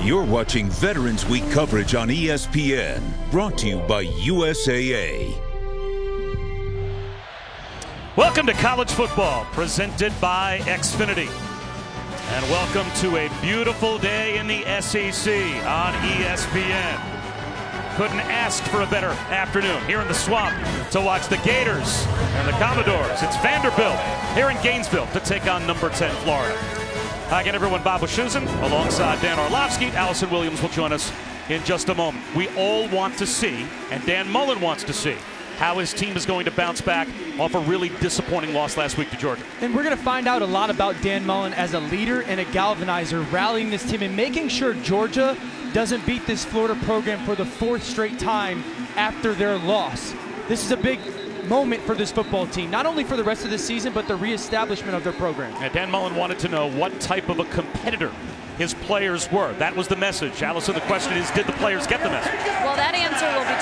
You're watching Veterans Week coverage on ESPN, brought to you by USAA. Welcome to college football, presented by Xfinity. And welcome to a beautiful day in the SEC on ESPN. Couldn't ask for a better afternoon here in the Swamp to watch the Gators and the Commodores. It's Vanderbilt here in Gainesville to take on number 10 Florida. Hi again, everyone. Bob Wischusen alongside Dan Orlovsky. Allison Williams will join us in just a moment. We all want to see, and Dan Mullen wants to see, how his team is going to bounce back off a really disappointing loss last week to Georgia. And we're going to find out a lot about Dan Mullen as a leader and a galvanizer, rallying this team and making sure Georgia doesn't beat this Florida program for the fourth straight time after their loss. This is a big moment for this football team, not only for the rest of the season, but the reestablishment of their program. And Dan Mullen wanted to know what type of a competitor his players were. That was the message. Allison, the question is, did the players get the message? Well, that answer will be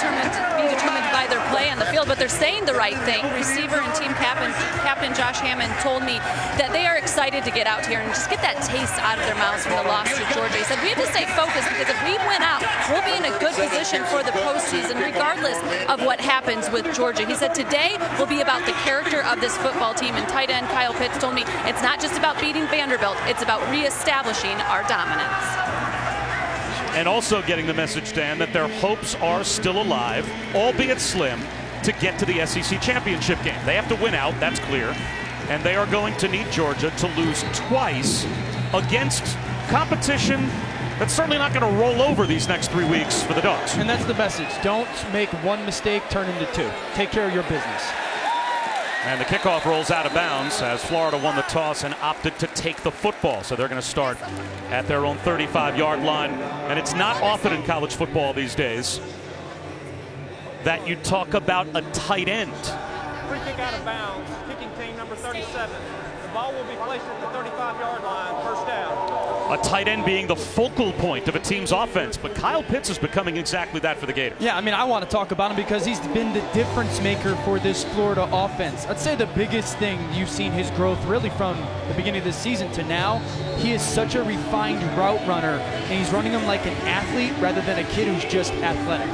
determined by their play on the field, but they're saying the right thing. Receiver and team captain Josh Hammond told me that they are excited to get out here and just get that taste out of their mouths from the loss to Georgia. He said, we have to stay focused because if we win out, we'll be in a good position for the postseason, regardless of what happens with Georgia. He said, today will be about the character of this football team, and tight end Kyle Pitts told me it's not just about beating Vanderbilt, it's about reestablishing our dominance. And also getting the message, Dan, that their hopes are still alive, albeit slim, to get to the SEC championship game. They have to win out, that's clear. And they are going to need Georgia to lose twice against competition that's certainly not going to roll over these next 3 weeks for the Dogs. And that's the message. Don't make one mistake turn into two. Take care of your business. And the kickoff rolls out of bounds as Florida won the toss and opted to take the football. So they're going to start at their own 35-yard line. And it's not often in college football these days that you talk about a tight end. Free kick out of bounds, kicking team number 37. The ball will be placed at the 35-yard line, first down. A tight end being the focal point of a team's offense, but Kyle Pitts is becoming exactly that for the Gators. Yeah, I mean, I want to talk about him because he's been the difference maker for this Florida offense. I'd say the biggest thing you've seen his growth really from the beginning of the season to now, he is such a refined route runner, and he's running them like an athlete rather than a kid who's just athletic.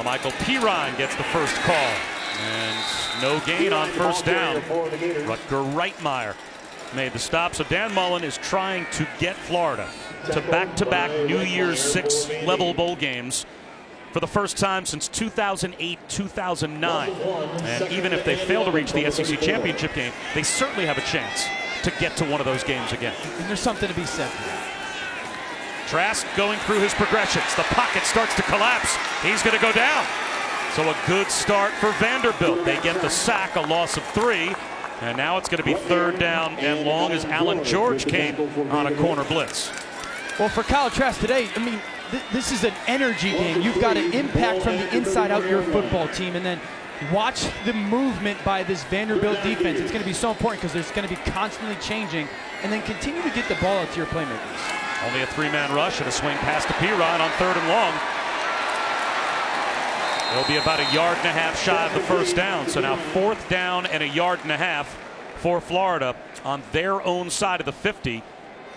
Michael Pirine gets the first call, and no gain on first down. Rutger Reitmeyer made the stop, so Dan Mullen is trying to get Florida to back-to-back New Year's Six level bowl games for the first time since 2008-2009. And even if they fail to reach the SEC championship game, they certainly have a chance to get to one of those games again. And there's something to be said for that. Trask going through his progressions. The pocket starts to collapse. He's going to go down. So a good start for Vanderbilt. They get the sack, a loss of 3. And now it's going to be third down and long as Alan George came on a corner blitz. Well, for Kyle Trask today, I mean, this is an energy game. You've got to impact from the inside out your football team, and then watch the movement by this Vanderbilt defense. It's going to be so important because there's going to be constantly changing, and then continue to get the ball out to your playmakers. Only a 3-man rush and a swing pass to Pirine on third and long. It'll be about 1.5 yards shy of the first down. So now fourth down and 1.5 yards for Florida on their own side of the 50.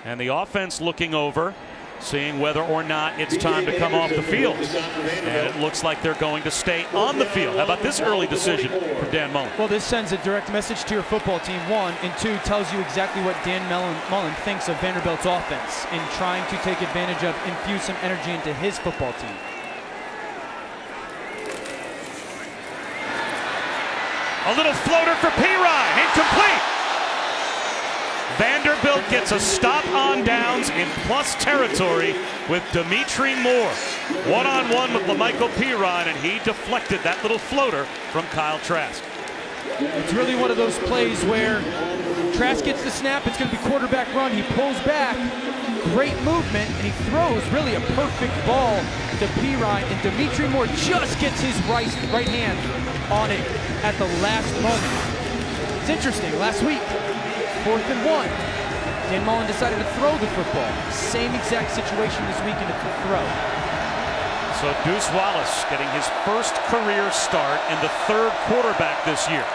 And the offense looking over, seeing whether or not it's time to come off the field. And it looks like they're going to stay on the field. How about this early decision for Dan Mullen? Well, this sends a direct message to your football team, one, and two, tells you exactly what Dan Mullen thinks of Vanderbilt's offense in trying to take advantage of, infuse some energy into his football team. A little floater for Pirine, incomplete. Vanderbilt gets a stop on downs in plus territory with Dimitri Moore. One-on-one with LaMichael Pirine, and he deflected that little floater from Kyle Trask. It's really one of those plays where Trask gets the snap, it's going to be quarterback run, he pulls back, great movement, and he throws really a perfect ball to Pirine, and Dimitri Moore just gets his right hand on it at the last moment. It's interesting, last week, 4th and 1. Dan Mullen decided to throw the football. Same exact situation this weekend to throw. So Deuce Wallace getting his first career start and the third quarterback this year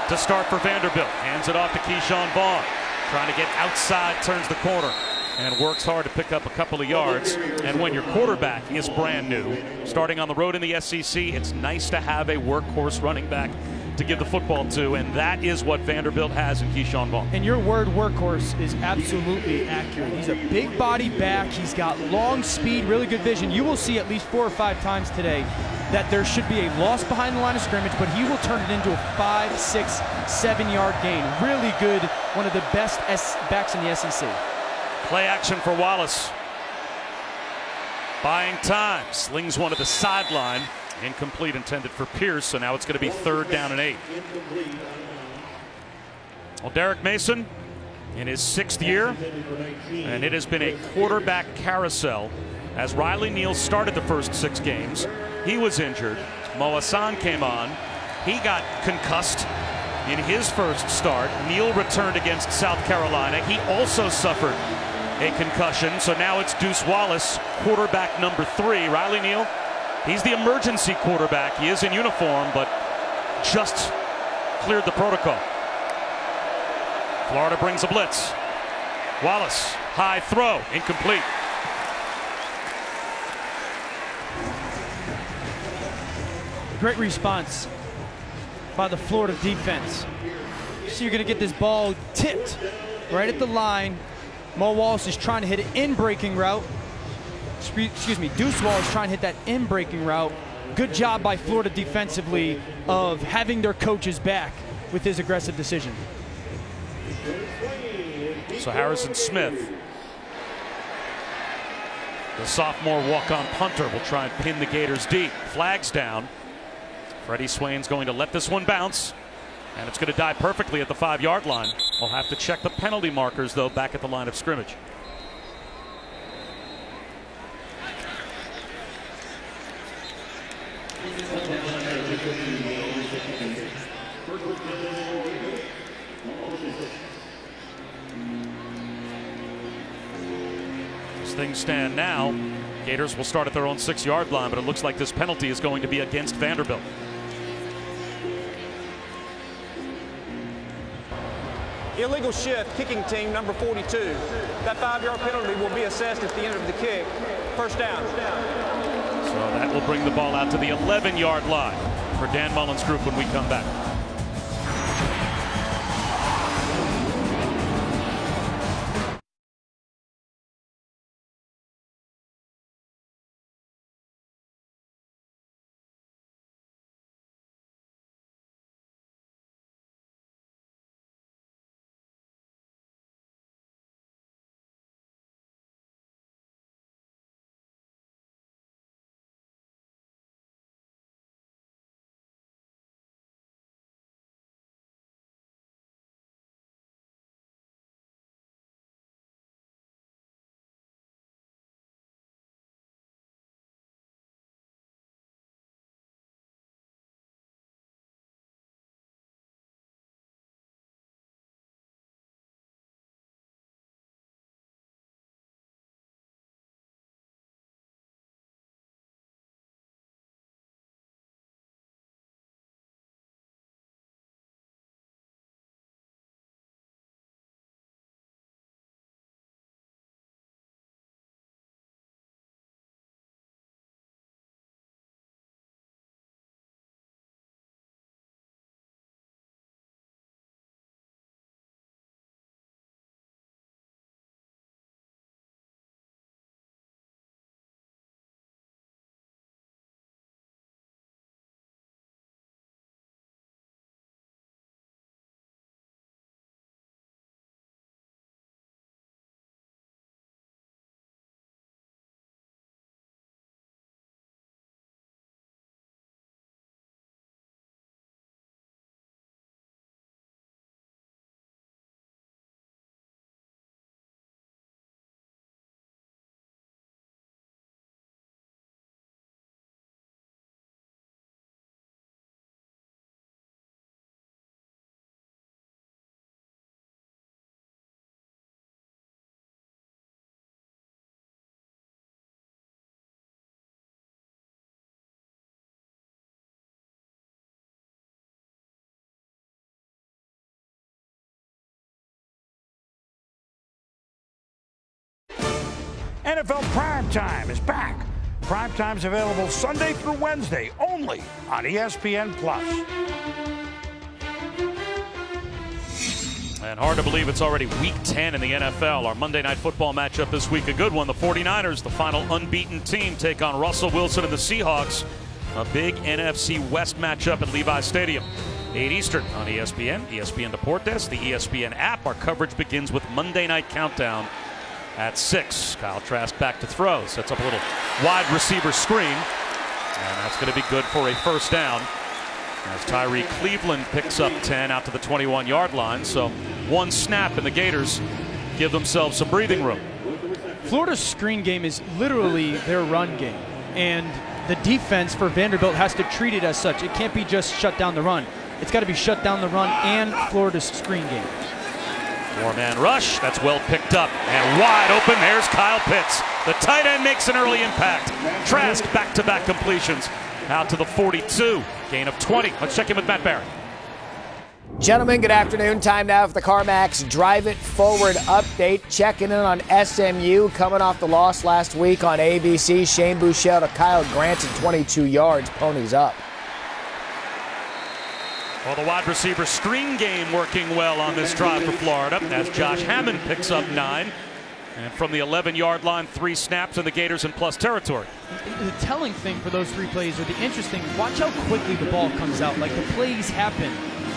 to start for Vanderbilt. Hands it off to Keyshawn Vaughn. Trying to get outside, turns the corner, and works hard to pick up a couple of yards. And when your quarterback is brand new, starting on the road in the SEC, it's nice to have a workhorse running back to give the football to, and that is what Vanderbilt has in Keyshawn Vaughn. And your word workhorse is absolutely accurate. He's a big body back. He's got long speed, really good vision. You will see at least 4 or 5 times today that there should be a loss behind the line of scrimmage, but he will turn it into a 5, 6, 7-yard gain. Really good, one of the best backs in the SEC. Play action for Wallace. Buying time, slings one to the sideline. Incomplete, intended for Pierce, so now it's going to be 3rd down and 8. Well, Derek Mason in his 6th year, and it has been a quarterback carousel as Riley Neal started the first 6 games. He was injured. Mo Hassan came on. He got concussed in his first start. Neal returned against South Carolina. He also suffered a concussion, so now it's Deuce Wallace, quarterback number 3. Riley Neal, he's the emergency quarterback. He is in uniform, but just cleared the protocol. Florida brings a blitz. Wallace, high throw, incomplete. Great response by the Florida defense. So you're going to get this ball tipped right at the line. Mo Wallace is trying to hit an in-breaking route. Excuse me, Deuce Wallace trying to hit that in-breaking route. Good job by Florida defensively of having their coaches back with his aggressive decision. So Harrison Smith, the sophomore walk-on punter, will try and pin the Gators deep. Flags down. Freddie Swain's going to let this one bounce, and it's going to die perfectly at the 5-yard line. We'll have to check the penalty markers, though, back at the line of scrimmage. As things stand now, Gators will start at their own 6-yard line, but it looks like this penalty is going to be against Vanderbilt. Illegal shift, kicking team number 42. That 5-yard penalty will be assessed at the end of the kick. First down. So that will bring the ball out to the 11-yard line for Dan Mullen's group when we come back. NFL Primetime is back. Primetime's available Sunday through Wednesday only on ESPN+. And hard to believe it's already week 10 in the NFL. Our Monday Night Football matchup this week, a good one. The 49ers, the final unbeaten team, take on Russell Wilson and the Seahawks. A big NFC West matchup at Levi Stadium. 8 Eastern on ESPN, ESPN Deportes, the ESPN app. Our coverage begins with Monday Night Countdown at 6. Kyle Trask back to throw. Sets up a little wide receiver screen. And that's going to be good for a first down. As Tyree Cleveland picks up 10 out to the 21-yard line. So one snap and the Gators give themselves some breathing room. Florida's screen game is literally their run game. And the defense for Vanderbilt has to treat it as such. It can't be just shut down the run. It's got to be shut down the run and Florida's screen game. Four-man rush. That's well picked up. And wide open. There's Kyle Pitts. The tight end makes an early impact. Trask back-to-back completions out to the 42. Gain of 20. Let's check in with Matt Barrett. Gentlemen, good afternoon. Time now for the CarMax Drive It Forward update. Checking in on SMU, coming off the loss last week on ABC. Shane Buechele to Kyle Granson, 22 yards. Ponies up. Well, the wide receiver screen game working well on this drive for Florida as Josh Hammond picks up 9. And from the 11-yard line, 3 snaps, and the Gators in plus territory. The telling thing for those 3 plays, or the interesting, watch how quickly the ball comes out. Like, the plays happen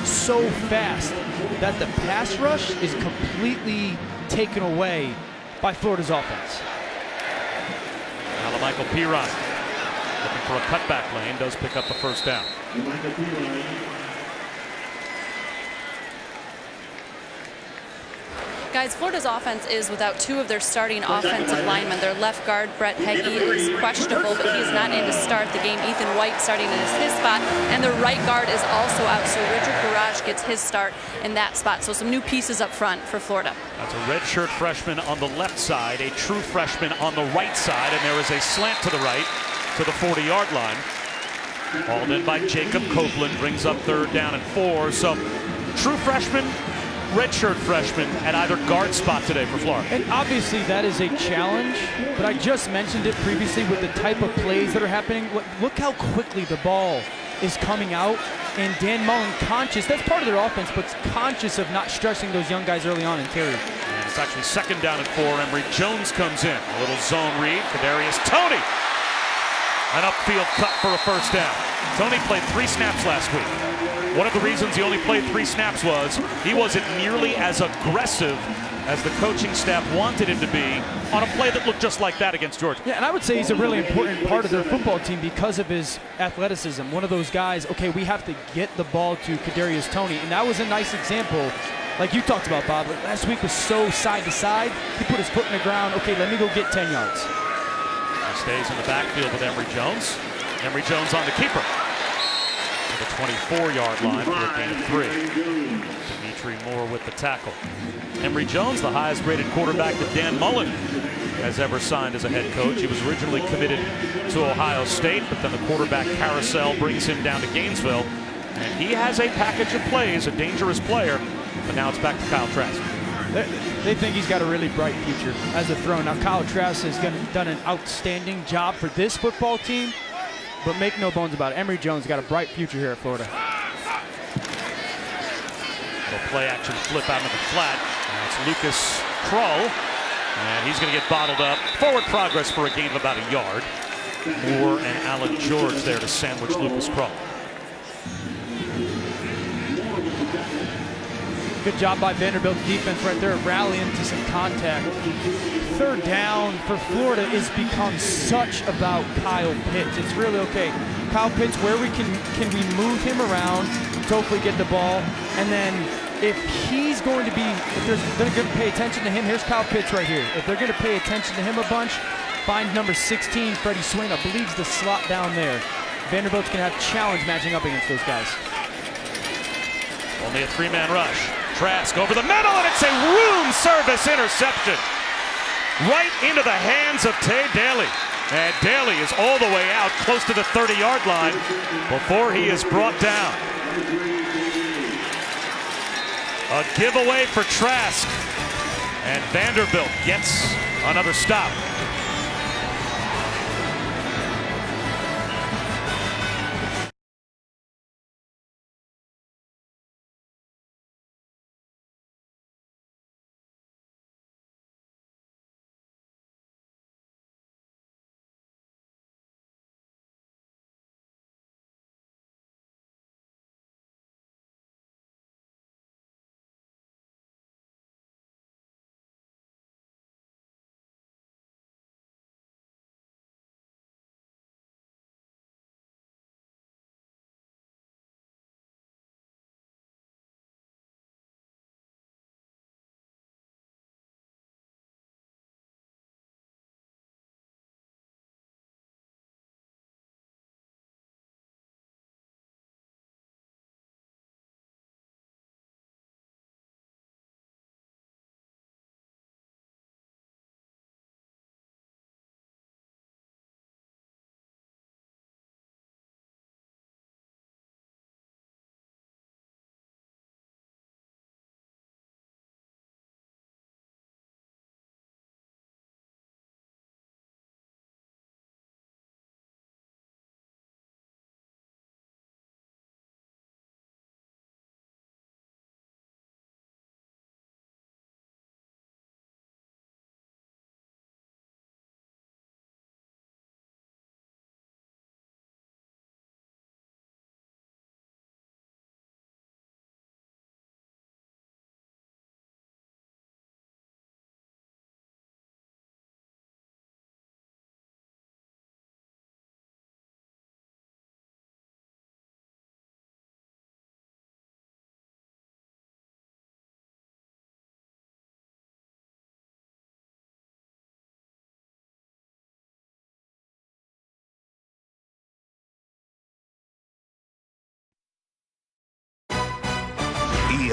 so fast that the pass rush is completely taken away by Florida's offense. Now Michael Pirine looking for a cutback lane, does pick up the first down. Guys, Florida's offense is without 2 of their starting offensive linemen. Their left guard, Brett Heggie, is questionable, but he is not in to start the game. Ethan White starting in his spot, and the right guard is also out, so Richard Garage gets his start in that spot. So some new pieces up front for Florida. That's a redshirt freshman on the left side, a true freshman on the right side, and there is a slant to the right to the 40-yard line. Hauled in by Jacob Copeland, brings up 3rd down and 4. So true freshman, redshirt freshman at either guard spot today for Florida. And obviously that is a challenge, but I just mentioned it previously with the type of plays that are happening. Look how quickly the ball is coming out, and Dan Mullen conscious, that's part of their offense, but conscious of not stressing those young guys early on in carry. And it's actually 2nd down and 4. Emory Jones comes in. A little zone read. Kadarius Toney. An upfield cut for a first down. Toney played 3 snaps last week. One of the reasons he only played 3 snaps was he wasn't nearly as aggressive as the coaching staff wanted him to be on a play that looked just like that against Georgia. Yeah, and I would say he's a really important part of their football team because of his athleticism. One of those guys, okay, we have to get the ball to Kadarius Toney, and that was a nice example. Like you talked about, Bob, last week was so side to side. He put his foot in the ground. Okay, let me go get 10 yards. He stays in the backfield with Emory Jones. Emory Jones on the keeper. To the 24-yard line for a gain of 3. Dimitri Moore with the tackle. Emory Jones, the highest rated quarterback that Dan Mullen has ever signed as a head coach. He was originally committed to Ohio State, but then the quarterback carousel brings him down to Gainesville. And he has a package of plays, a dangerous player, but now it's back to Kyle Trask. They think he's got a really bright future as a throw. Now, Kyle Trask has done an outstanding job for this football team, but make no bones about it, Emory Jones got a bright future here at Florida. Little play action flip out of the flat. That's Lucas Krull, and he's going to get bottled up. Forward progress for a gain of about a yard. Moore and Alan George there to sandwich Lucas Krull. Good job by Vanderbilt defense right there, rallying to some contact. 3rd down for Florida is become such about Kyle Pitts. It's really okay. Kyle Pitts, where we can we move him around to hopefully get the ball, and then if he's going to be, if they're going to pay attention to him, here's Kyle Pitts right here. If they're going to pay attention to him a bunch, find number 16, Freddie Swain, I believe, the slot down there. Vanderbilt's going to have challenge matching up against those guys. Only a 3-man rush. Trask over the middle, and it's a room service interception. Right into the hands of Tay Daly. And Daly is all the way out close to the 30-yard line before he is brought down. A giveaway for Trask. And Vanderbilt gets another stop.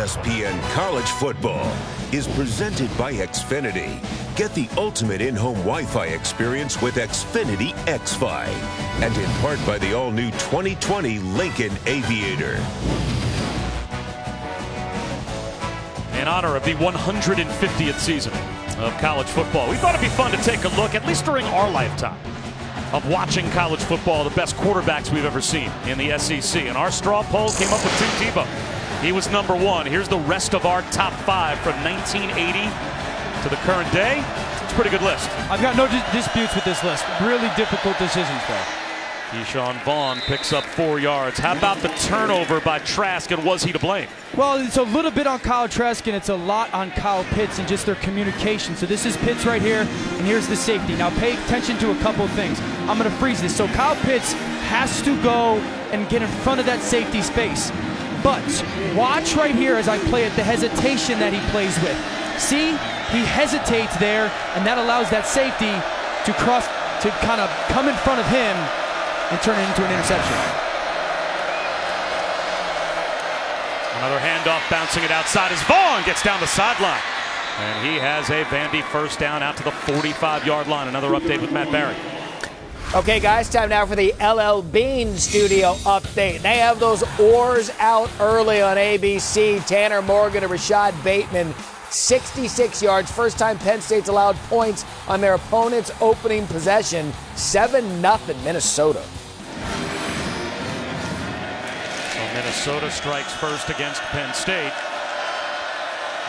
ESPN College Football is presented by Xfinity. Get the ultimate in-home Wi-Fi experience with Xfinity XFi. And in part by the all-new 2020 Lincoln Aviator. In honor of the 150th season of college football, we thought it'd be fun to take a look, at least during our lifetime, of watching college football, the best quarterbacks we've ever seen in the SEC. And our straw poll came up with Tim Tebow. He was number one. Here's the rest of our top 5 from 1980 to the current day. It's a pretty good list. I've got no disputes with this list. Really difficult decisions, though. Keyshawn Vaughn picks up 4 yards. How about the turnover by Trask, and was he to blame? Well, it's a little bit on Kyle Trask, and it's a lot on Kyle Pitts and just their communication. So this is Pitts right here, and here's the safety. Now pay attention to a couple of things. I'm going to freeze this. So Kyle Pitts has to go and get in front of that safety space. But watch right here as I play it, the hesitation that he plays with. See, he hesitates there, and that allows that safety to cross, to kind of come in front of him and turn it into an interception. Another handoff, bouncing it outside as Vaughn gets down the sideline. And he has a Vandy first down out to the 45-yard line. Another update with Matt Barry. Okay, guys, time now for the LL Bean studio update. They have those oars out early on ABC. Tanner Morgan and Rashad Bateman, 66 yards. First time Penn State's allowed points on their opponent's opening possession. 7-0 Minnesota. So Minnesota strikes first against Penn State.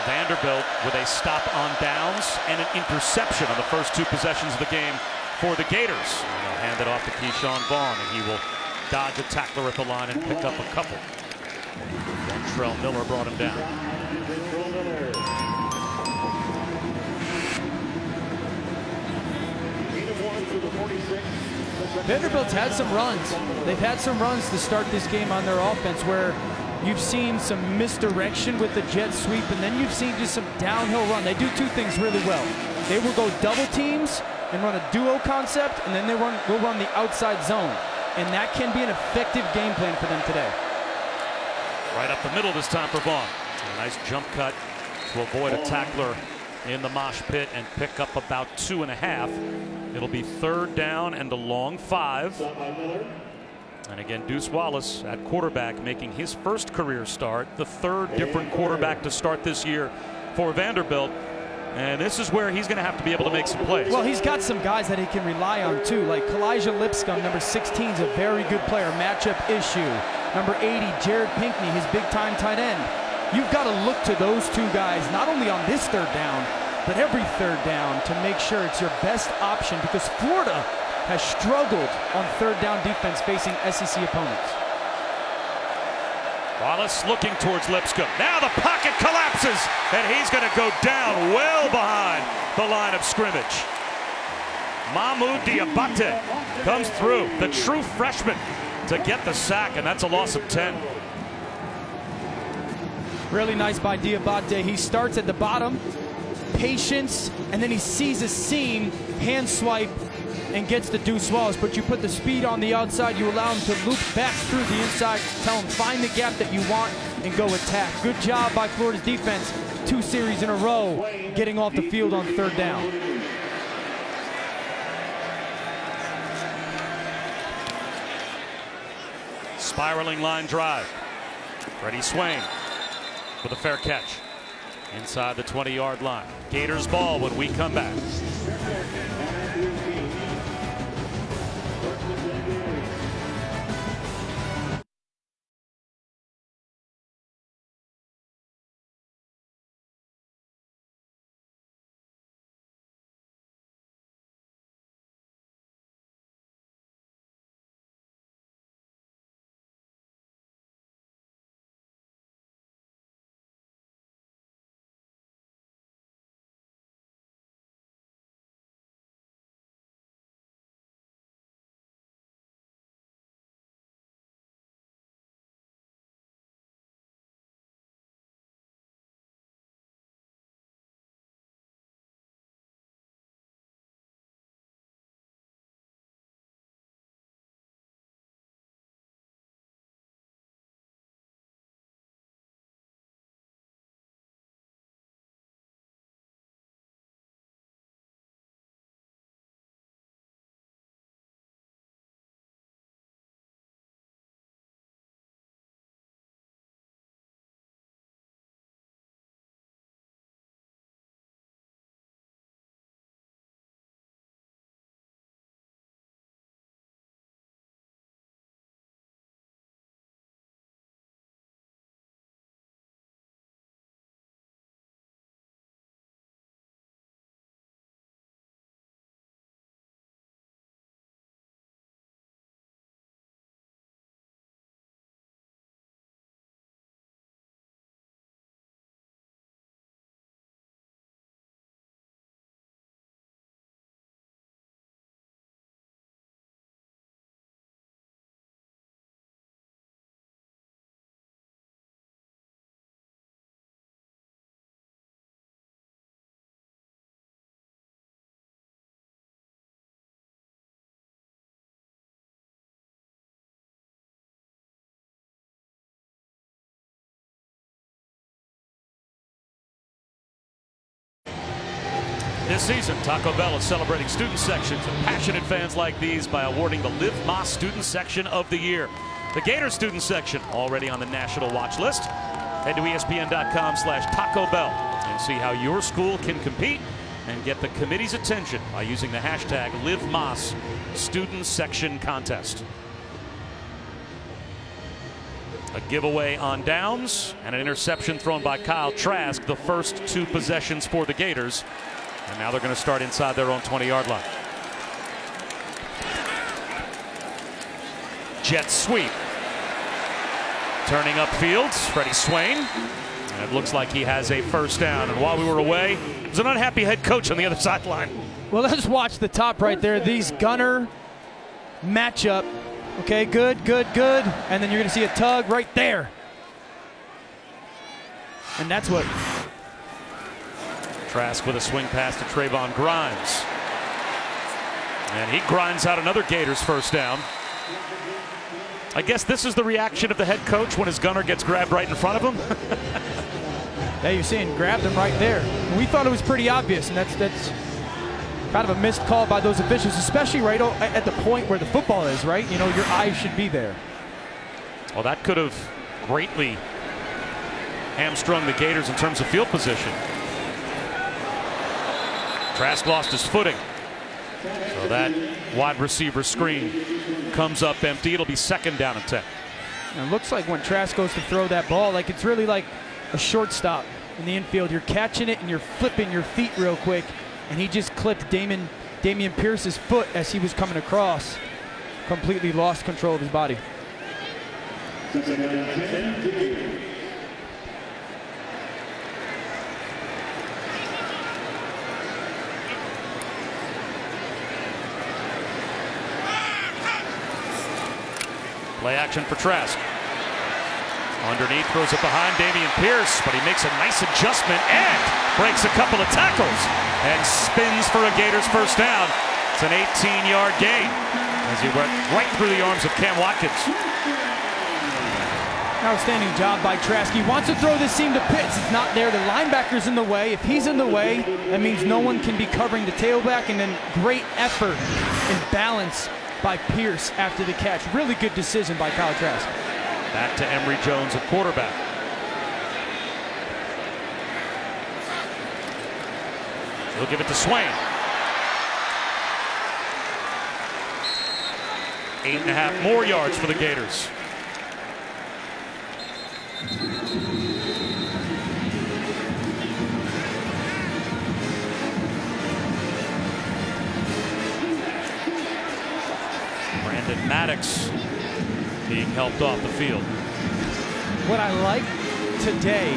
Vanderbilt with a stop on downs and an interception on the first 2 possessions of the game for the Gators. And they'll hand it off to Keyshawn Vaughn, and he will dodge a tackler at the line and pick up a couple. Dontrell Miller brought him down. Vanderbilt's had some runs. They've had some runs to start this game on their offense where you've seen some misdirection with the jet sweep, and then you've seen just some downhill run. They do 2 things really well. They will go double teams and run a duo concept, and then they will run the outside zone. And that can be an effective game plan for them today. Right up the middle this time for Vaughn. A nice jump cut to avoid a tackler in the mosh pit and pick up about 2.5. It'll be 3rd down and a long 5. And again, Deuce Wallace at quarterback, making his first career start, the 3rd different quarterback to start this year for Vanderbilt. And this is where he's going to have to be able to make some plays. Well, he's got some guys that he can rely on too, like Kalijah Lipscomb, number 16, is a very good player. Matchup issue. Number 80, Jared Pinkney, his big-time tight end. You've got to look to those 2 guys, not only on this 3rd down, but every 3rd down, to make sure it's your best option, because Florida has struggled on 3rd down defense facing SEC opponents. Wallace looking towards Lipscomb. Now the pocket collapses, and he's going to go down well behind the line of scrimmage. Mahmoud Diabate comes through, the true freshman, to get the sack, and that's a loss of 10. Really nice by Diabate. He starts at the bottom, patience, and then he sees a seam, hand swipe, and gets the Deuce Wallace. But you put the speed on the outside, you allow him to loop back through the inside, tell him find the gap that you want and go attack. Good job by Florida's defense, 2 series in a row, getting off the field on 3rd down. Spiraling line drive. Freddie Swain with a fair catch inside the 20-yard line. Gators ball when we come back. This season, Taco Bell is celebrating student sections and passionate fans like these by awarding the Live Moss Student Section of the Year. The Gators Student Section, already on the national watch list. Head to ESPN.com/Taco Bell and see how your school can compete and get the committee's attention by using the hashtag Live Moss Student Section Contest. A giveaway on downs and an interception thrown by Kyle Trask, the first 2 possessions for the Gators. And now they're going to start inside their own 20-yard line. Jet sweep. Turning upfield, Freddie Swain. And it looks like he has a first down. And while we were away, there's an unhappy head coach on the other sideline. Well, let's watch the top right there. These gunner matchup. Okay, good. And then you're going to see a tug right there. And that's what... Trask with a swing pass to Trayvon Grimes. And he grinds out another Gators first down. I guess this is the reaction of the head coach when his gunner gets grabbed right in front of him. Yeah, you're seeing grabbed him right there. We thought it was pretty obvious, and that's kind of a missed call by those officials, especially right at the point where the football is, right? You know, your eyes should be there. Well, that could have greatly hamstrung the Gators in terms of field position. Trask lost his footing. So that wide receiver screen comes up empty. It'll be second down and 10. And it looks like when Trask goes to throw that ball, like it's really like a shortstop in the infield. You're catching it and you're flipping your feet real quick. And he just clipped Damian Pierce's foot as he was coming across. Completely lost control of his body. Play action for Trask. Underneath, throws it behind Damian Pierce, but he makes a nice adjustment and breaks a couple of tackles and spins for a Gators first down. It's an 18-yard gain as he went right through the arms of Cam Watkins. Outstanding job by Trask. He wants to throw this seam to Pitts. It's not there. The linebacker's in the way. If he's in the way, that means no one can be covering the tailback, and then great effort and balance by Pierce after the catch. Really good decision by Kyle Trask. Back to Emory Jones at quarterback. He'll give it to Swain. 8.5 more yards for the Gators. Brandon Maddox being helped off the field. What I like today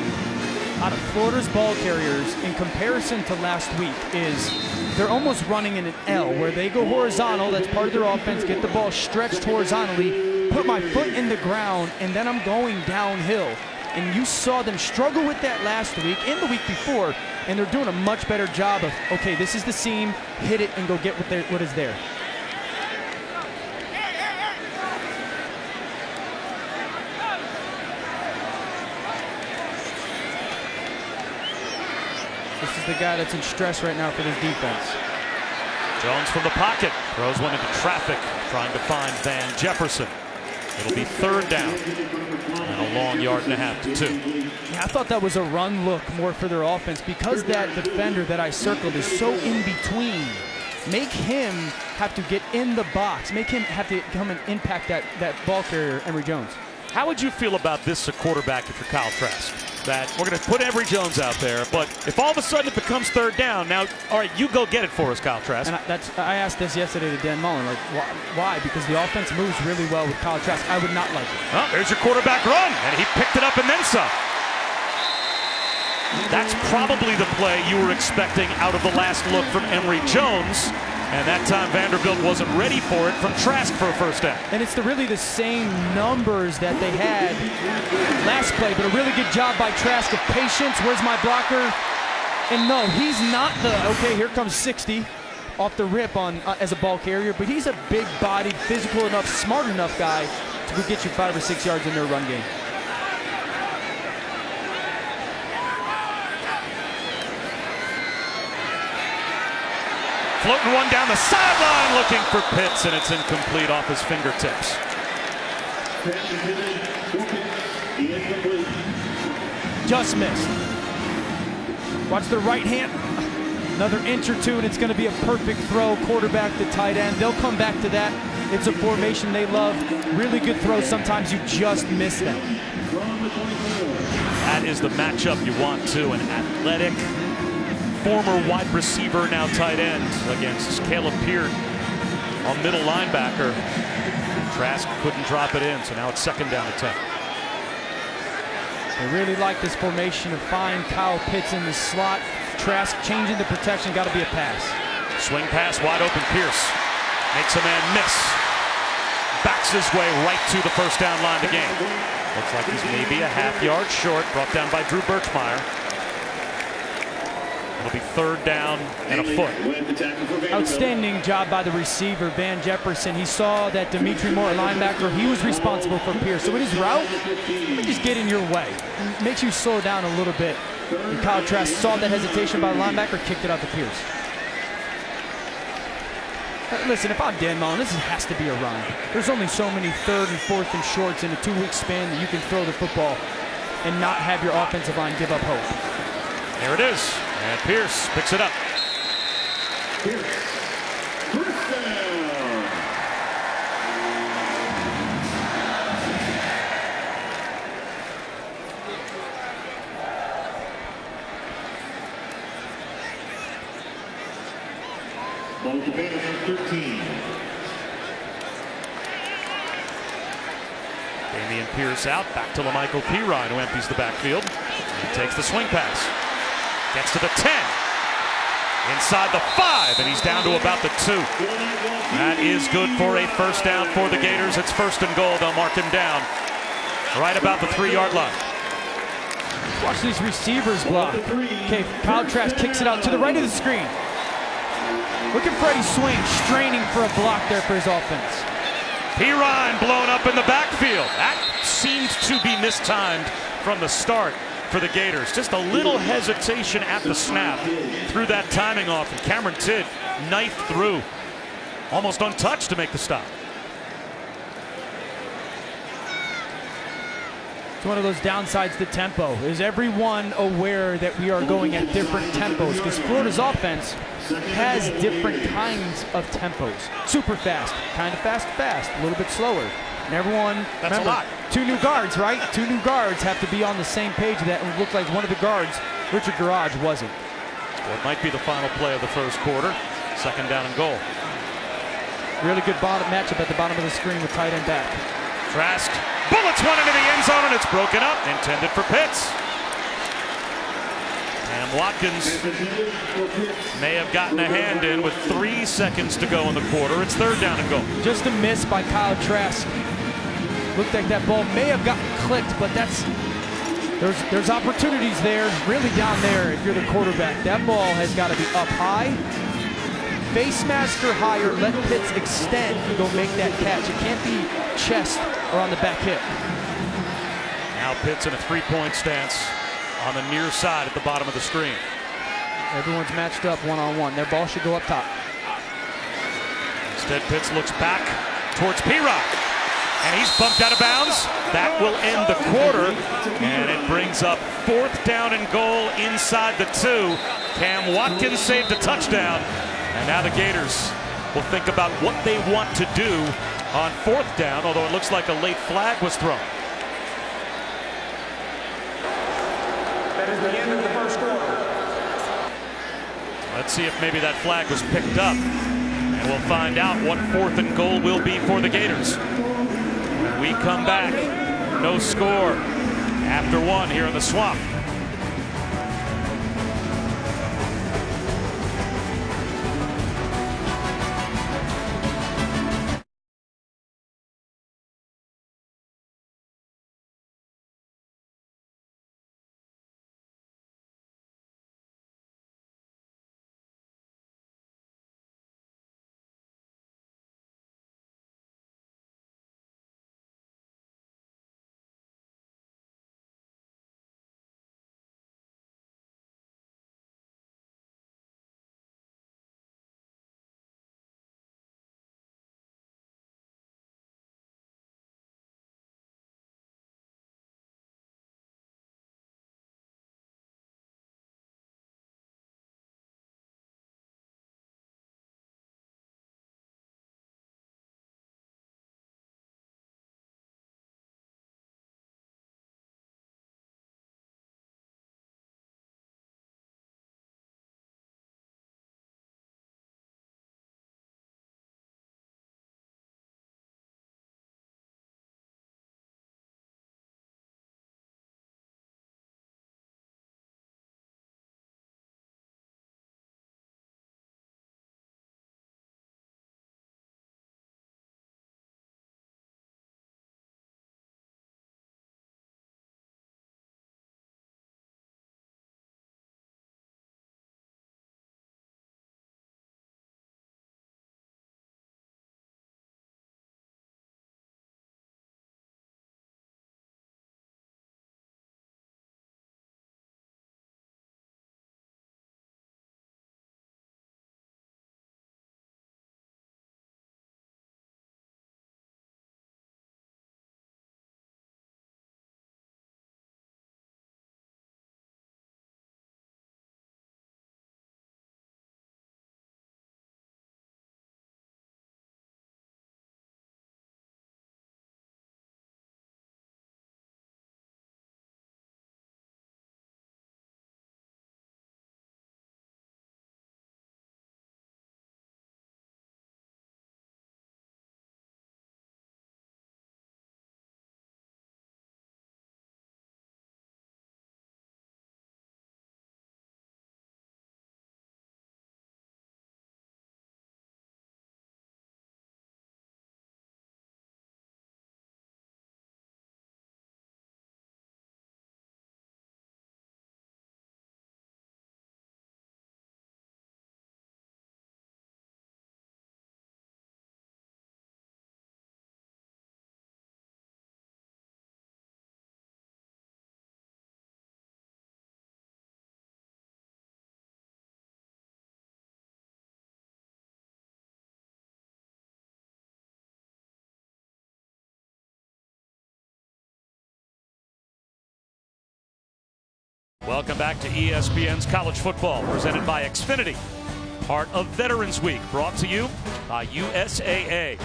out of Florida's ball carriers in comparison to last week is they're almost running in an L where they go horizontal. That's part of their offense. Get the ball stretched horizontally, put my foot in the ground, and then I'm going downhill. And you saw them struggle with that last week and the week before, and they're doing a much better job of, okay, this is the seam, hit it and go get what is there. This is the guy that's in stress right now for this defense. Jones from the pocket throws one into traffic, trying to find Van Jefferson. It'll be third down and a long 1.5 to 2. Yeah, I thought that was a run look more for their offense because that defender that I circled is so in between. Make him have to get in the box. Make him have to come and impact that ball carrier, Emory Jones. How would you feel about this a quarterback if you're Kyle Trask? That we're going to put Emory Jones out there, but if all of a sudden it becomes third down, now, all right, you go get it for us, Kyle Trask. And I asked this yesterday to Dan Mullen, like, why? Because the offense moves really well with Kyle Trask. I would not like it. Well, there's your quarterback run, and he picked it up and then some. That's probably the play you were expecting out of the last look from Emory Jones. And that time Vanderbilt wasn't ready for it from Trask for a first down. And it's really the same numbers that they had last play, but a really good job by Trask of patience. Where's my blocker? And no, he's not the, okay, here comes 60 off the rip on as a ball carrier, but he's a big-bodied, physical enough, smart enough guy to go get you 5 or 6 yards in their run game. Floating one down the sideline, looking for Pitts, and it's incomplete off his fingertips. Just missed. Watch the right hand. Another inch or two, and it's going to be a perfect throw. Quarterback to tight end. They'll come back to that. It's a formation they love. Really good throws. Sometimes you just miss them. That is the matchup you want to. An athletic, former wide receiver, now tight end against Caleb Peart, a middle linebacker. Trask couldn't drop it in, so now it's second down and 10. They really like this formation to find Kyle Pitts in the slot. Trask changing the protection, got to be a pass. Swing pass, wide open, Pierce. Makes a man miss. Backs his way right to the first down line of the game. Looks like he's maybe a half-yard short, brought down by Drew Birchmeyer. It'll be third down and a foot. Outstanding job by the receiver, Van Jefferson. He saw that Dimitri Moore, linebacker, he was responsible for Pierce. So in his route, he just get in your way. It makes you slow down a little bit. And Kyle Trask saw that hesitation by the linebacker, kicked it out to Pierce. Listen, if I'm Dan Mullen, this has to be a run. There's only so many third and fourth and shorts in a 2-week span that you can throw the football and not have your offensive line give up hope. There it is. And Pierce picks it up. First down. Ball to Bears on 13. Damian Pierce out, back to LaMichael Pirine, who empties the backfield. He takes the swing pass. Gets to the 10. Inside the 5, and he's down to about the 2. That is good for a first down for the Gators. It's first and goal. They'll mark him down right about the 3-yard line. Watch these receivers block. Okay, Kyle Trask kicks it out to the right of the screen. Look at Freddie Swain straining for a block there for his offense. Pirine blown up in the backfield. That seemed to be mistimed from the start for the Gators. Just a little hesitation at the snap. Threw that timing off, and Cameron Tidd knifed through. Almost untouched to make the stop. It's one of those downsides to tempo. Is everyone aware that we are going at different tempos? Because Florida's offense has different kinds of tempos. Super fast, kind of fast, a little bit slower. And everyone, that's remember, a lot. 2 new guards, right? 2 new guards have to be on the same page of that. And it looked like one of the guards, Richard Garage, wasn't. Well, it might be the final play of the first quarter. Second down and goal. Really good matchup at the bottom of the screen with tight end back. Trask bullets one into the end zone, and it's broken up. Intended for Pitts. And Watkins may have gotten a hand in with 3 seconds to go in the quarter. It's third down and goal. Just a miss by Kyle Trask. Looked like that ball may have gotten clipped, but there's opportunities there, really down there if you're the quarterback. That ball has got to be up high. Face mask or higher, let Pitts extend and go make that catch. It can't be chest or on the back hip. Now Pitts in a 3-point stance on the near side at the bottom of the screen. Everyone's matched up one-on-one. Their ball should go up top. Instead, Pitts looks back towards Pirine, and he's bumped out of bounds. That will end the quarter, and it brings up fourth down and goal inside the 2. Cam Watkins saved a touchdown, and now the Gators will think about what they want to do on fourth down, although it looks like a late flag was thrown. That is the end of the first quarter. Let's see if maybe that flag was picked up, and we'll find out what fourth and goal will be for the Gators. When we come back, no score after 1 here in the Swamp. Welcome back to ESPN's College Football, presented by Xfinity, part of Veterans Week, brought to you by USAA.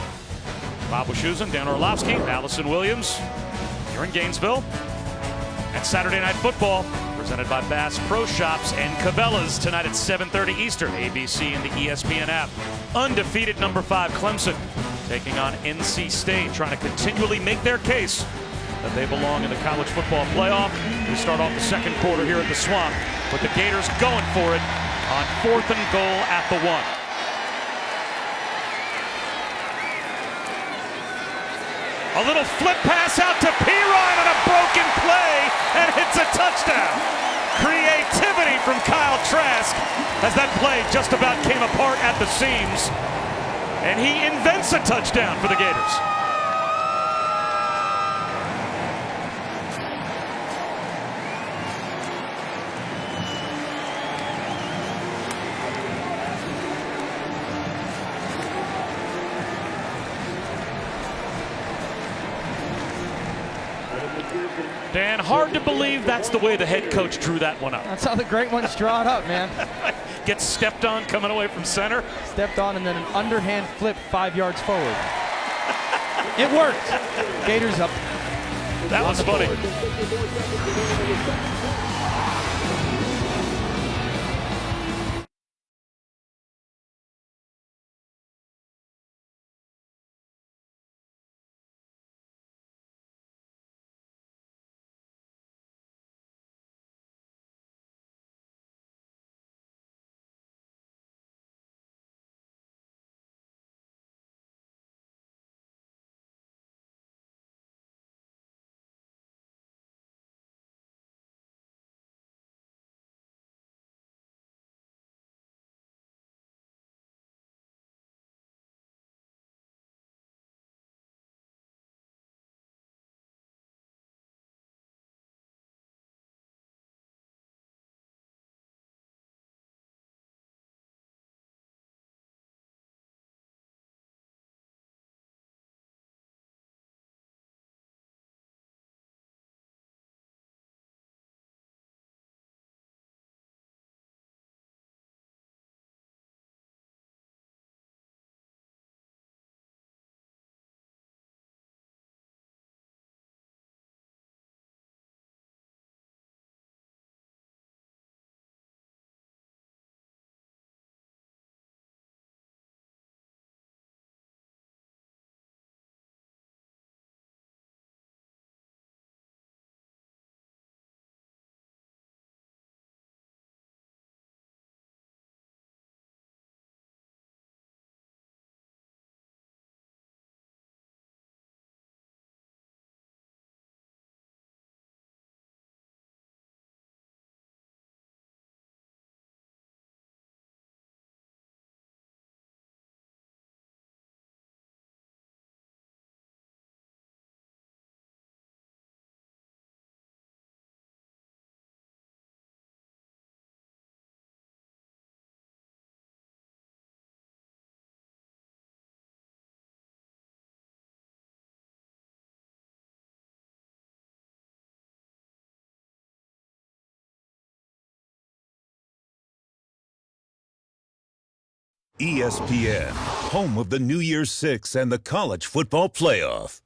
Bob Wischusen, Dan Orlovsky, Allison Williams, here in Gainesville. And Saturday Night Football, presented by Bass Pro Shops and Cabela's, tonight at 7:30 Eastern, ABC and the ESPN app. Undefeated number 5 Clemson taking on NC State, trying to continually make their case that they belong in the college football playoff. We start off the second quarter here at the Swamp with the Gators going for it on 4th and goal at the 1. A little flip pass out to Pirine on a broken play, and it's a touchdown. Creativity from Kyle Trask as that play just about came apart at the seams, and he invents a touchdown for the Gators. Dan, hard to believe that's the way the head coach drew that one up. That's how the great ones draw it up, man. Gets stepped on coming away from center. Stepped on and then an underhand flip 5 yards forward. It worked. Gators up. That was funny. ESPN, home of the New Year's Six and the College Football Playoff.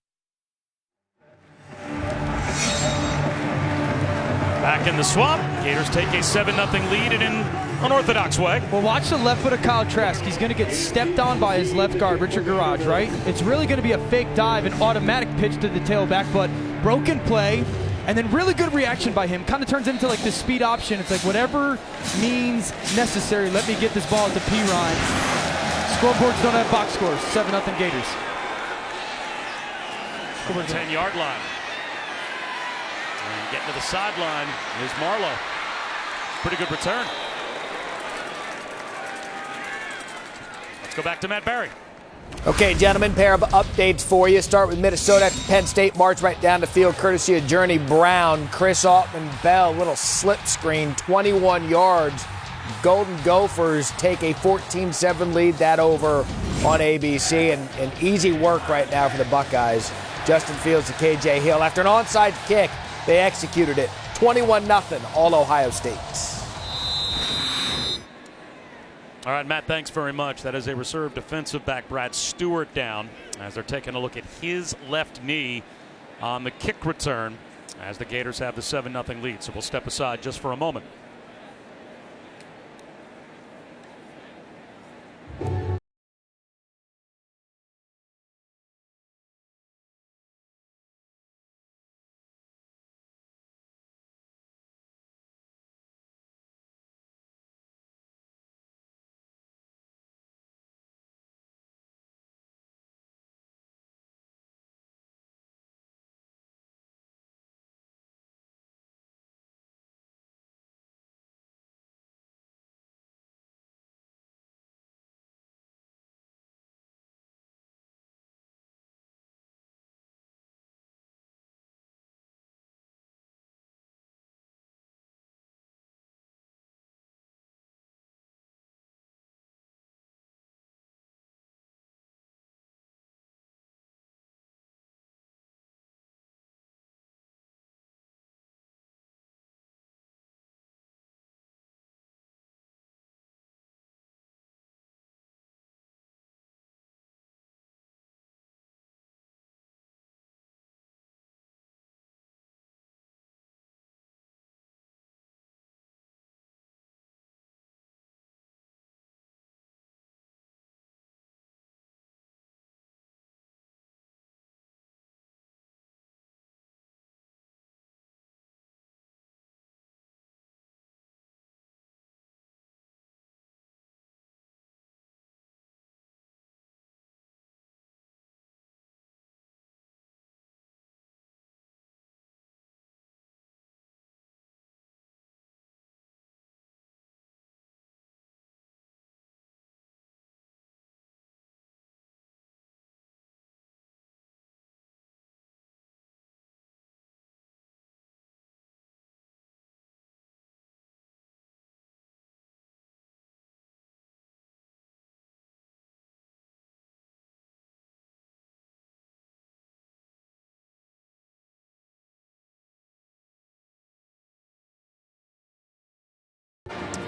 Back in the Swamp, Gators take a 7-0 lead in an unorthodox way. Well, watch the left foot of Kyle Trask. He's going to get stepped on by his left guard, Richard Garage, right? It's really going to be a fake dive, an automatic pitch to the tailback, but broken play, and then really good reaction by him. Kind of turns into like this speed option. It's like whatever means necessary. Let me get this ball to Pirine. Scoreboards don't have box scores. 7-0 Gators. Over 10-yard line. And getting to the sideline is Marlowe. Pretty good return. Let's go back to Matt Barry. Okay, gentlemen, pair of updates for you. Start with Minnesota after Penn State march right down the field, courtesy of Journey Brown. Chris Altman-Bell, little slip screen, 21 yards. Golden Gophers take a 14-7 lead, that over on ABC, and easy work right now for the Buckeyes. Justin Fields to KJ Hill. After an onside kick, they executed it. 21-0, all Ohio State. All right, Matt, thanks very much. That is a reserve defensive back, Brad Stewart, down as they're taking a look at his left knee on the kick return as the Gators have the 7-0 lead. So we'll step aside just for a moment.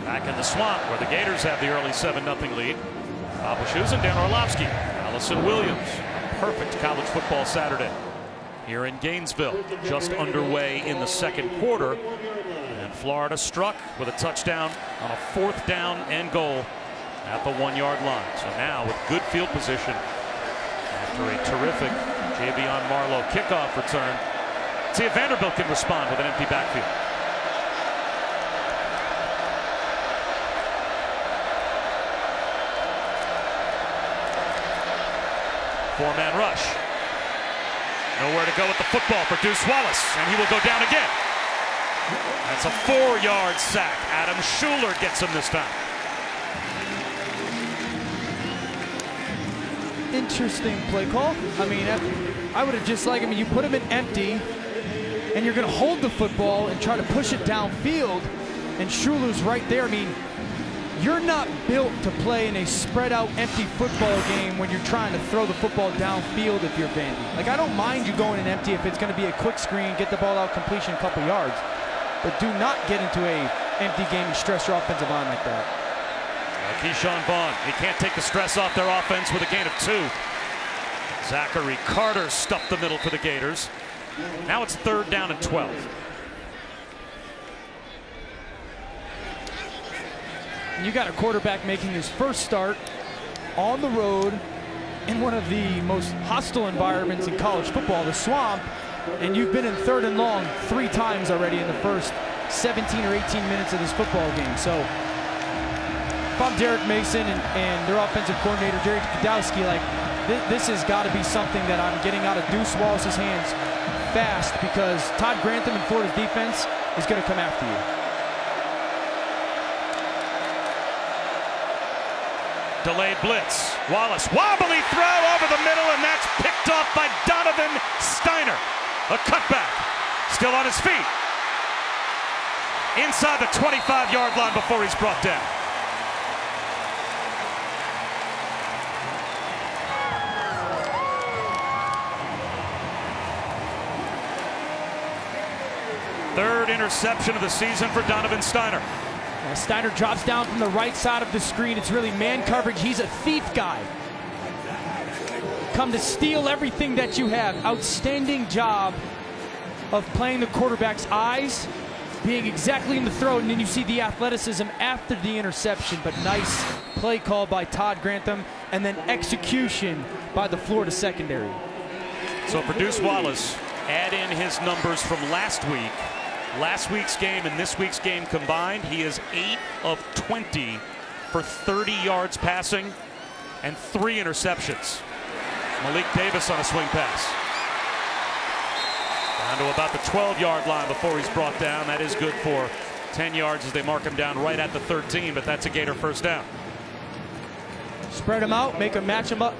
Back in the swamp where the Gators have the early 7-0 lead. Abelshuse and Dan Orlovsky. Allison Williams. Perfect college football Saturday here in Gainesville. Just underway in the second quarter. And Florida struck with a touchdown on a 4th down and goal at the 1-yard line. So now with good field position after a terrific Javion Marlowe kickoff return. See if Vanderbilt can respond with an empty backfield. Four-man rush. Nowhere to go with the football for Deuce Wallace, and he will go down again. That's a 4-yard sack. Adam Schuler gets him this time. Interesting play call. I mean, I would have just like, you put him in empty, and you're going to hold the football and try to push it downfield, and Schuler's right there. I mean, you're not built to play in a spread out empty football game when you're trying to throw the football downfield if you're Vandy. Like, I don't mind you going in empty if it's going to be a quick screen, get the ball out, completion, a couple yards. But do not get into a empty game and stress your offensive line like that. Keyshawn Vaughn, he can't take the stress off their offense with a gain of 2. Zachary Carter stuffed the middle for the Gators. Now it's 3rd down and 12. You got a quarterback making his first start on the road in one of the most hostile environments in college football, the Swamp, and you've been in 3rd and long 3 times already in the first 17 or 18 minutes of this football game. So if I'm Derek Mason and their offensive coordinator, Jerry Kadowski, like this has got to be something that I'm getting out of Deuce Wallace's hands fast, because Todd Grantham and Florida's defense is going to come after you. Delayed blitz. Wallace, wobbly throw over the middle, and that's picked off by Donovan Steiner. A cutback. Still on his feet. Inside the 25-yard line before he's brought down. Third interception of the season for Donovan Steiner. Steiner drops down from the right side of the screen. It's really man coverage. He's a thief guy. Come to steal everything that you have. Outstanding job of playing the quarterback's eyes, being exactly in the throat, and then you see the athleticism after the interception. But nice play call by Todd Grantham, and then execution by the Florida secondary. So for Deuce Wallace, add in his numbers from last week. Last week's game and this week's game combined, he is 8 of 20 for 30 yards passing and 3 interceptions. Malik Davis on a swing pass. Down to about the 12-yard line before he's brought down. That is good for 10 yards as they mark him down right at the 13, but that's a Gator first down. Spread them out, make them match them up.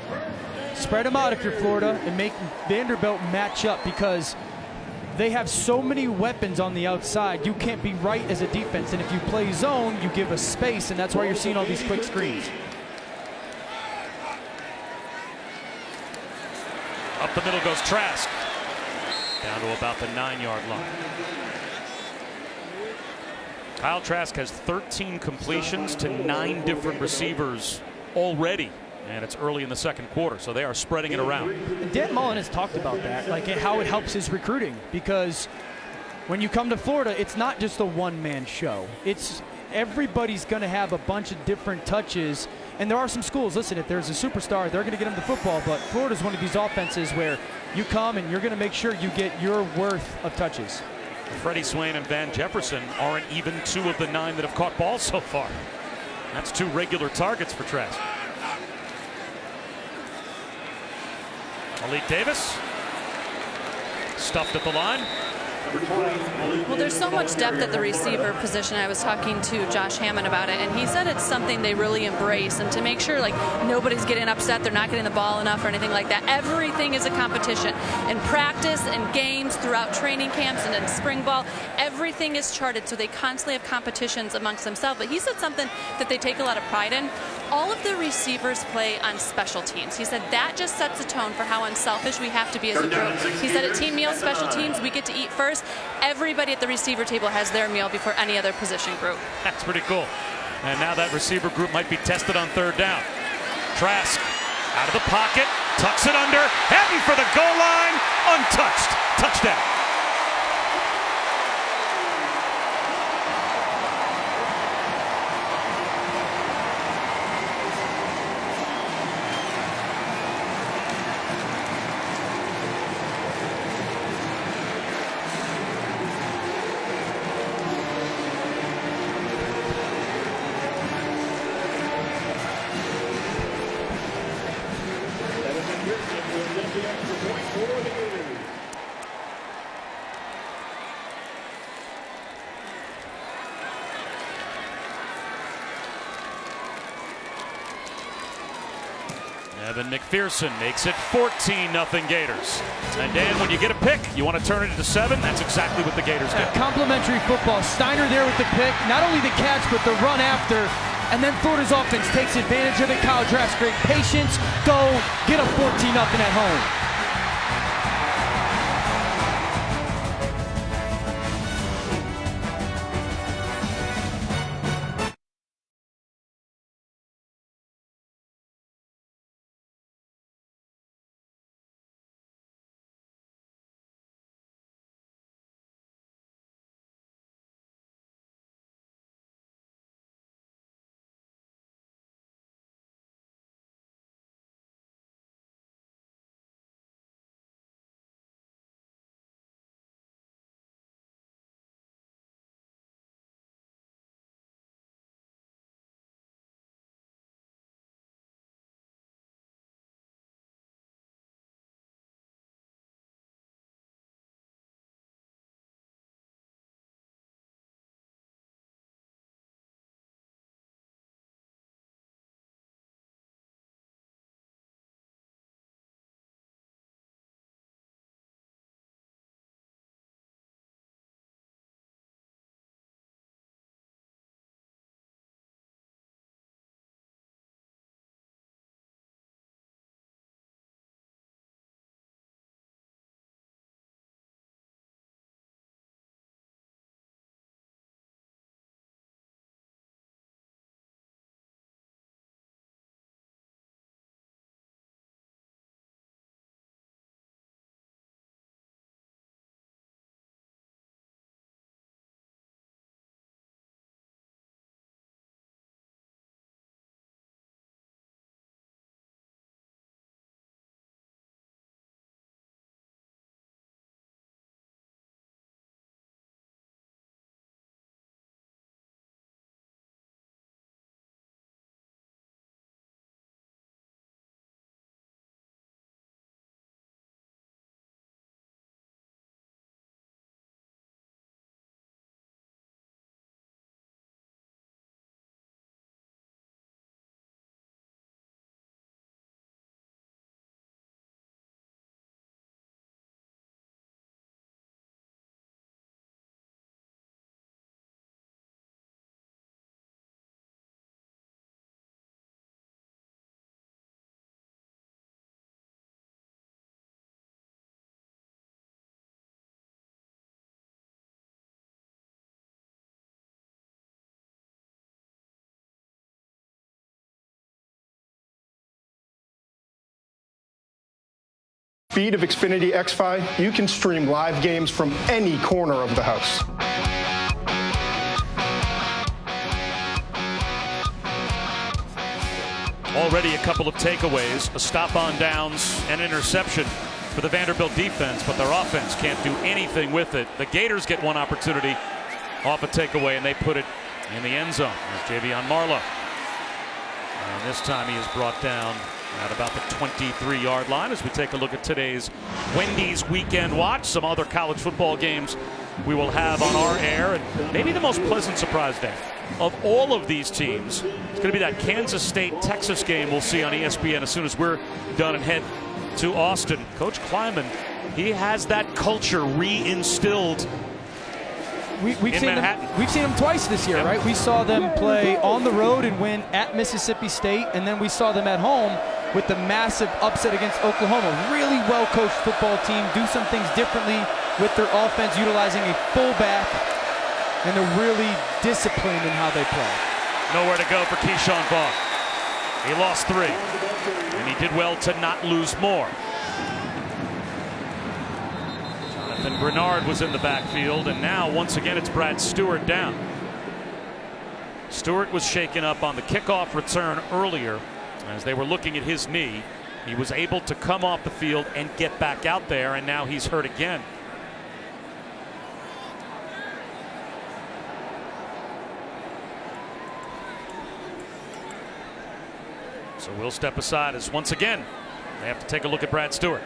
Spread them out if you're Florida and make Vanderbilt match up, because they have so many weapons on the outside. You can't be right as a defense, and if you play zone, you give us space, and that's why you're seeing all these quick screens. Up the middle goes Trask. Down to about the 9-yard line. Kyle Trask has 13 completions to 9 different receivers already, and it's early in the second quarter, so they are spreading it around. And Dan Mullen has talked about that, like how it helps his recruiting, because when you come to Florida, it's not just a one-man show. It's everybody's going to have a bunch of different touches, and there are some schools, listen, if there's a superstar, they're going to get him the football, but Florida's one of these offenses where you come and you're going to make sure you get your worth of touches. Freddie Swain and Van Jefferson aren't even 2 of the 9 that have caught balls so far. That's 2 regular targets for Trask. Malik Davis stuffed at the line. Well, there's so much depth at the receiver position. I was talking to Josh Hammond about it, and he said it's something they really embrace, and to make sure like nobody's getting upset, they're not getting the ball enough or anything like that. Everything is a competition. In practice and games, throughout training camps and in spring ball, everything is charted, so they constantly have competitions amongst themselves. But he said something that they take a lot of pride in. All of the receivers play on special teams. He said that just sets the tone for how unselfish we have to be as a group. He said at team meal, special teams, we get to eat first. Everybody at the receiver table has their meal before any other position group. That's pretty cool. And now that receiver group might be tested on third down. Trask out of the pocket, tucks it under, heading for the goal line, untouched. Touchdown. Evan McPherson makes it 14-0 Gators. And Dan, when you get a pick, you want to turn it into 7. That's exactly what the Gators did. Complimentary football. Steiner there with the pick. Not only the catch, but the run after. And then Florida's offense takes advantage of it. Kyle Trask, great patience. Go get a 14-0 at home. Speed of Xfinity X5, you can stream live games from any corner of the house. Already a couple of takeaways, a stop on downs, and interception for the Vanderbilt defense, but their offense can't do anything with it. The Gators get one opportunity off a takeaway, and they put it in the end zone. There's Javion Marlowe. And this time he is brought down at about the 23-yard line as we take a look at today's Wendy's Weekend Watch. Some other college football games we will have on our air, and maybe the most pleasant surprise day of all of these teams. It's going to be that Kansas State-Texas game we'll see on ESPN as soon as we're done and head to Austin. Coach Kleiman, he has that culture reinstilled We've in Manhattan. We've seen them twice this year, right? We saw them play on the road and win at Mississippi State, and then we saw them at home with the massive upset against Oklahoma. Really well-coached football team, do some things differently with their offense, utilizing a fullback, and they're really disciplined in how they play. Nowhere to go for Keyshawn Vaughn. He lost 3, and he did well to not lose more. Jonathan Bernard was in the backfield, and now once again it's Brad Stewart down. Stewart was shaken up on the kickoff return earlier as they were looking at his knee. He was able to come off the field and get back out there, and now he's hurt again. So we'll step aside as once again they have to take a look at Brad Stewart.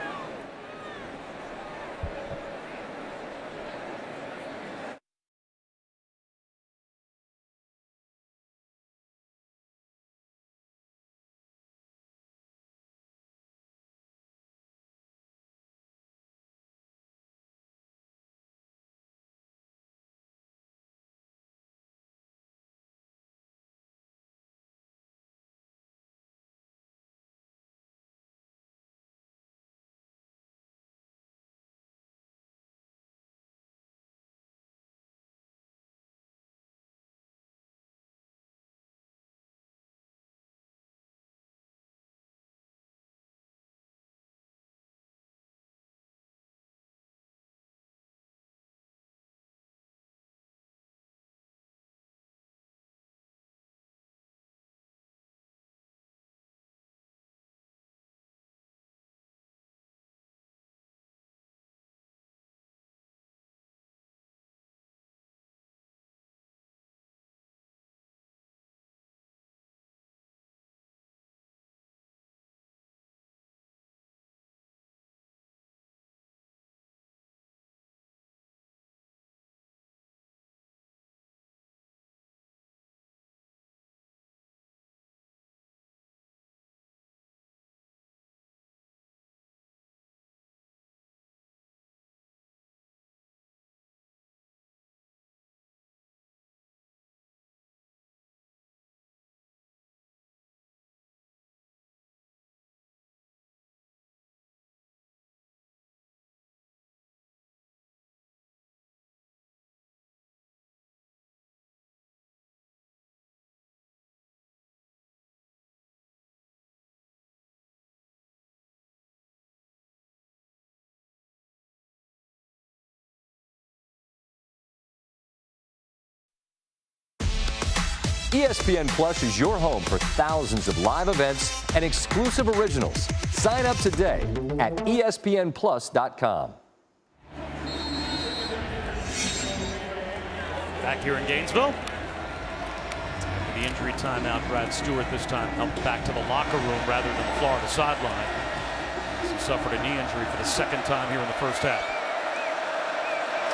ESPN Plus is your home for thousands of live events and exclusive originals. Sign up today at espnplus.com. Back here in Gainesville. The injury timeout, Brad Stewart this time helped back to the locker room rather than the Florida sideline. He suffered a knee injury for the second time here in the first half.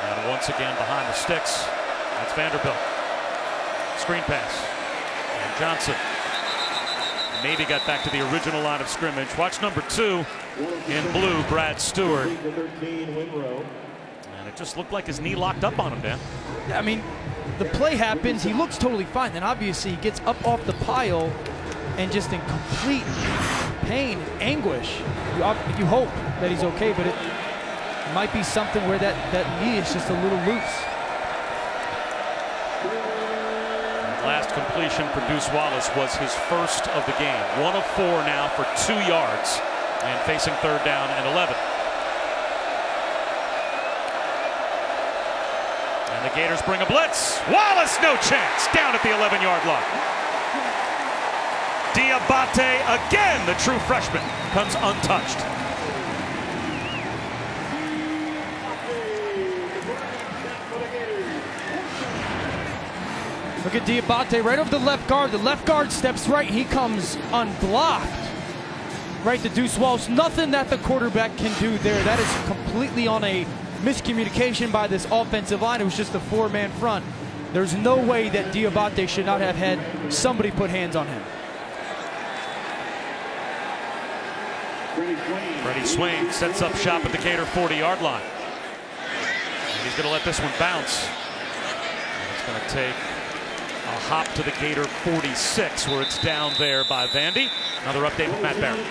And once again behind the sticks, that's Vanderbilt. Screen pass. And Johnson maybe got back to the original line of scrimmage. Watch number 2 in blue, Brad Stewart. And it just looked like his knee locked up on him, Dan. Yeah, I mean, the play happens. He looks totally fine. Then obviously he gets up off the pile and just in complete pain and anguish. You hope that he's okay, but it might be something where that knee is just a little loose. Last completion for Deuce Wallace was his first of the game. 1 of 4 now for 2 yards and facing 3rd down and 11. The Gators bring a blitz. Wallace, no chance. Down at the 11-yard line. Diabate again, the true freshman, comes untouched. Look at Diabate right over the left guard. The left guard steps right. He comes unblocked. Right to Deuce Walsh. Nothing that the quarterback can do there. That is completely on a miscommunication by this offensive line. It was just a four-man front. There's no way that Diabate should not have had somebody put hands on him. Freddie Swain sets up shop at the Gator 40-yard line. And he's going to let this one bounce. It's going to take a hop to the Gator 46, where it's down there by Vandy. Another update with Matt Barron.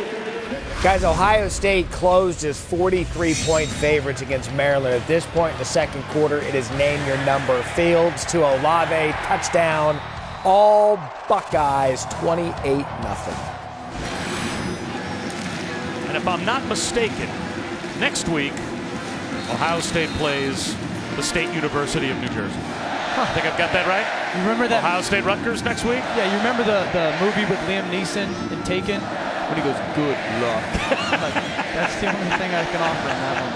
Guys, Ohio State closed as 43-point favorites against Maryland. At this point in the second quarter, it is name your number. Fields to Olave, touchdown. All Buckeyes, 28-0. And if I'm not mistaken, next week, Ohio State plays the State University of New Jersey. I think I've got that right. You remember that? Ohio State Rutgers next week? Yeah, you remember the movie with Liam Neeson in Taken? When he goes, good luck. Like, that's the only thing I can offer on that one,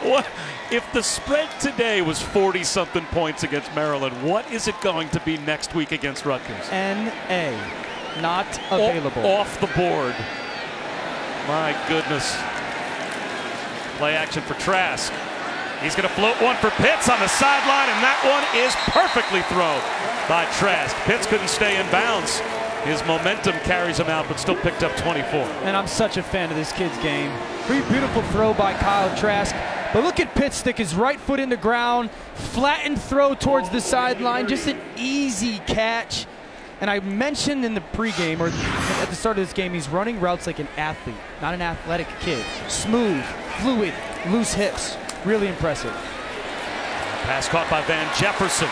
bud. What if the spread today was 40-something points against Maryland? What is it going to be next week against Rutgers? NA, not available. Off the board. My goodness. Play action for Trask. He's going to float one for Pitts on the sideline, and that one is perfectly thrown by Trask. Pitts couldn't stay in bounds. His momentum carries him out, but still picked up 24. And I'm such a fan of this kid's game. Pretty beautiful throw by Kyle Trask. But look at Pitts stick his right foot in the ground, flattened throw towards the sideline, just an easy catch. And I mentioned in the pregame, or at the start of this game, he's running routes like an athlete, not an athletic kid. Smooth, fluid, loose hips. Really impressive. Pass caught by Van Jefferson.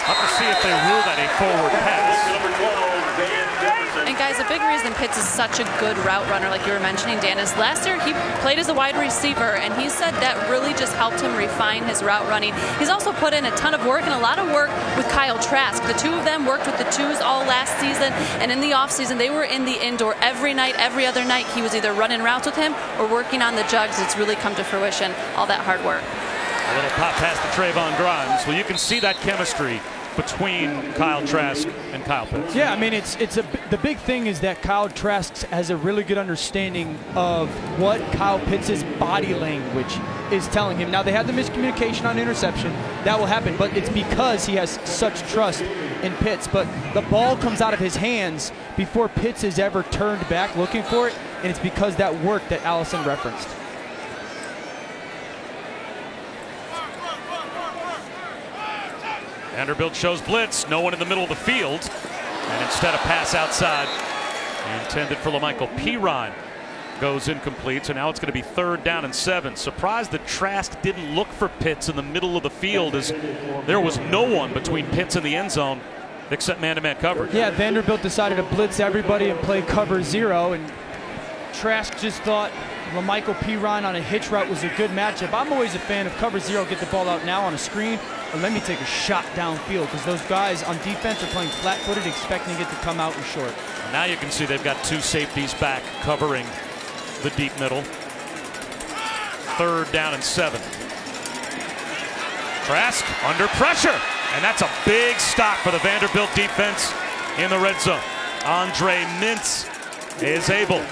Up to see if they rule that a forward pass. And guys, a big reason Pitts is such a good route runner, like you were mentioning, Dan, is last year he played as a wide receiver, and he said that really just helped him refine his route running. He's also put in a ton of work, and a lot of work with Kyle Trask. The two of them worked with the twos all last season, and in the offseason, they were in the indoor every night, every other night. He was either running routes with him or working on the jugs. It's really come to fruition, all that hard work. A little pop pass to Trayvon Grimes. Well, you can see that chemistry between Kyle Trask and Kyle Pitts. Yeah, I mean, the big thing is that Kyle Trask has a really good understanding of what Kyle Pitts' body language is telling him. Now, they had the miscommunication on interception. That will happen, but it's because he has such trust in Pitts. But the ball comes out of his hands before Pitts has ever turned back looking for it, and it's because that work that Allison referenced. Vanderbilt shows blitz, no one in the middle of the field, and instead a pass outside intended for LaMichael Pirine goes incomplete. So now it's going to be 3rd down and 7. Surprised that Trask didn't look for Pitts in the middle of the field, as there was no one between Pitts and the end zone except man-to-man coverage. Yeah, Vanderbilt decided to blitz everybody and play cover 0, and Trask just thought LaMichael Pirine on a hitch route was a good matchup. I'm always a fan of cover 0, get the ball out now on a screen, or let me take a shot downfield, because those guys on defense are playing flat-footed, expecting it to come out in short. Now you can see they've got 2 safeties back covering the deep middle. 3rd down and 7. Trask under pressure, and that's a big stop for the Vanderbilt defense in the red zone. Andre Mintz is able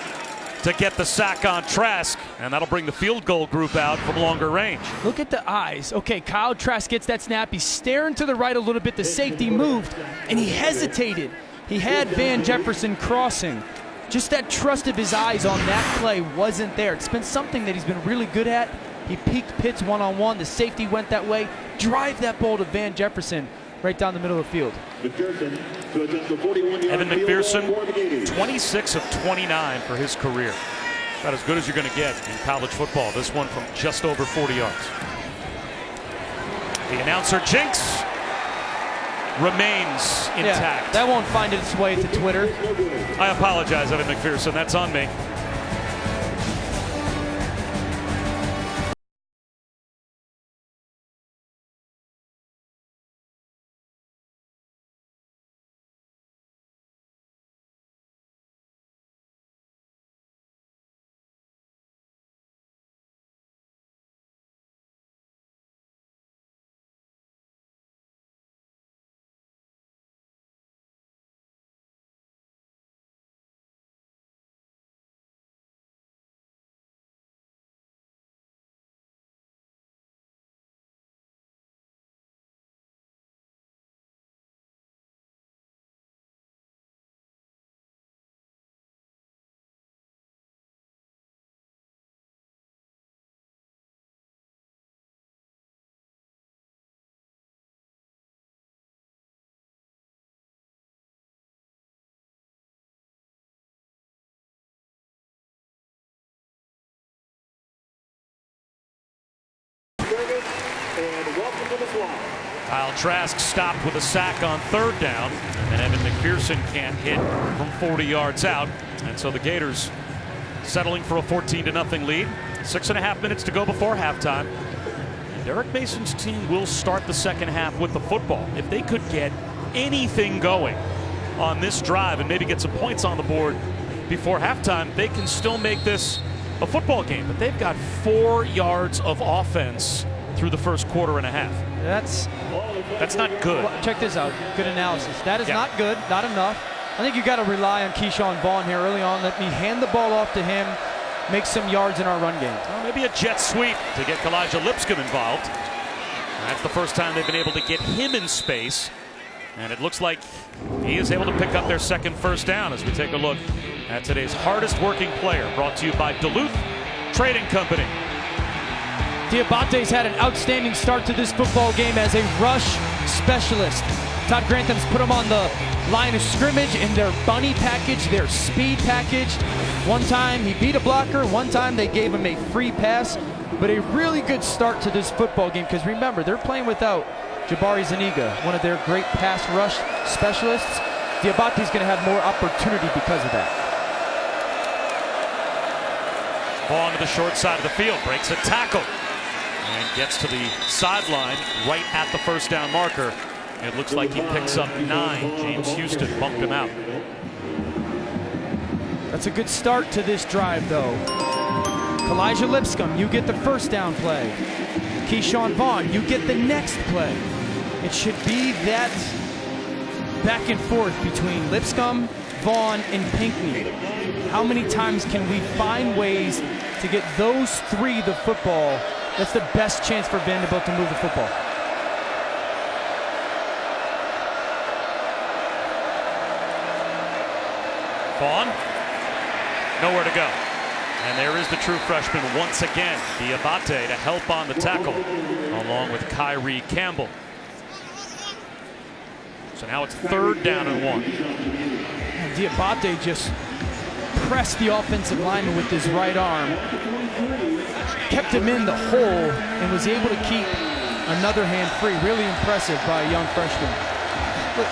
to get the sack on Trask, and that'll bring the field goal group out from longer range. Look at the eyes. Okay, Kyle Trask gets that snap. He's staring to the right a little bit. The safety moved, and he hesitated. He had Van Jefferson crossing. Just that trust of his eyes on that play wasn't there. It's been something that he's been really good at. He peeked Pitts one-on-one. The safety went that way. Drive that ball to Van Jefferson right down the middle of the field. Evan McPherson, 26 of 29 for his career. About as good as you're going to get in college football. This one from just over 40 yards. The announcer jinx remains intact. Yeah, that won't find its way to Twitter. I apologize, Evan McPherson. That's on me. Kyle Trask stopped with a sack on 3rd down, and then Evan McPherson can't hit from 40 yards out. And so the Gators settling for a 14-0 lead. 6.5 minutes to go before halftime. And Derek Mason's team will start the second half with the football. If they could get anything going on this drive and maybe get some points on the board before halftime, they can still make this a football game. But they've got 4 yards of offense through the first quarter and a half. That's not good. Well, check this out. Good analysis. That is not good. Not enough. I think you got to rely on Keyshawn Vaughn here early on. Let me hand the ball off to him. Make some yards in our run game. Well, maybe a jet sweep to get Elijah Lipscomb involved. That's the first time they've been able to get him in space. And it looks like he is able to pick up their second first down as we take a look at today's hardest working player, brought to you by Duluth Trading Company. Diabate's had an outstanding start to this football game as a rush specialist. Todd Grantham's put him on the line of scrimmage in their bunny package, their speed package. One time he beat a blocker, one time they gave him a free pass. But a really good start to this football game, because remember, they're playing without Jabari Zuniga, one of their great pass rush specialists. Diabate's going to have more opportunity because of that. Ball to the short side of the field, breaks a tackle, and gets to the sideline right at the first down marker. It looks like he picks up 9. James Houston bumped him out. That's a good start to this drive, though. Elijah Lipscomb, you get the first down play. Keyshawn Vaughn, you get the next play. It should be that back and forth between Lipscomb, Vaughn, and Pinckney. How many times can we find ways to get those 3 the football? That's the best chance for Vanderbilt to move the football. Vaughn, nowhere to go. And there is the true freshman once again, Diabate, to help on the tackle, along with Kyrie Campbell. So now it's 3rd down and 1. And Diabate just pressed the offensive lineman with his right arm, kept him in the hole, and was able to keep another hand free. Really impressive by a young freshman. Look,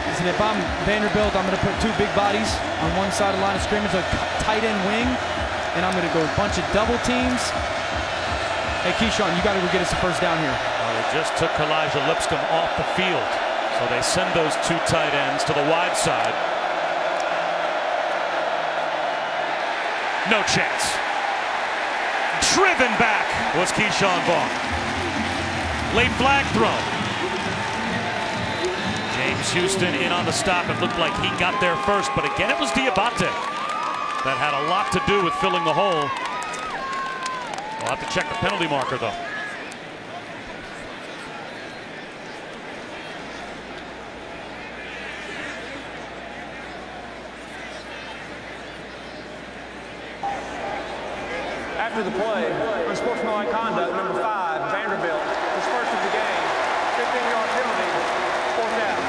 listen, if I'm Vanderbilt, I'm going to put 2 big bodies on one side of the line of scrimmage, a tight end wing, and I'm going to go a bunch of double teams. Hey, Keyshawn, you got to go get us a first down here. Well, they just took Elijah Lipscomb off the field, so they send those 2 tight ends to the wide side. No chance. Driven back was Keyshawn Vaughn. Late flag thrown. James Houston in on the stop. It looked like he got there first, but again it was Diabate that had a lot to do with filling the hole. We'll have to check the penalty marker, though. After the play, unsportsmanlike conduct, number 5, Vanderbilt, his first of the game, 15-yard penalty, 4th down.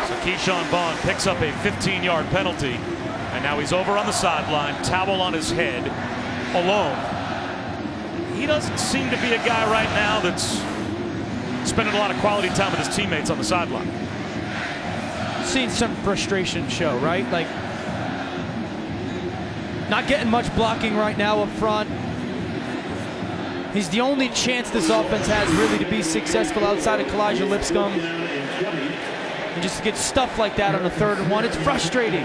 So Keyshawn Vaughn picks up a 15-yard penalty, and now he's over on the sideline, towel on his head, alone. He doesn't seem to be a guy right now that's spending a lot of quality time with his teammates on the sideline. Seen some frustration show, right? Like, not getting much blocking right now up front. He's the only chance this offense has really to be successful outside of Elijah Lipscomb. And just to get stuff like that on a 3rd and 1, it's frustrating.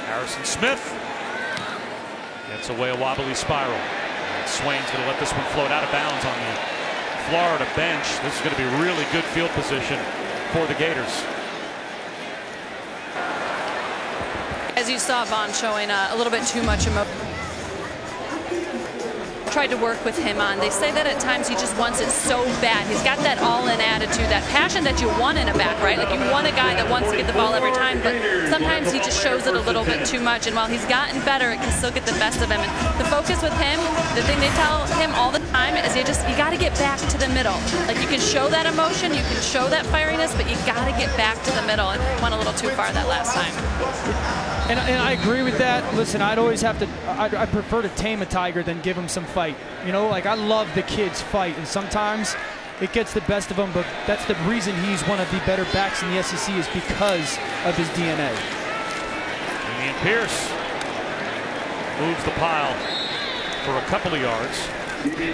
Harrison Smith gets away a wobbly spiral. And Swain's going to let this one float out of bounds on the Florida bench. This is going to be really good field position for the Gators. As you saw, Vaughn showing a little bit too much emotion. tried to work with him on. They say that at times he just wants it so bad. He's got that all-in attitude, that passion that you want in a back, right? Like you want a guy that wants to get the ball every time, but sometimes he just shows it a little bit too much. And while he's gotten better, it can still get the best of him. And the focus with him, the thing they tell him all the time is you got to get back to the middle. Like you can show that emotion, you can show that fieriness, but you got to get back to the middle. And went a little too far that last time. And I agree with that. Listen, I'd always have to, I prefer to tame a tiger than give him some fight. You know, like I love the kids fight, and sometimes it gets the best of him, but that's the reason he's one of the better backs in the SEC is because of his DNA. Damian Pierce moves the pile for a couple of yards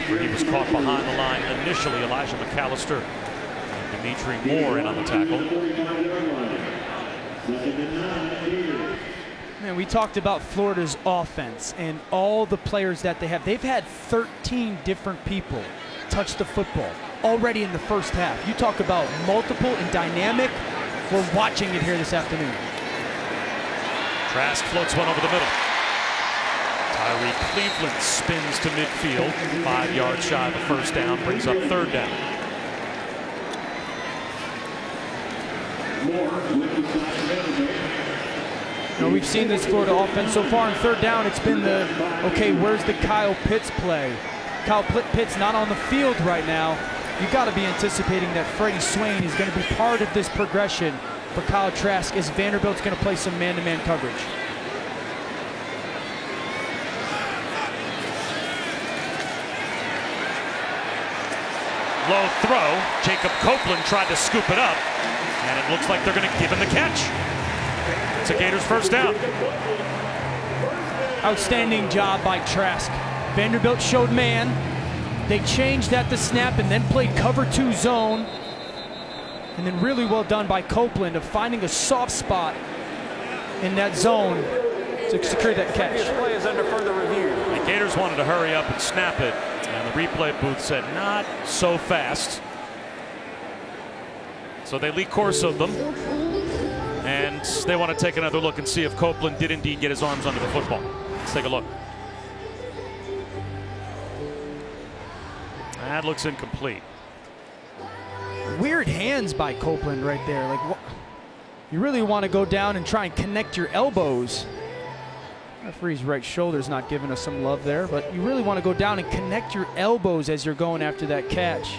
where he was caught behind the line initially. Elijah McAllister and Dimitri Moore in on the tackle. Man, we talked about Florida's offense and all the players that they have. They've had 13 different people touch the football already in the first half. You talk about multiple and dynamic. We're watching it here this afternoon. Trask floats one over the middle. Tyree Cleveland spins to midfield. 5 yards shy of a first down, brings up third down. You know, we've seen this Florida offense so far on third down. It's been the, okay, where's the Kyle Pitts play? Kyle Pitts not on the field right now. You got to be anticipating that Freddie Swain is going to be part of this progression for Kyle Trask as Vanderbilt's going to play some man-to-man coverage. Low throw. Jacob Copeland tried to scoop it up, and it looks like they're going to give him the catch. It's a Gators first down. Outstanding job by Trask. Vanderbilt showed man. They changed at the snap and then played cover 2 zone. And then really well done by Copeland of finding a soft spot in that zone to secure that catch. This play is under further review. The Gators wanted to hurry up and snap it, and the replay booth said not so fast. So they lead course of them, and they want to take another look and see if Copeland did indeed get his arms under the football. Let's take a look. That looks incomplete. Weird hands by Copeland right there. Like, you really want to go down and try and connect your elbows. Referee's right shoulder's not giving us some love there, but you really want to go down and connect your elbows as you're going after that catch.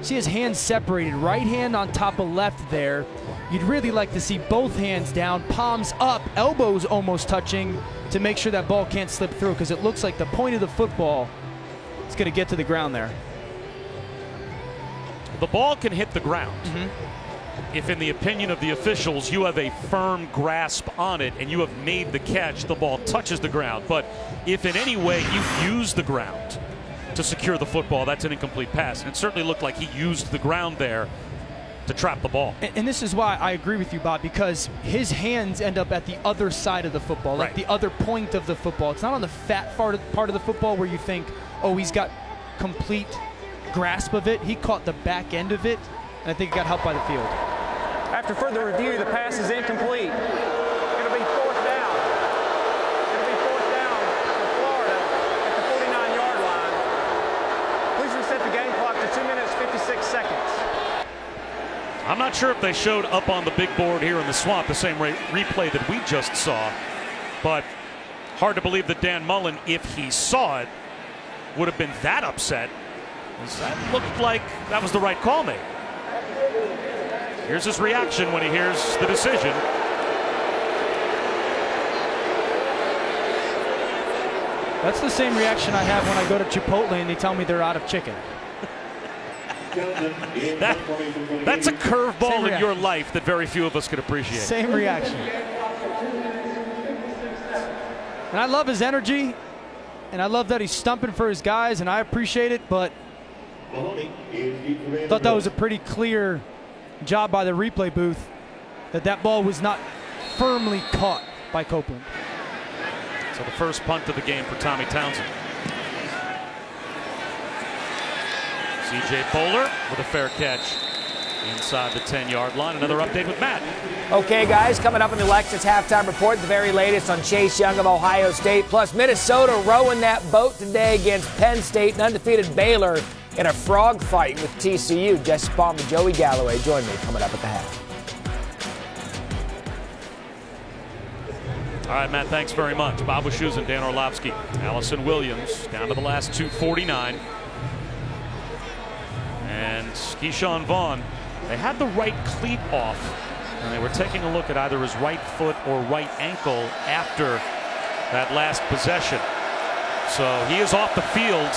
See his hands separated, right hand on top of left there. You'd really like to see both hands down, palms up, elbows almost touching to make sure that ball can't slip through, because it looks like the point of the football is going to get to the ground there. The ball can hit the ground if, in the opinion of the officials, you have a firm grasp on it and you have made the catch, the ball touches the ground. But if in any way you use the ground to secure the football, that's an incomplete pass. And it certainly looked like he used the ground there to trap the ball. And this is why I agree with you, Bob, because his hands end up at the other side of the football, like the other point of the football. It's not on the fat part of the football where you think, oh, he's got complete grasp of it. He caught the back end of it, and I think he got helped by the field. After further review, the pass is incomplete. It'll be fourth down. It'll be fourth down for Florida at the 49-yard line. Please reset the game clock to 2 minutes, 56 seconds. I'm not sure if they showed up on the big board here in the swamp the same replay that we just saw, but hard to believe that Dan Mullen, if he saw it, would have been that upset. That looked like that was the right call made. Here's his reaction when he hears the decision. That's the same reaction I have when I go to Chipotle and they tell me they're out of chicken. That's a curveball in your life that very few of us could appreciate. Same reaction. And I love his energy, and I love that he's stumping for his guys, and I appreciate it, but I thought that was a pretty clear job by the replay booth that ball was not firmly caught by Copeland. So the first punt of the game for Tommy Townsend. C.J. Bowler with a fair catch. inside the 10-yard line. Another update with Matt. Okay, guys, coming up in the Lexus halftime report, the very latest on Chase Young of Ohio State, plus Minnesota rowing that boat today against Penn State and undefeated Baylor in a frog fight with TCU. Jesse Palm and Joey Galloway join me coming up at the half. All right, Matt, thanks very much. Bob Wischusen and Dan Orlovsky. Allison Williams down to the last 2:49. And Keyshawn Vaughn, they had the right cleat off, and they were taking a look at either his right foot or right ankle after that last possession. So he is off the field,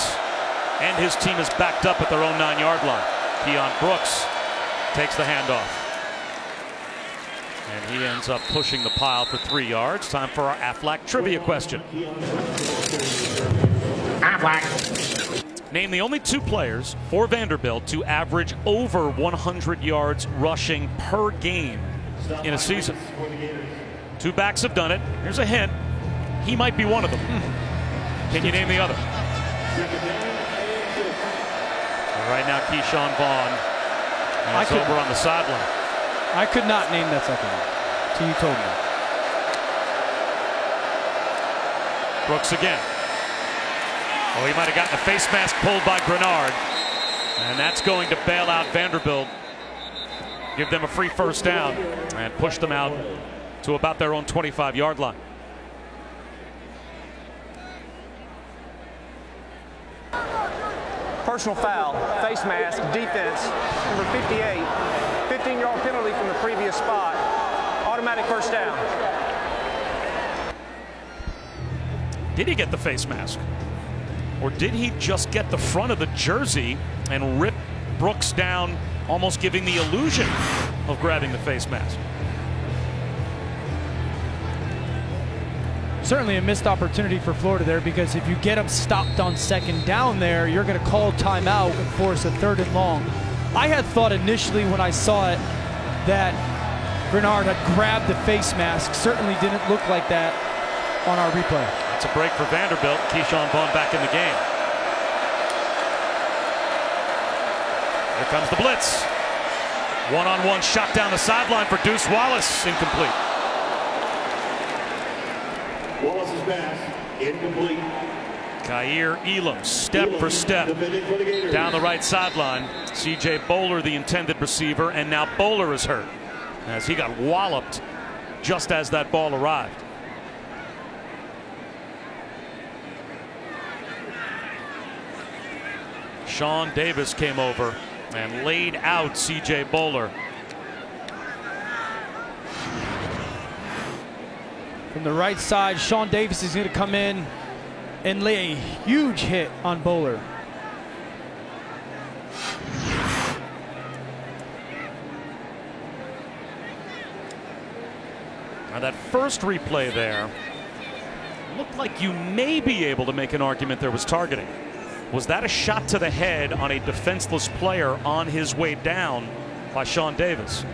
and his team is backed up at their own 9-yard line. Keon Brooks takes the handoff. And he ends up pushing the pile for 3 yards. Time for our Aflac trivia question. Name the only 2 players for Vanderbilt to average over 100 yards rushing per game in a season. 2 backs have done it. Here's a hint. He might be one of them. Can you name the other? And right now, Keyshawn Vaughn is over on the sideline. I could not name that second one till you told me. Brooks again. Oh, he might have gotten a face mask pulled by Grenard. And that's going to bail out Vanderbilt. Give them a free first down and push them out to about their own 25-yard line. Personal foul, face mask, defense, number 58. 15-yard penalty from the previous spot. Automatic first down. Did he get the face mask? Or did he just get the front of the jersey and rip Brooks down, almost giving the illusion of grabbing the face mask? Certainly a missed opportunity for Florida there, because if you get them stopped on second down there, you're going to call timeout and force a 3rd and long. I had thought initially when I saw it that Bernard had grabbed the face mask. Certainly didn't look like that on our replay. It's a break for Vanderbilt. Keyshawn Vaughn back in the game. Here comes the blitz. One-on-one shot down the sideline for Deuce Wallace. Incomplete. Wallace's pass, incomplete. Kaiir Elam, step for step, down the right sideline. C.J. Bowler, the intended receiver, and now Bowler is hurt as he got walloped just as that ball arrived. Sean Davis came over and laid out C.J. Bowler. From the right side, Sean Davis is going to come in and lay a huge hit on Bowler. Now that first replay there looked like you may be able to make an argument there was targeting. Was that a shot to the head on a defenseless player on his way down by Sean Davis?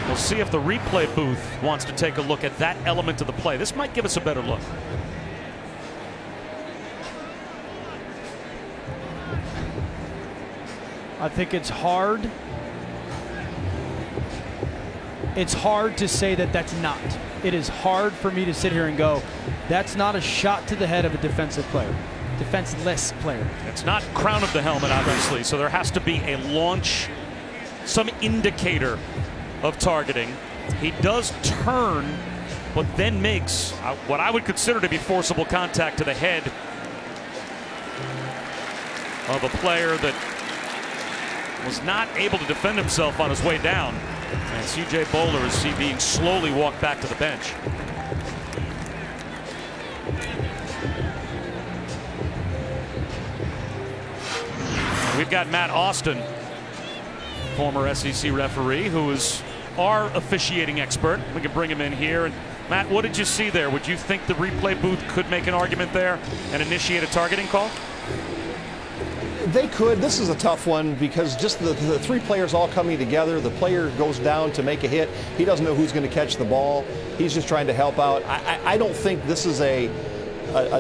We'll see if the replay booth wants to take a look at that element of the play. This might give us a better look. I think it's hard. It's hard to say that that's not. It is hard for me to sit here and go, that's not a shot to the head of a defensive player. Defenseless player. It's not crown of the helmet, obviously, so there has to be a launch, some indicator of targeting. He does turn, but then makes what I would consider to be forcible contact to the head of a player that was not able to defend himself on his way down. And C.J. Bowler is being slowly walked back to the bench. We've got Matt Austin, former SEC referee, who is our officiating expert. We can bring him in here. And Matt, what did you see there? Would you think the replay booth could make an argument there and initiate a targeting call? They could. This is a tough one because just the 3 players all coming together. The player goes down to make a hit. He doesn't know who's going to catch the ball. He's just trying to help out. I don't think this is a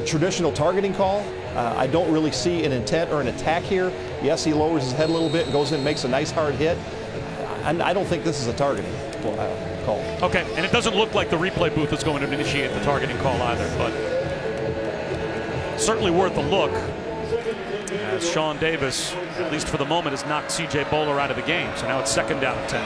traditional targeting call. I don't really see an intent or an attack here. Yes, he lowers his head a little bit and goes in and makes a nice hard hit. I don't think this is a targeting call. Okay, and it doesn't look like the replay booth is going to initiate the targeting call either, but certainly worth a look, as Sean Davis, at least for the moment, has knocked C.J. Bowler out of the game. So now it's 2nd down and 10.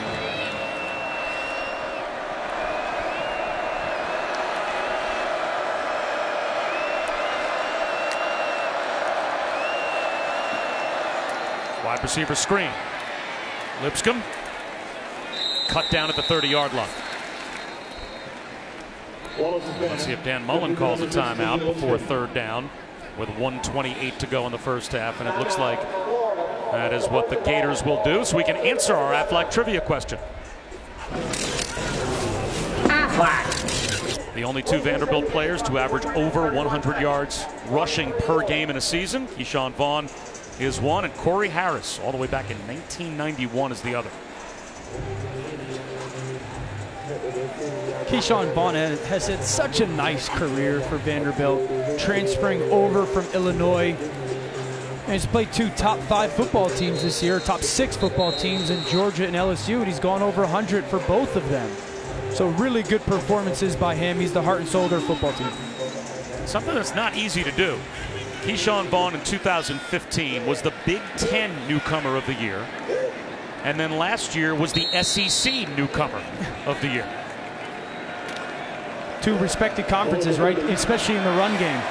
Wide receiver screen. Lipscomb cut down at the 30-yard line. Let's see if Dan Mullen calls a timeout before 3rd down with 1:28 to go in the first half, and it looks like that is what the Gators will do, so we can answer our Aflac trivia question. Aflac. The only 2 Vanderbilt players to average over 100 yards rushing per game in a season. Keyshawn Vaughn is one, and Corey Harris, all the way back in 1991, is the other. Keyshawn Vaughn has had such a nice career for Vanderbilt, transferring over from Illinois. And he's played 2 top 5 football teams this year, top 6 football teams in Georgia and LSU, and he's gone over 100 for both of them. So really good performances by him. He's the heart and soul of their football team. Something that's not easy to do. Keyshawn Vaughn in 2015 was the Big Ten newcomer of the year. And then last year was the SEC newcomer of the year. 2 respected conferences, right? Especially in the run game.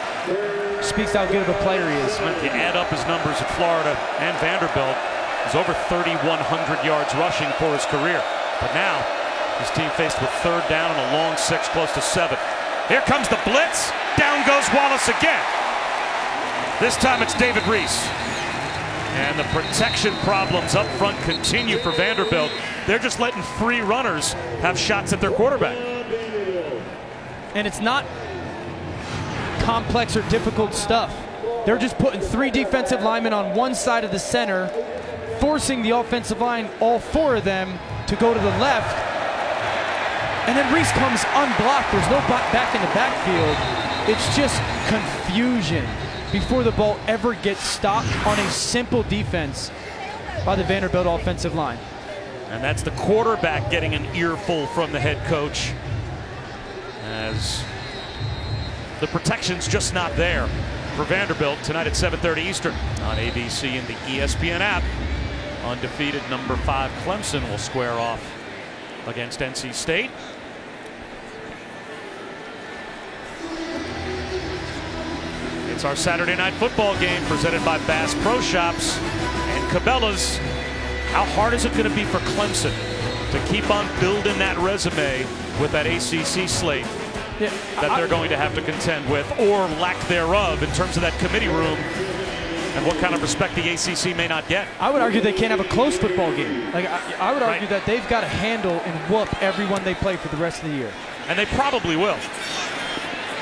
Speaks to how good of a player he is. If you add up his numbers at Florida and Vanderbilt, he's over 3,100 yards rushing for his career. But now, his team faced with 3rd down and a long 6, close to 7. Here comes the blitz. Down goes Wallace again. This time it's David Reese. And the protection problems up front continue for Vanderbilt. They're just letting free runners have shots at their quarterback. And it's not complex or difficult stuff. They're just putting 3 defensive linemen on one side of the center, forcing the offensive line, all 4 of them, to go to the left. And then Reese comes unblocked. There's no back in the backfield. It's just confusion before the ball ever gets stopped on a simple defense by the Vanderbilt offensive line. And that's the quarterback getting an earful from the head coach, as the protection's just not there for Vanderbilt tonight at 7:30 Eastern on ABC and the ESPN app. Undefeated number 5 Clemson will square off against NC State. It's our Saturday night football game presented by Bass Pro Shops and Cabela's. How hard is it going to be for Clemson to keep on building that resume with that ACC slate that they're going to have to contend with, or lack thereof, in terms of that committee room and what kind of respect the ACC may not get? I would argue they can't have a close football game. Like I would argue that they've got to handle and whoop everyone they play for the rest of the year. And they probably will.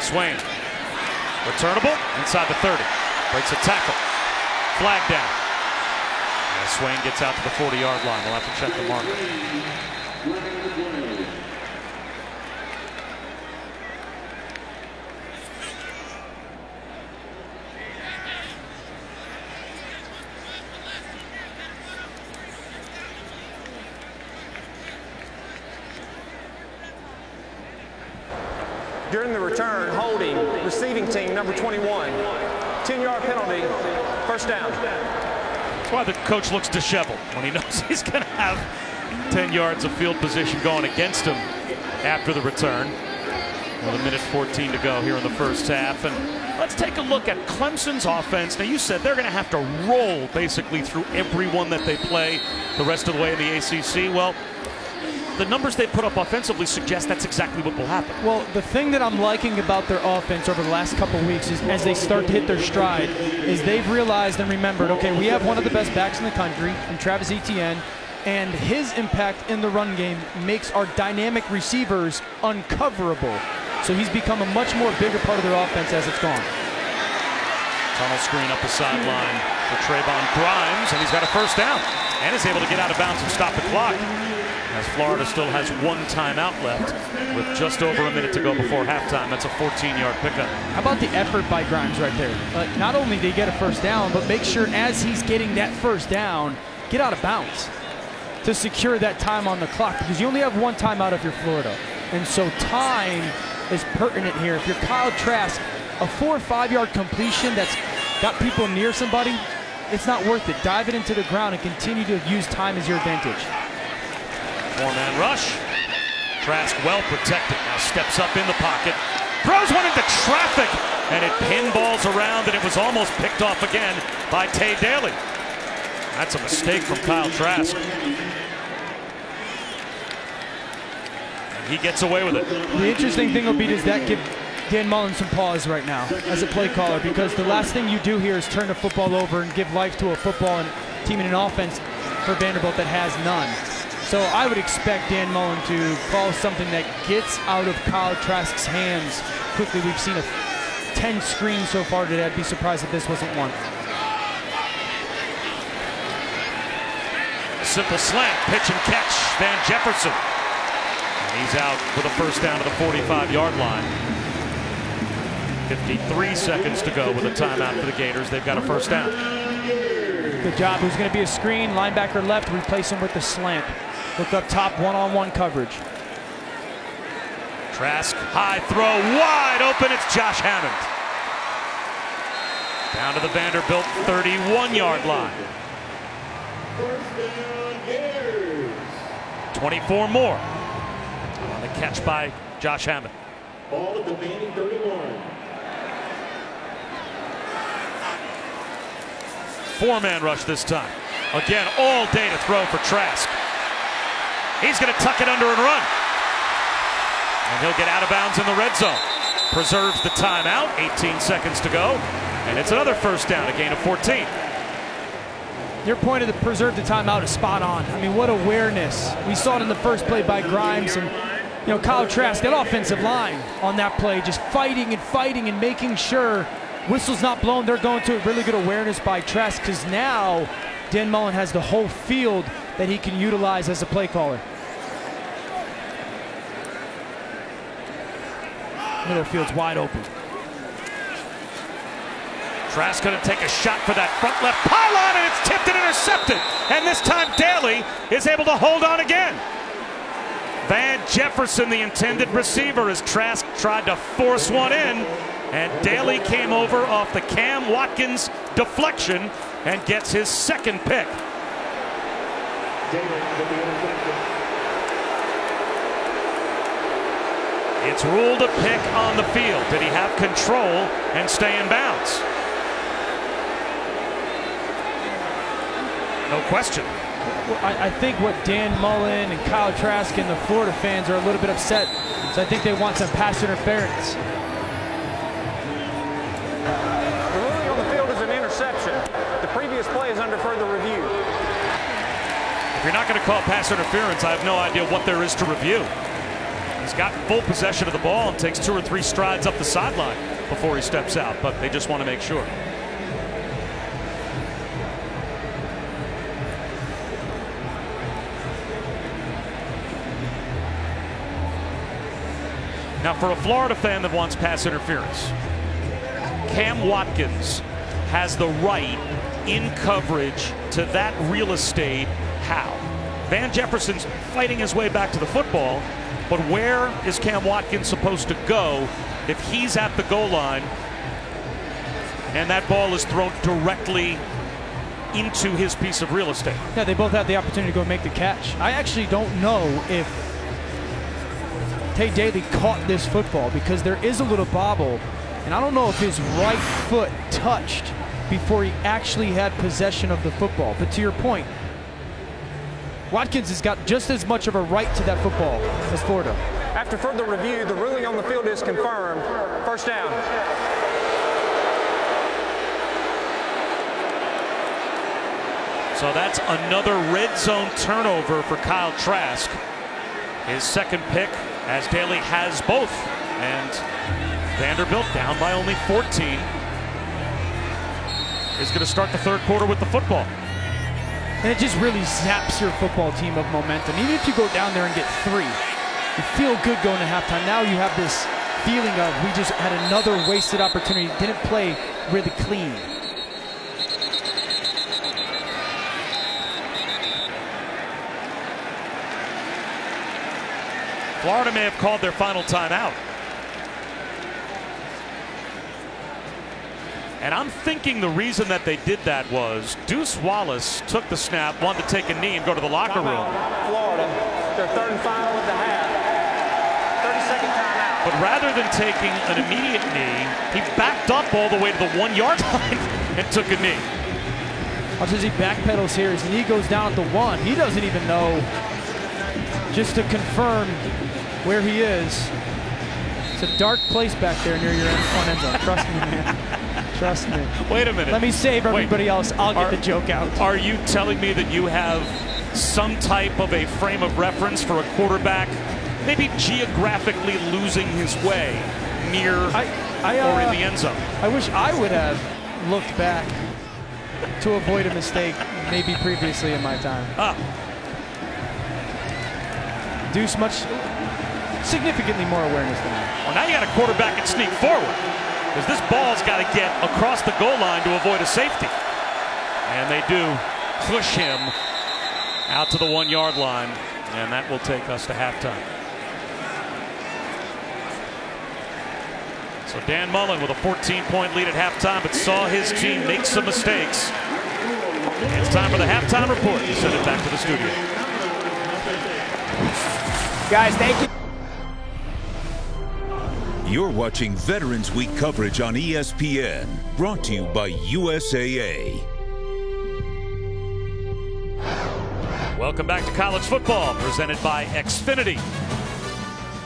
Swain. Returnable inside the 30. Breaks a tackle. Flag down. As Swain gets out to the 40-yard line. We'll have to check the marker. During the return, holding, receiving team, number 21. 10-yard penalty, 1st down. That's why the coach looks disheveled when he knows he's going to have 10 yards of field position going against him after the return. With 1:14 to go here in the first half. And let's take a look at Clemson's offense. Now, you said they're going to have to roll basically through everyone that they play the rest of the way in the ACC. Well, the numbers they put up offensively suggest that's exactly what will happen. Well, the thing that I'm liking about their offense over the last couple of weeks is as they start to hit their stride, is they've realized and remembered, okay, we have one of the best backs in the country, in Travis Etienne, and his impact in the run game makes our dynamic receivers uncoverable. So he's become a much more bigger part of their offense as it's gone. Tunnel screen up the sideline for Trayvon Grimes, and he's got a 1st down and is able to get out of bounds and stop the clock, as Florida still has 1 timeout left with just over a minute to go before halftime. That's a 14-yard pickup. How about the effort by Grimes right there? Not only did he get a 1st down, but make sure as he's getting that 1st down, get out of bounds. to secure that time on the clock, because you only have one timeout if you're Florida. And so time is pertinent here. If you're Kyle Trask, a 4 or 5 yard completion that's got people near somebody, it's not worth it. Dive it into the ground and continue to use time as your advantage. 4-man rush. Trask well protected. Now steps up in the pocket. Throws one into traffic. And it pinballs around, and it was almost picked off again by Tay Daly. That's a mistake from Kyle Trask. He gets away with it. The interesting thing will be, does that give Dan Mullen some pause right now as a play caller? Because the last thing you do here is turn the football over and give life to a football and team in an offense for Vanderbilt that has none. So I would expect Dan Mullen to call something that gets out of Kyle Trask's hands quickly. We've seen 10 screens so far today. I'd be surprised if this wasn't one. A simple slant, pitch and catch, Van Jefferson. He's out for the first down to the 45-yard line. 53 seconds to go with a timeout for the Gators. They've got a first down. Good job. Who's going to be a screen? Linebacker left, replace him with the slant. Look up top, one-on-one coverage. Trask, high throw, wide open. It's Josh Hammond. Down to the Vanderbilt 31-yard line. 24 more. On the catch by Josh Hammond. Ball at the Vandy 31. 4-man rush this time. Again, all day to throw for Trask. He's going to tuck it under and run. And he'll get out of bounds in the red zone. Preserves the timeout, 18 seconds to go. And it's another first down, a gain of 14. Your point of the preserve the timeout is spot on. I mean, what awareness. We saw it in the first play by Grimes, and Kyle Trask, that offensive line on that play, just fighting and making sure whistle's not blown. They're going to it. Really good awareness by Trask, because now Dan Mullen has the whole field that he can utilize as a play caller. Middle field's wide open. Trask going to take a shot for that front left pylon, and it's tipped and intercepted. And this time Daly is able to hold on again. Van Jefferson, the intended receiver, as Trask tried to force one in. And Daly came over off the Cam Watkins deflection and gets his second pick. It's ruled a pick on the field. Did he have control and stay in bounds? No question. Well, I think what Dan Mullen and Kyle Trask and the Florida fans are a little bit upset. So I think they want some pass interference. The ruling on the field is an interception. The previous play is under further review. If you're not going to call pass interference, I have no idea what there is to review. He's got full possession of the ball and takes 2 or 3 strides up the sideline before he steps out, but they just want to make sure. Now, for a Florida fan that wants pass interference, Cam Watkins has the right in coverage to that real estate. How? Van Jefferson's fighting his way back to the football, but where is Cam Watkins supposed to go if he's at the goal line and that ball is thrown directly into his piece of real estate? Yeah, they both had the opportunity to go make the catch. I actually don't know if Tay Daly caught this football, because there is a little bobble, and I don't know if his right foot touched before he actually had possession of the football. But to your point, Watkins has got just as much of a right to that football as Florida. After further review, the ruling on the field is confirmed. First down. So that's another red zone turnover for Kyle Trask. His second pick, as Daly has both. And Vanderbilt down by only 14. Is going to start the third quarter with the football. And it just really zaps your football team of momentum. Even if you go down there and get 3, you feel good going to halftime. Now you have this feeling of, we just had another wasted opportunity. Didn't play really clean. Florida may have called their final timeout. And I'm thinking the reason that they did that was Deuce Wallace took the snap, wanted to take a knee and go to the locker room. Florida, their third and final at the half. 30-second timeout. But rather than taking an immediate knee, he backed up all the way to the 1-yard line and took a knee. Watch as he backpedals here. His knee goes down at the 1. He doesn't even know. Just to confirm where he is. It's a dark place back there near your end zone. Trust me, man. Trust me. Wait a minute. Let me save everybody else. I'll get the joke out. Are you telling me that you have some type of a frame of reference for a quarterback maybe geographically losing his way near or in the end zone? I wish I would have looked back to avoid a mistake maybe previously in my time. Deuce much significantly more awareness than that. Well, now you got a quarterback that sneak forward because this ball's got to get across the goal line to avoid a safety. And they do push him out to the 1-yard line, and that will take us to halftime. So Dan Mullen with a 14-point lead at halftime, but saw his team make some mistakes. It's time for the halftime report. We send it back to the studio. Guys, thank you. You're watching Veterans Week coverage on ESPN, brought to you by USAA. Welcome back to college football, presented by Xfinity.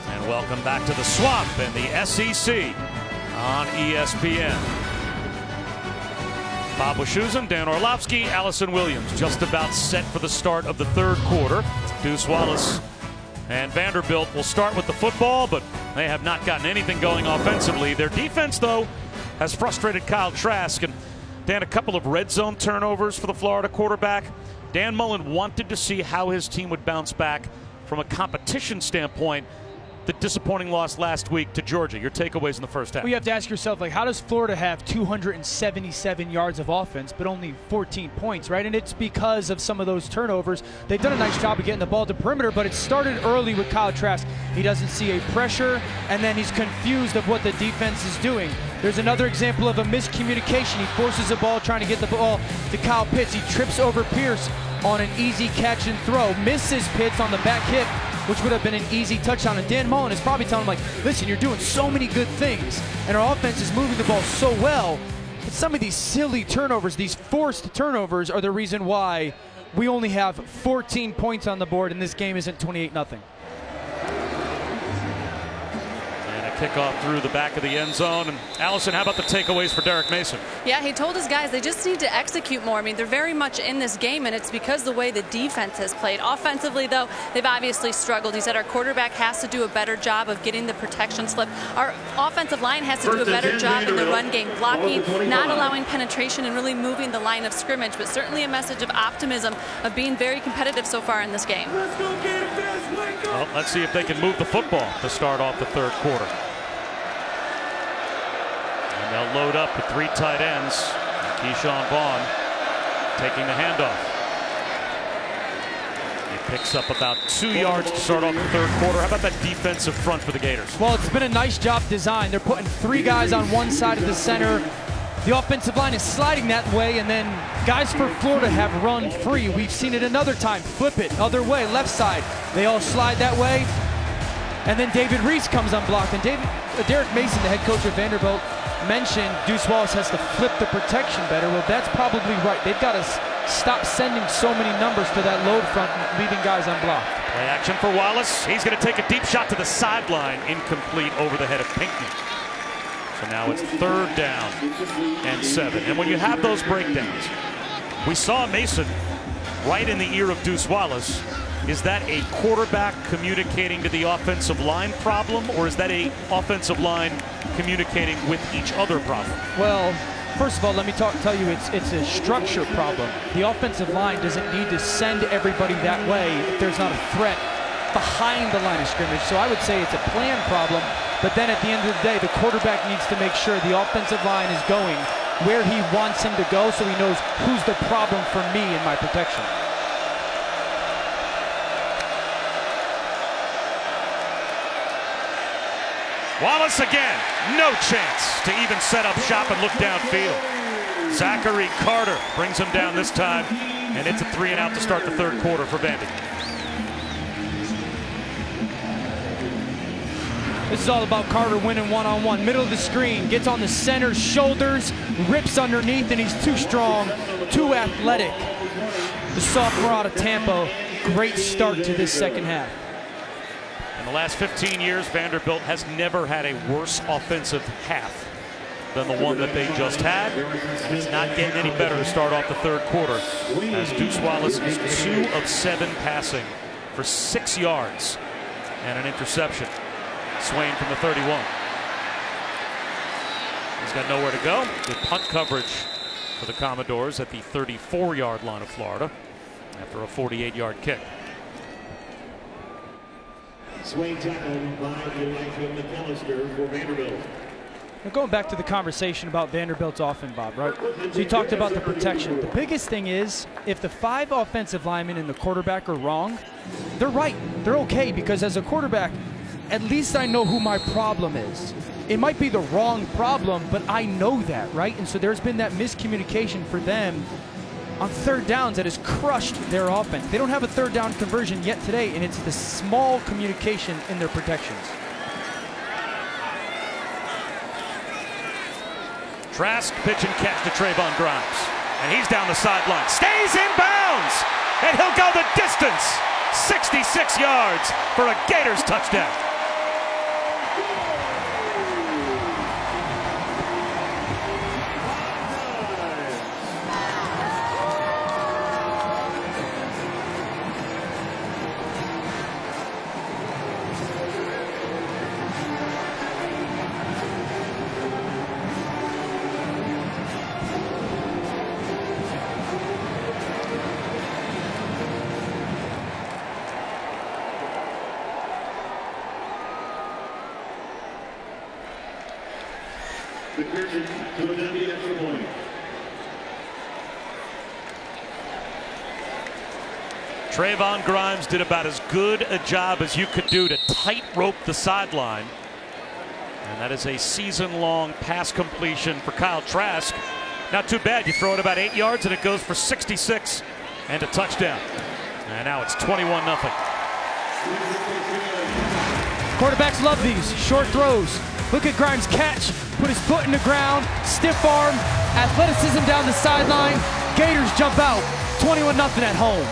And welcome back to the Swamp and the SEC on ESPN. Bob Wischusen, Dan Orlovsky, Allison Williams just about set for the start of the third quarter. Deuce Wallace and Vanderbilt will start with the football, but they have not gotten anything going offensively. Their defense, though, has frustrated Kyle Trask. And Dan, a couple of red zone turnovers for the Florida quarterback. Dan Mullen wanted to see how his team would bounce back from a competition standpoint. The disappointing loss last week to Georgia. Your takeaways in the first half? Well, you have to ask yourself, like, how does Florida have 277 yards of offense but only 14 points, right? And it's because of some of those turnovers. They've done a nice job of getting the ball to perimeter, but it started early with Kyle Trask. He doesn't see a pressure, and then he's confused of what the defense is doing. There's another example of a miscommunication. He forces the ball, trying to get the ball to Kyle Pitts. He trips over Pierce on an easy catch and throw, misses Pitts on the back hip, which would have been an easy touchdown. And Dan Mullen is probably telling him, like, listen, you're doing so many good things, and our offense is moving the ball so well, but some of these silly turnovers, these forced turnovers, are the reason why we only have 14 points on the board and this game isn't 28-0. Kickoff through the back of the end zone. And Allison, how about the takeaways for Derek Mason? Yeah, he told his guys they just need to execute more. I mean, they're very much in this game, and it's because the way the defense has played. Offensively, though, they've obviously struggled. He said our quarterback has to do a better job of getting the protection slip. Our offensive line has to do a better job in the run game, blocking, not allowing penetration, and really moving the line of scrimmage. But certainly a message of optimism of being very competitive so far in this game. Well, let's see if they can move the football to start off the third quarter. And they'll load up with three tight ends. Keyshawn Vaughn taking the handoff. He picks up about 2 yards to start off the third quarter. How about that defensive front for the Gators? Well, it's been a nice job designed. They're putting three guys on one side of the center. The offensive line is sliding that way, and then guys for Florida have run free. We've seen it another time. Flip it, other way, left side. They all slide that way. And then David Reese comes unblocked. And Derek Mason, the head coach of Vanderbilt, mentioned Deuce Wallace has to flip the protection better. Well, that's probably right. They've got to stop sending so many numbers to that load front, leaving guys unblocked. Play action for Wallace. He's going to take a deep shot to the sideline, incomplete over the head of Pinkney. So now it's 3rd down and 7. And when you have those breakdowns, we saw Mason right in the ear of Deuce Wallace. Is that a quarterback communicating to the offensive line problem, or is that a offensive line communicating with each other problem? Well, first of all, let me tell you it's a structure problem. The offensive line doesn't need to send everybody that way if there's not a threat behind the line of scrimmage. So I would say it's a plan problem, but then at the end of the day, the quarterback needs to make sure the offensive line is going where he wants him to go so he knows who's the problem for me in my protection. Wallace again, no chance to even set up shop and look downfield. Zachary Carter brings him down this time, and it's a 3-and-out to start the third quarter for Vandy. This is all about Carter winning one-on-one. Middle of the screen, gets on the center's shoulders, rips underneath, and he's too strong, too athletic. The sophomore out of Tampa, great start to this second half. In the last 15 years, Vanderbilt has never had a worse offensive half than the one that they just had. And it's not getting any better to start off the third quarter, as Deuce Wallace is 2 of 7 passing for 6 yards and an interception. Swain from the 31. He's got nowhere to go. Good punt coverage for the Commodores at the 34-yard line of Florida after a 48-yard kick. Swain tackled by Elijah McAllister for Vanderbilt. Now going back to the conversation about Vanderbilt's offense, Bob, right? So you talked about the protection. The biggest thing is if the 5 offensive linemen and the quarterback are wrong, they're right. They're okay, because as a quarterback, at least I know who my problem is. It might be the wrong problem, but I know that, right? And so there's been that miscommunication for them on third downs that has crushed their offense. They don't have a third down conversion yet today, and it's the small communication in their protections. Trask pitch and catch to Trayvon Grimes. And he's down the sideline. Stays in bounds! And he'll go the distance! 66 yards for a Gators touchdown. McPherson coming down the extra point. Trayvon Grimes did about as good a job as you could do to tightrope the sideline. And that is a season-long pass completion for Kyle Trask. Not too bad. You throw it about 8 yards and it goes for 66 and a touchdown. And now it's 21-0. Quarterbacks love these short throws. Look at Grimes catch, put his foot in the ground, stiff arm, athleticism down the sideline. Gators jump out, 21-0 at home.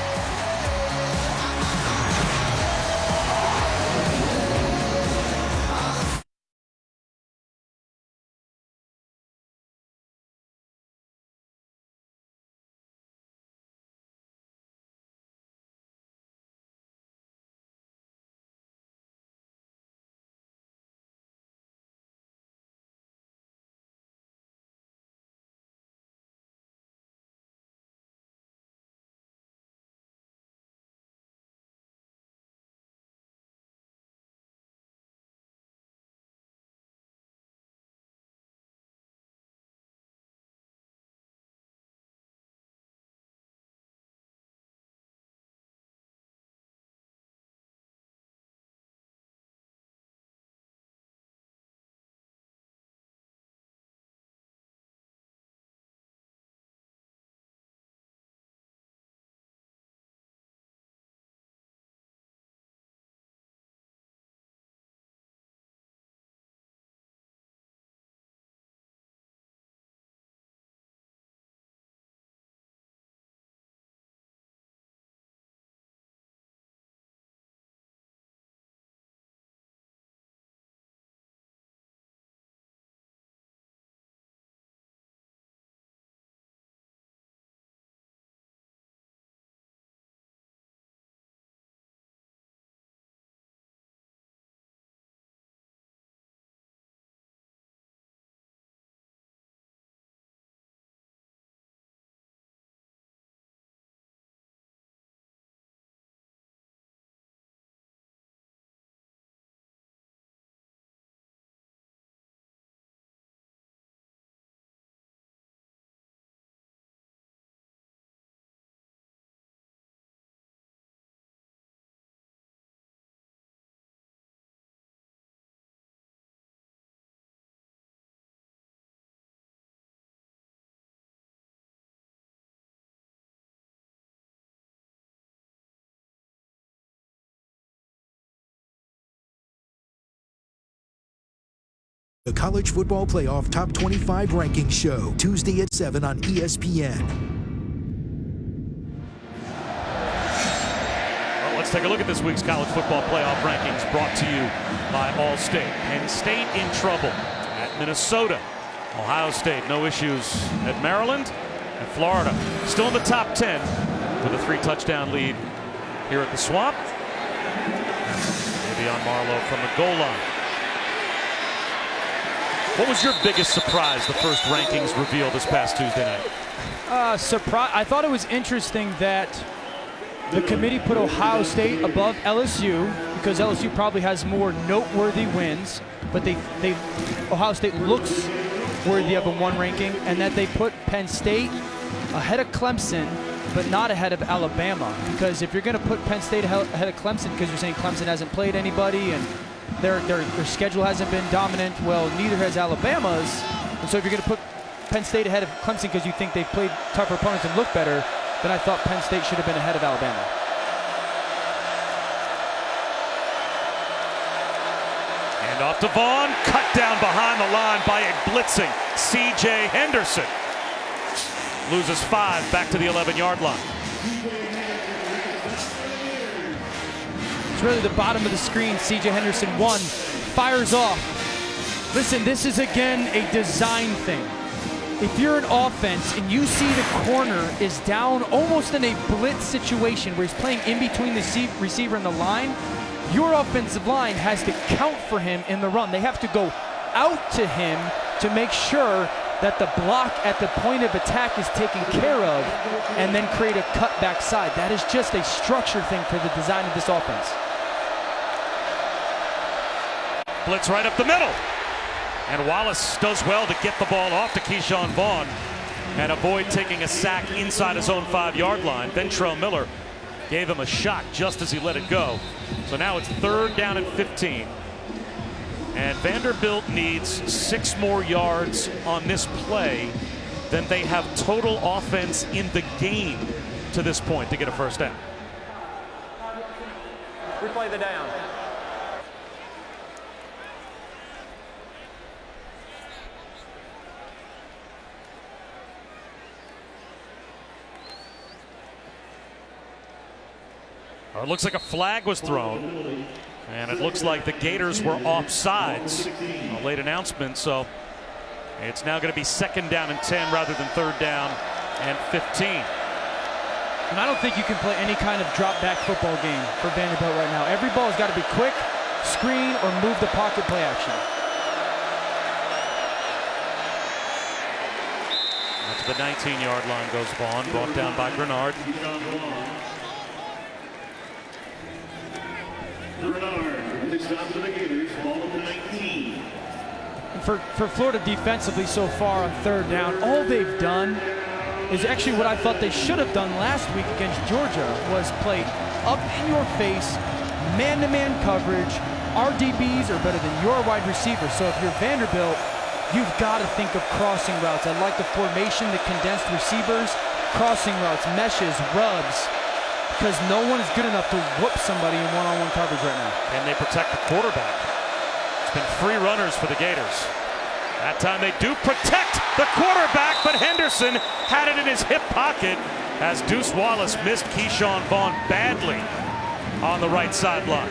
The College Football Playoff Top 25 Rankings Show, Tuesday at 7 on ESPN. Well, let's take a look at this week's College Football Playoff Rankings, brought to you by Allstate. Penn State in trouble at Minnesota. Ohio State, no issues at Maryland. And Florida, still in the top 10 with a 3-touchdown lead here at the Swamp. Maybe on Marlowe from the goal line. What was your biggest surprise the first rankings reveal this past Tuesday night? I thought it was interesting that the committee put Ohio State above LSU because LSU probably has more noteworthy wins, but Ohio State looks worthy of a 1 ranking, and that they put Penn State ahead of Clemson, but not ahead of Alabama. Because if you're going to put Penn State ahead of Clemson because you're saying Clemson hasn't played anybody and their schedule hasn't been dominant, well, neither has Alabama's. And so if you're going to put Penn State ahead of Clemson because you think they've played tougher opponents and look better, then I thought Penn State should have been ahead of Alabama. And off to Vaughn, cut down behind the line by a blitzing C.J. Henderson. Loses 5, back to the 11-yard line. It's really the bottom of the screen. C.J. Henderson 1, fires off. Listen, this is again a design thing. If you're an offense and you see the corner is down almost in a blitz situation where he's playing in between the receiver and the line, your offensive line has to count for him in the run. They have to go out to him to make sure that the block at the point of attack is taken care of and then create a cut backside. That is just a structure thing for the design of this offense. Blitz right up the middle. And Wallace does well to get the ball off to Keyshawn Vaughn and avoid taking a sack inside his own 5-yard line. Ventrell Miller gave him a shot just as he let it go. So now it's 3rd down and 15. And Vanderbilt needs 6 more yards on this play than they have total offense in the game to this point to get a first down. Replay the down. It looks like a flag was thrown, and it looks like the Gators were offsides. A late announcement, so it's now going to be 2nd down and 10 rather than 3rd down and 15. And I don't think you can play any kind of drop-back football game for Vanderbilt right now. Every ball has got to be quick, screen, or move the pocket play action. To the 19-yard line goes Vaughn, brought down by Grenard. For Florida defensively so far on 3rd down, all they've done is actually what I thought they should have done last week against Georgia, was play up in your face, man-to-man coverage. RDBs are better than your wide receivers. So if you're Vanderbilt, you've got to think of crossing routes. I like the formation, the condensed receivers, crossing routes, meshes, rubs, because no one is good enough to whoop somebody in one-on-one coverage right now. And they protect the quarterback. It's been free runners for the Gators. That time they do protect the quarterback, but Henderson had it in his hip pocket as Deuce Wallace missed Keyshawn Vaughn badly on the right sideline.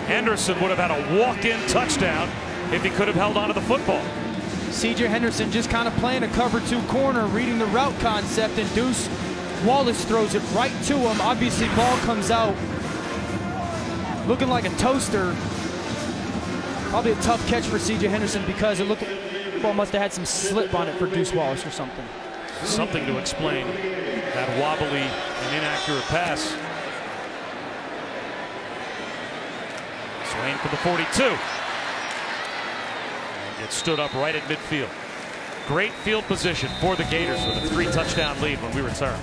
Henderson would have had a walk-in touchdown if he could have held onto the football. C.J. Henderson just kind of playing a cover 2 corner, reading the route concept, and Deuce Wallace throws it right to him. Obviously, ball comes out looking like a toaster. Probably a tough catch for C.J. Henderson because it looked like ball must have had some slip on it for Deuce Wallace or something. Something to explain that wobbly and inaccurate pass. Swain for the 42. And gets stood up right at midfield. Great field position for the Gators with a 3-touchdown lead when we return.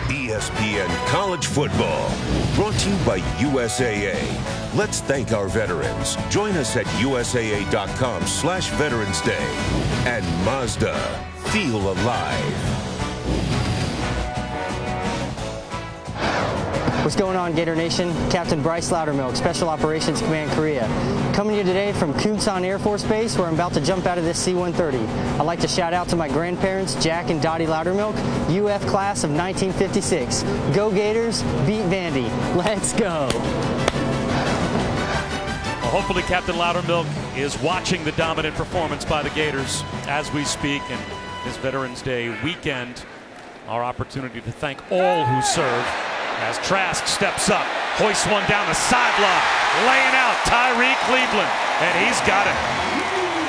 ESPN College Football, brought to you by USAA. Let's thank our veterans. Join us at USAA.com/Veterans Day. And Mazda, feel alive. What's going on, Gator Nation? Captain Bryce Loudermilk, Special Operations Command Korea. Coming to you today from Kunsan Air Force Base, where I'm about to jump out of this C-130. I'd like to shout out to my grandparents, Jack and Dottie Loudermilk, UF class of 1956. Go Gators, beat Vandy. Let's go. Well, hopefully Captain Loudermilk is watching the dominant performance by the Gators as we speak, and this Veterans Day weekend, our opportunity to thank all who serve. As Trask steps up, hoists one down the sideline, laying out Tyree Cleveland, and he's got it.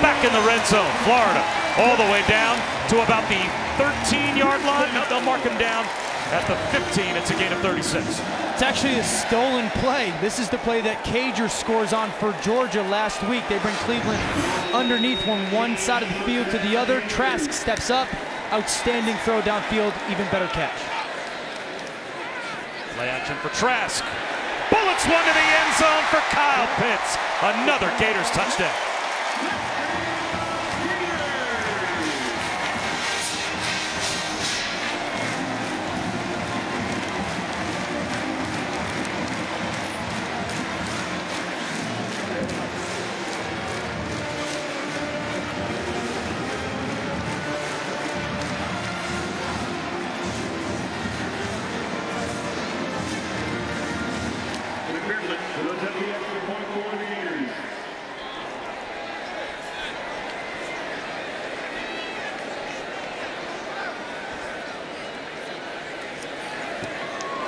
Back in the red zone, Florida, all the way down to about the 13-yard line. No, they'll mark him down at the 15. It's a gain of 36. It's actually a stolen play. This is the play that Cager scores on for Georgia last week. They bring Cleveland underneath from one side of the field to the other. Trask steps up, outstanding throw downfield, even better catch. Play action for Trask. Bullets one to the end zone for Kyle Pitts. Another Gators touchdown.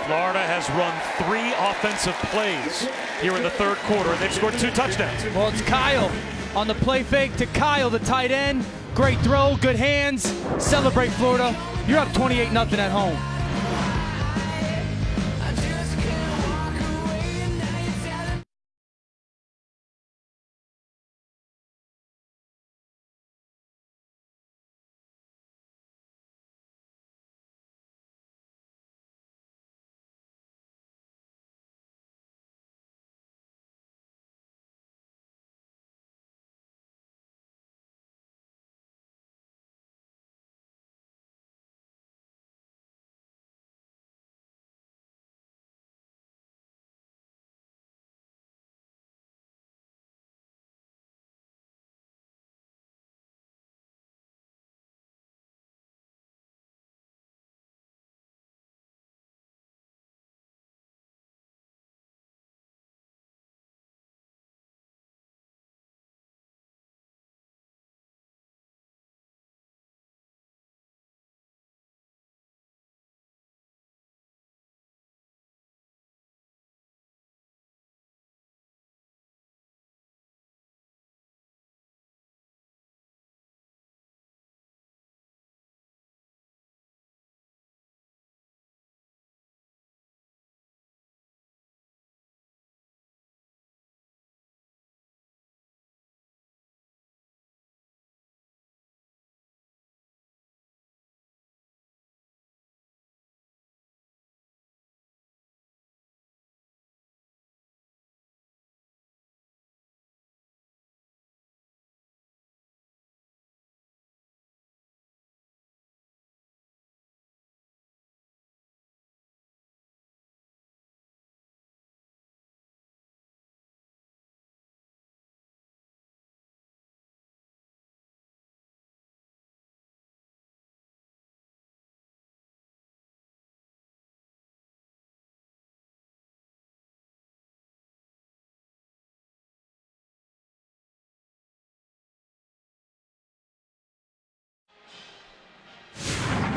Florida has run 3 offensive plays here in the third quarter, and they've scored 2 touchdowns. Well, it's Kyle on the play fake to Kyle, the tight end. Great throw, good hands. Celebrate, Florida. You're up 28-0 at home.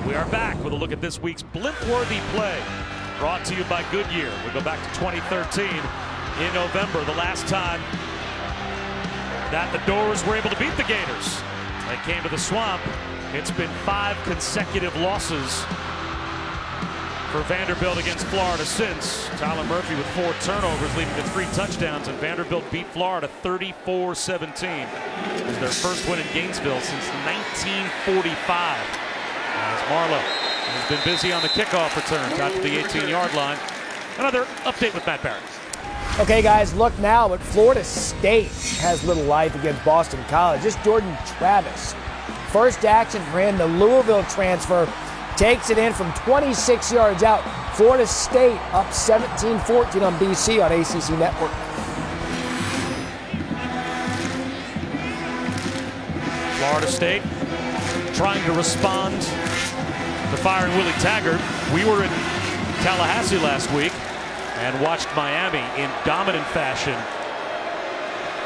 We are back with a look at this week's blimp-worthy play, brought to you by Goodyear. We go back to 2013 in November, the last time that the Doors were able to beat the Gators. They came to the Swamp. It's been 5 consecutive losses for Vanderbilt against Florida since. Tyler Murphy with 4 turnovers, leading to 3 touchdowns, and Vanderbilt beat Florida 34-17. It was their first win in Gainesville since 1945. As Marlowe has been busy on the kickoff returns out to the 18-yard line. Another update with Matt Barrett. Okay, guys, look now, but Florida State has little life against Boston College. This Jordan Travis, first action for him, the Louisville transfer, takes it in from 26 yards out. Florida State up 17-14 on BC on ACC Network. Florida State trying to respond to firing Willie Taggart. We were in Tallahassee last week and watched Miami in dominant fashion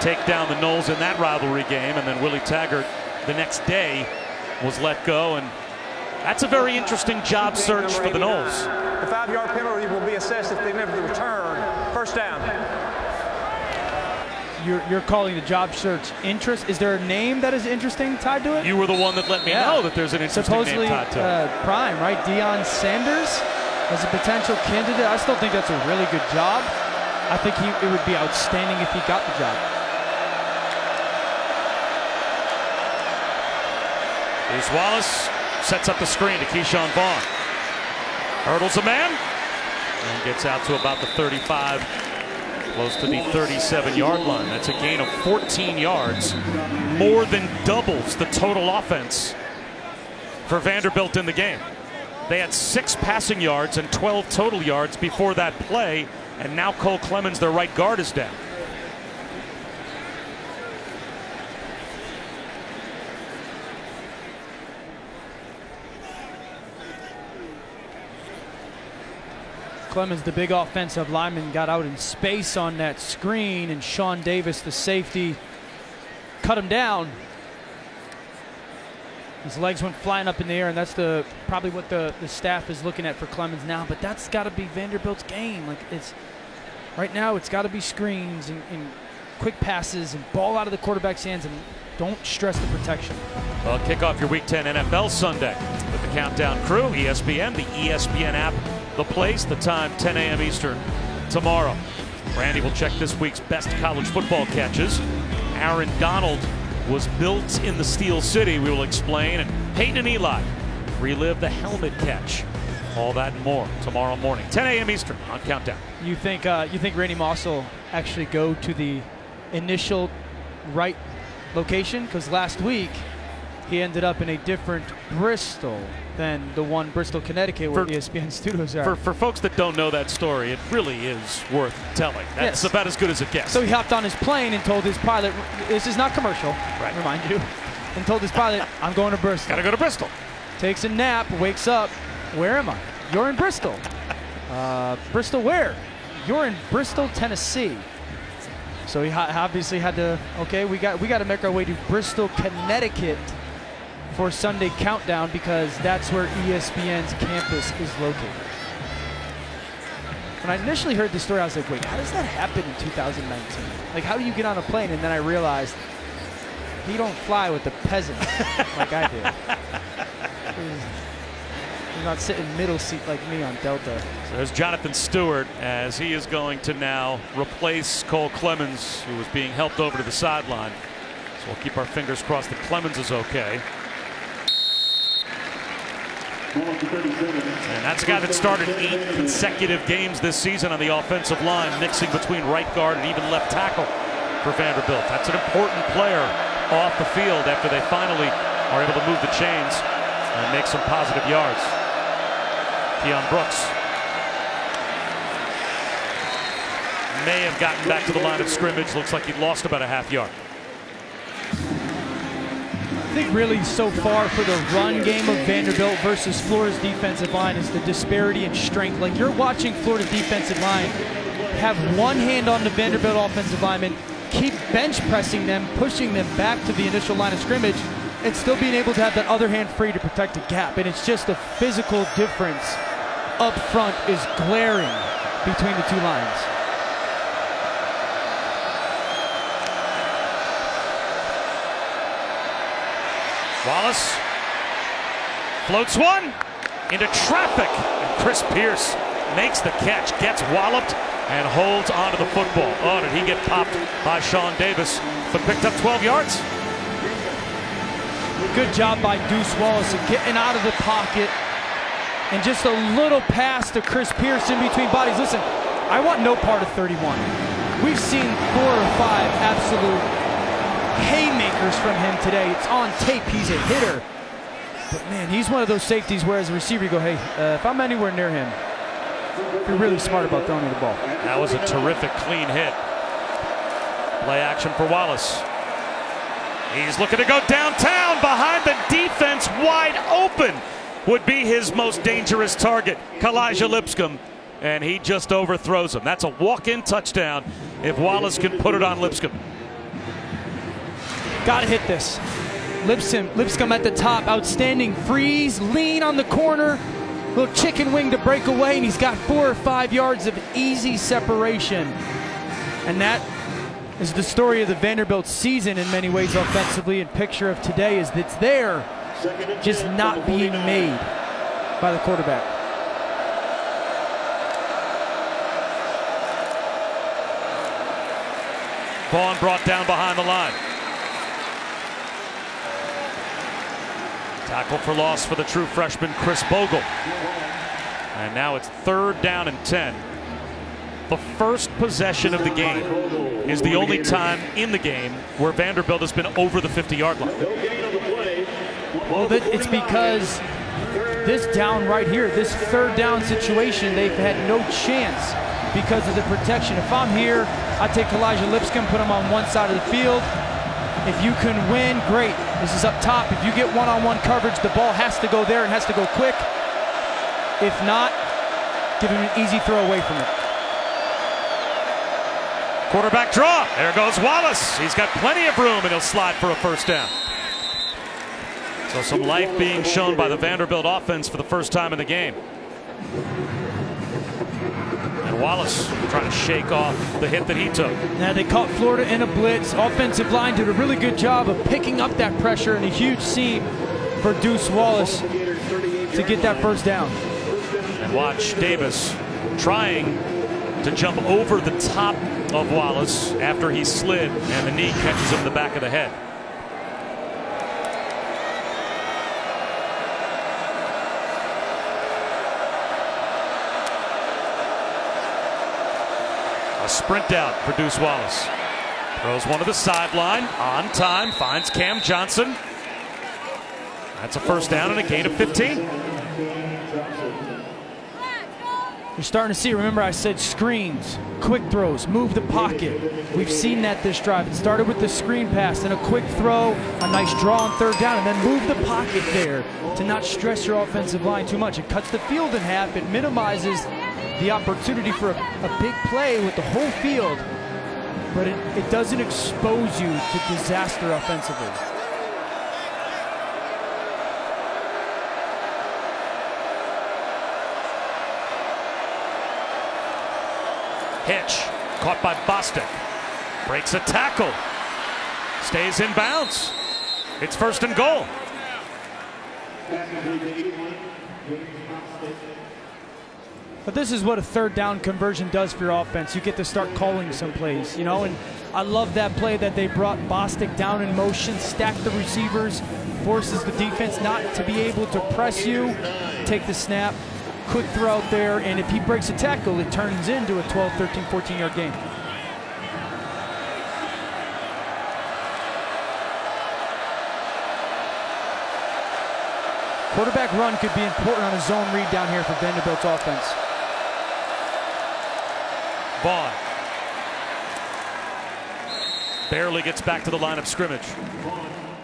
take down the Noles in that rivalry game, and then Willie Taggart the next day was let go, and that's a very interesting job search for the Noles. The 5-yard penalty will be assessed if they never return. First down. You're calling the job search interest. Is there a name that is interesting tied to it? You were the one that let me know that there's an interesting name tied to it. Prime, right? Deion Sanders as a potential candidate. I still think that's a really good job. I think it would be outstanding if he got the job. Bruce Wallace sets up the screen to Keyshawn Vaughn. Hurdles a man and gets out to about the 35, close to the 37-yard line. That's a gain of 14 yards, more than doubles the total offense for Vanderbilt in the game. They had 6 passing yards and 12 total yards before that play, and now Cole Clemens, their right guard, is down. Clemens, the big offensive lineman, got out in space on that screen, and Sean Davis, the safety, cut him down. His legs went flying up in the air, and that's probably what the staff is looking at for Clemens now. But that's got to be Vanderbilt's game. Like, it's right now, it's got to be screens and quick passes and ball out of the quarterback's hands, and don't stress the protection. Well, kick off your Week 10 NFL Sunday with the Countdown crew, ESPN, the ESPN app, the place, the time, 10 a.m. Eastern tomorrow. Randy will check this week's best college football catches. Aaron Donald was built in the Steel City, we will explain. And Peyton and Eli relive the helmet catch. All that and more tomorrow morning, 10 a.m. Eastern on Countdown. You think Randy Moss will actually go to the initial right location? Because last week he ended up in a different Bristol than the one Bristol, Connecticut, where ESPN studios are. For folks that don't know that story, it really is worth telling. That's about as good as it gets. So he hopped on his plane and told his pilot, this is not commercial, remind you, and told his pilot, I'm going to Bristol. Gotta go to Bristol. Takes a nap, wakes up, where am I? You're in Bristol. Bristol where? You're in Bristol, Tennessee. So he obviously had to, okay, we got to make our way to Bristol, Connecticut for Sunday Countdown, because that's where ESPN's campus is located. When I initially heard the story, I was like, wait, how does that happen in 2019? Like, how do you get on a plane? And then I realized he don't fly with the peasants like I did. He's not sitting middle seat like me on Delta. So there's Jonathan Stewart as he is going to now replace Cole Clemens, who was being helped over to the sideline. So we'll keep our fingers crossed that Clemens is okay. And that's a guy that started 8 consecutive games this season on the offensive line, mixing between right guard and even left tackle for Vanderbilt. That's an important player off the field after they finally are able to move the chains and make some positive yards. Keon Brooks may have gotten back to the line of scrimmage. Looks like he lost about a half yard. I think really so far for the run game of Vanderbilt versus Florida's defensive line is the disparity in strength. Like, you're watching Florida's defensive line have one hand on the Vanderbilt offensive lineman, keep bench pressing them, pushing them back to the initial line of scrimmage, and still being able to have that other hand free to protect a gap. And it's just a physical difference up front is glaring between the two lines. Wallace floats one into traffic, and Chris Pierce makes the catch, gets walloped, and holds onto the football. Oh, did he get popped by Sean Davis, but picked up 12 yards? Good job by Deuce Wallace of getting out of the pocket, And just a little pass to Chris Pierce in between bodies. Listen, I want no part of 31. We've seen 4 or 5 absolute haymakers from him today. It's on tape. He's a hitter. But, man, he's one of those safeties where as a receiver you go, hey, if I'm anywhere near him, you're really smart about throwing me the ball. That was a terrific clean hit. Play action for Wallace. He's looking to go downtown behind the defense, wide open. Would be his most dangerous target, Kalijah Lipscomb, and he just overthrows him. That's a walk-in touchdown if Wallace can put it on Lipscomb. Gotta hit this. Lipscomb at the top, outstanding freeze, lean on the corner, little chicken wing to break away, and he's got 4 or 5 yards of easy separation. And that is the story of the Vanderbilt season in many ways offensively, and picture of today is that's there, just not being made by the quarterback. Vaughn brought down behind the line. Tackle for loss for the true freshman Chris Bogle. And now it's 3rd down and 10. The first possession of the game is the only time in the game where Vanderbilt has been over the 50-yard line. Well, it's because this down right here, this 3rd down situation, they've had no chance because of the protection. If I'm here, I take Kalijah Lipscomb, put him on one side of the field. If you can win, great. This is up top. If you get one-on-one coverage, the ball has to go there and has to go quick. If not, give him an easy throw away from it. Quarterback draw. There goes Wallace. He's got plenty of room, and he'll slide for a first down. So some life being shown by the Vanderbilt offense for the first time in the game. And Wallace trying to shake off the hit that he took. Now they caught Florida in a blitz. Offensive line did a really good job of picking up that pressure, and a huge seam for Deuce Wallace to get that first down. And watch Davis trying to jump over the top of Wallace after he slid, and the knee catches him in the back of the head. A sprint out for Deuce Wallace. Throws one to the sideline, on time, finds Cam Johnson. That's a first down and a gain of 15. You're starting to see, remember I said screens, quick throws, move the pocket. We've seen that this drive. It started with the screen pass, then a quick throw, a nice draw on 3rd down, and then move the pocket there to not stress your offensive line too much. It cuts the field in half. It minimizes the opportunity for a big play with the whole field, but it doesn't expose you to disaster offensively. Hitch, caught by Bostic. Breaks a tackle. Stays in bounds. It's 1st and goal. But this is what a 3rd down conversion does for your offense. You get to start calling some plays, you know, and I love that play that they brought Bostic down in motion, stacked the receivers, forces the defense not to be able to press you, take the snap, quick throw out there, and if he breaks a tackle, it turns into a 12, 13, 14-yard gain. Quarterback run could be important on a zone read down here for Vanderbilt's offense. Vaughn barely gets back to the line of scrimmage.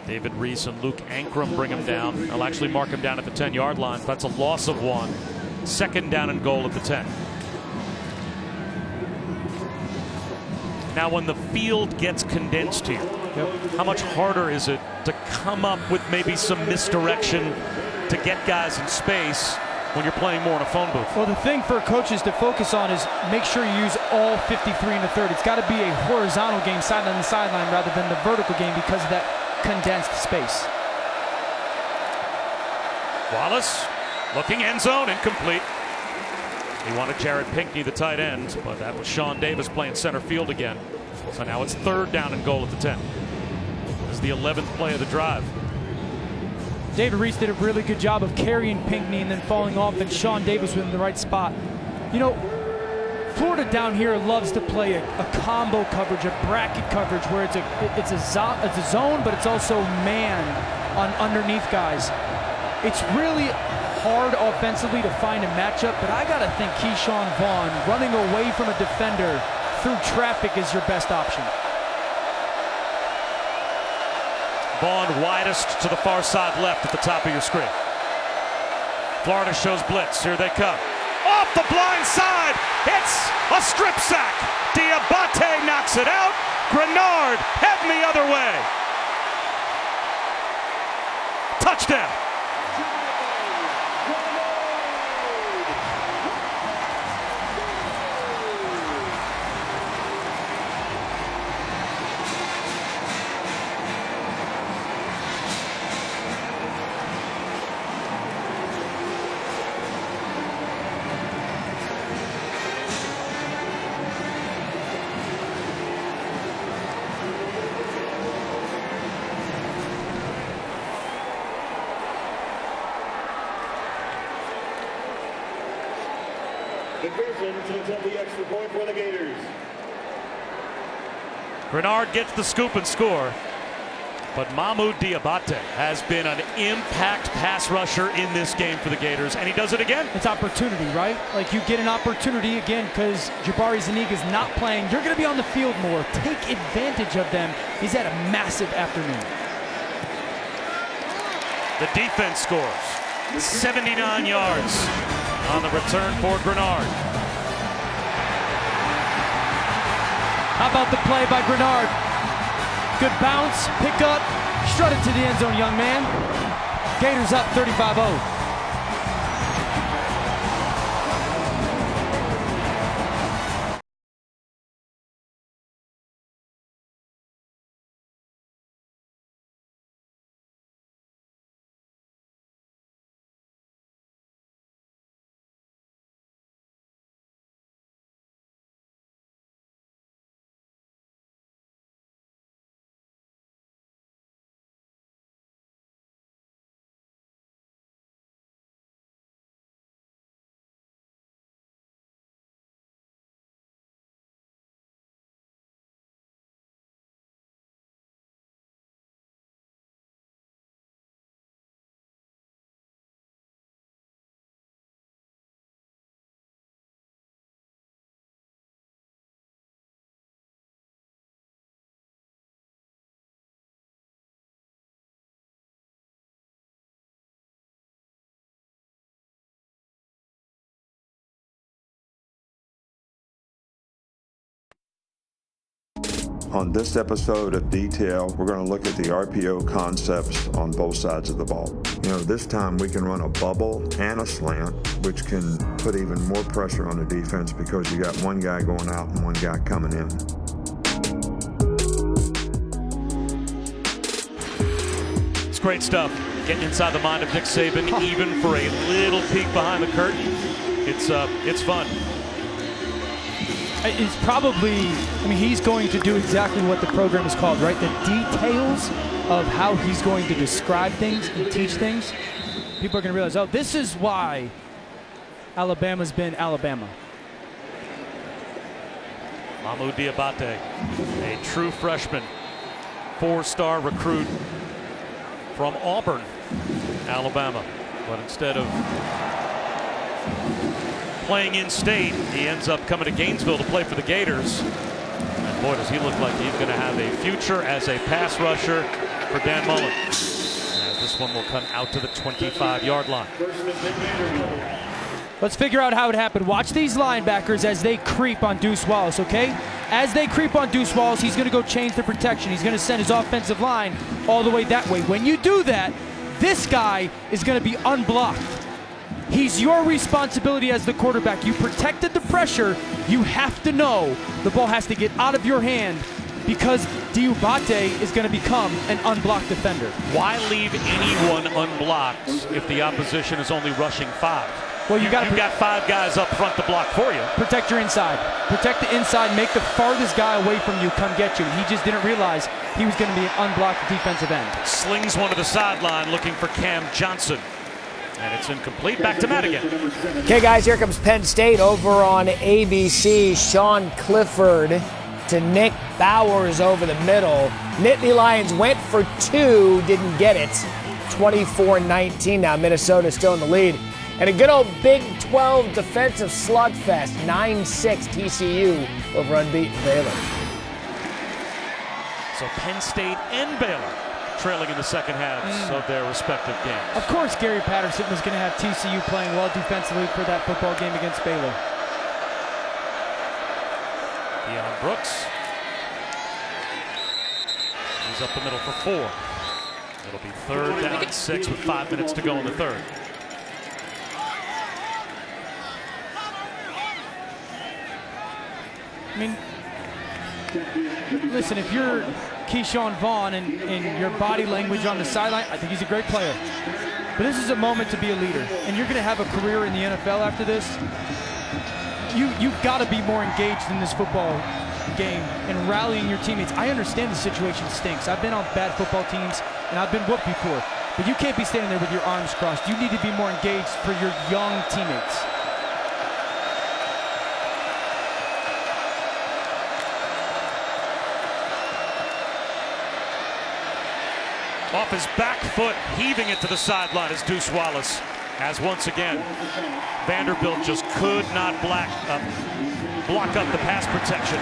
David Reese and Luke Ankrum bring him down. They'll actually mark him down at the 10-yard line. That's a loss of 1. 2nd down and goal at the 10. Now when the field gets condensed here, how much harder is it to come up with maybe some misdirection to get guys in space when you're playing more in a phone booth? Well, the thing for coaches to focus on is make sure you use all 53 and a third. It's got to be a horizontal game, sideline to sideline, rather than the vertical game because of that condensed space. Wallace looking end zone, incomplete. He wanted Jared Pinkney, the tight end, but that was Sean Davis playing center field again. So now it's 3rd down and goal at the 10. This is the 11th play of the drive. David Reese did a really good job of carrying Pinckney and then falling off, and Sean Davis was in the right spot. You know, Florida down here loves to play a combo coverage, a bracket coverage, where it's a zone, but it's also man on underneath guys. It's really hard offensively to find a matchup, but I gotta think Keyshawn Vaughn running away from a defender through traffic is your best option. Vaughn widest to the far side left at the top of your screen. Florida shows blitz. Here they come. Off the blind side. It's a strip sack. Diabate knocks it out. Grenard heading the other way. Touchdown. McPherson takes up the extra point for the Gators. Grenard gets the scoop and score, but Mahmoud Diabate has been an impact pass rusher in this game for the Gators, and he does it again. It's opportunity, right? Like, you get an opportunity again because Jabari Zuniga's not playing. You're going to be on the field more. Take advantage of them. He's had a massive afternoon. The defense scores 79 yards on the return for Grenard. How about the play by Grenard? Good bounce, pick up, strut it to the end zone, young man. Gators up 35-0. On this episode of Detail, we're going to look at the RPO concepts on both sides of the ball. You know, this time we can run a bubble and a slant, which can put even more pressure on the defense because you got one guy going out and one guy coming in. It's great stuff. Getting inside the mind of Nick Saban, even for a little peek behind the curtain. It's fun. It's probably, I mean, he's going to do exactly what the program is called, right? The details of how he's going to describe things and teach things. People are going to realize, oh, this is why Alabama's been Alabama. Mahmoud Diabate, a true freshman, 4-star recruit from Auburn, Alabama. But instead of playing in state, he ends up coming to Gainesville to play for the Gators. And boy, does he look like he's going to have a future as a pass rusher for Dan Mullen. As this one will come out to the 25-yard line. Let's figure out how it happened. Watch these linebackers as they creep on Deuce Wallace, okay? As they creep on Deuce Wallace, he's going to go change the protection. He's going to send his offensive line all the way that way. When you do that, this guy is going to be unblocked. He's your responsibility as the quarterback. You protected the pressure. You have to know the ball has to get out of your hand because Diabate is going to become an unblocked defender. Why leave anyone unblocked if the opposition is only rushing 5? Well, you've got 5 guys up front to block for you. Protect your inside. Protect the inside. Make the farthest guy away from you come get you. He just didn't realize he was going to be an unblocked defensive end. Slings one to the sideline looking for Cam Johnson. And it's incomplete. Back to Matt again. Okay, guys, here comes Penn State over on ABC. Sean Clifford to Nick Bowers over the middle. Nittany Lions went for 2, didn't get it. 24-19 now. Minnesota still in the lead. And a good old Big 12 defensive slugfest. 9-6 TCU over unbeaten Baylor. So Penn State and Baylor trailing in the second halves of their respective games. Of course, Gary Patterson was going to have TCU playing well defensively for that football game against Baylor. Deion Brooks. He's up the middle for 4. It'll be 3rd down and 6 with 5 minutes to go in the 3rd. I mean, listen, if you're Keyshawn Vaughn and your body language on the sideline, I think he's a great player. But this is a moment to be a leader, and you're going to have a career in the NFL after this. You've got to be more engaged in this football game and rallying your teammates. I understand the situation stinks. I've been on bad football teams, and I've been whooped before. But you can't be standing there with your arms crossed. You need to be more engaged for your young teammates. Off his back foot, heaving it to the sideline is Deuce Wallace. As once again, Vanderbilt just could not block up the pass protection.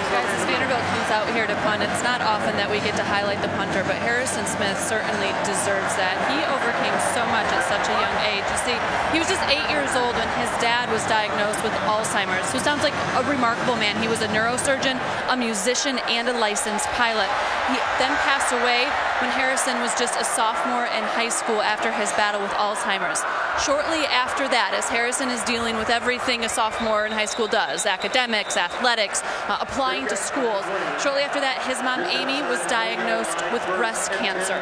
Guys, as Vanderbilt comes out here to punt, it's not often that we get to highlight the punter, but Harrison Smith certainly deserves that. He overcame so much at such a young age. You see, he was just 8 years old when his dad was diagnosed with Alzheimer's, who sounds like a remarkable man. He was a neurosurgeon, a musician, and a licensed pilot. He then passed away when Harrison was just a sophomore in high school after his battle with Alzheimer's. Shortly after that, as Harrison is dealing with everything a sophomore in high school does, academics, athletics, applying to schools, shortly after that, his mom, Amy, was diagnosed with breast cancer.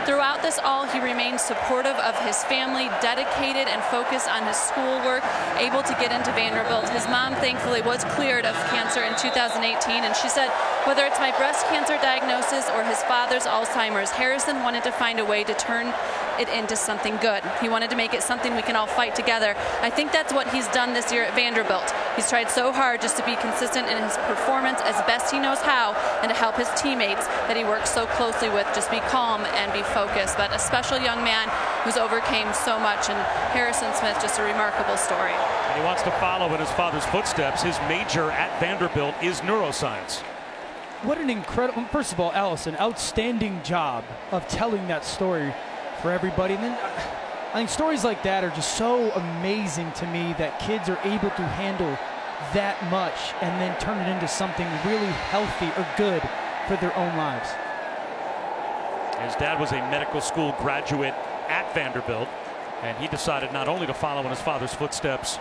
Throughout this all, he remained supportive of his family, dedicated and focused on his schoolwork, able to get into Vanderbilt. His mom, thankfully, was cleared of cancer in 2018, and she said, whether it's my breast cancer diagnosis or his father's Alzheimer's, Harrison wanted to find a way to turn it into something good. He wanted to make it something we can all fight together. I think that's what he's done this year at Vanderbilt. He's tried so hard just to be consistent in his performance as best he knows how, and to help his teammates that he works so closely with just be calm and be focused. But a special young man who's overcame so much, and Harrison Smith, just a remarkable story. And he wants to follow in his father's footsteps. His major at Vanderbilt is neuroscience. What an incredible, first of all, Allison, outstanding job of telling that story for everybody. And then I think stories like that are just so amazing to me, that kids are able to handle that much and then turn it into something really healthy or good for their own lives. His dad was a medical school graduate at Vanderbilt, and he decided not only to follow in his father's footsteps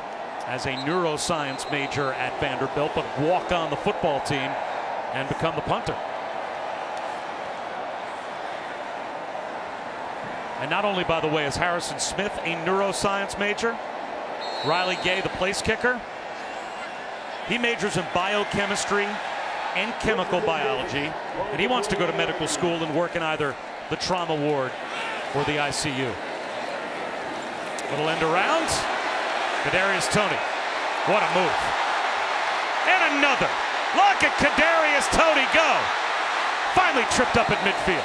as a neuroscience major at Vanderbilt, but walk on the football team and become the punter. And not only, by the way, is Harrison Smith a neuroscience major, Riley Gay, the place kicker, he majors in biochemistry and chemical biology, and he wants to go to medical school and work in either the trauma ward or the ICU. Little end around. Kadarius Toney. What a move. And another. Look at Kadarius Toney go. Finally tripped up at midfield.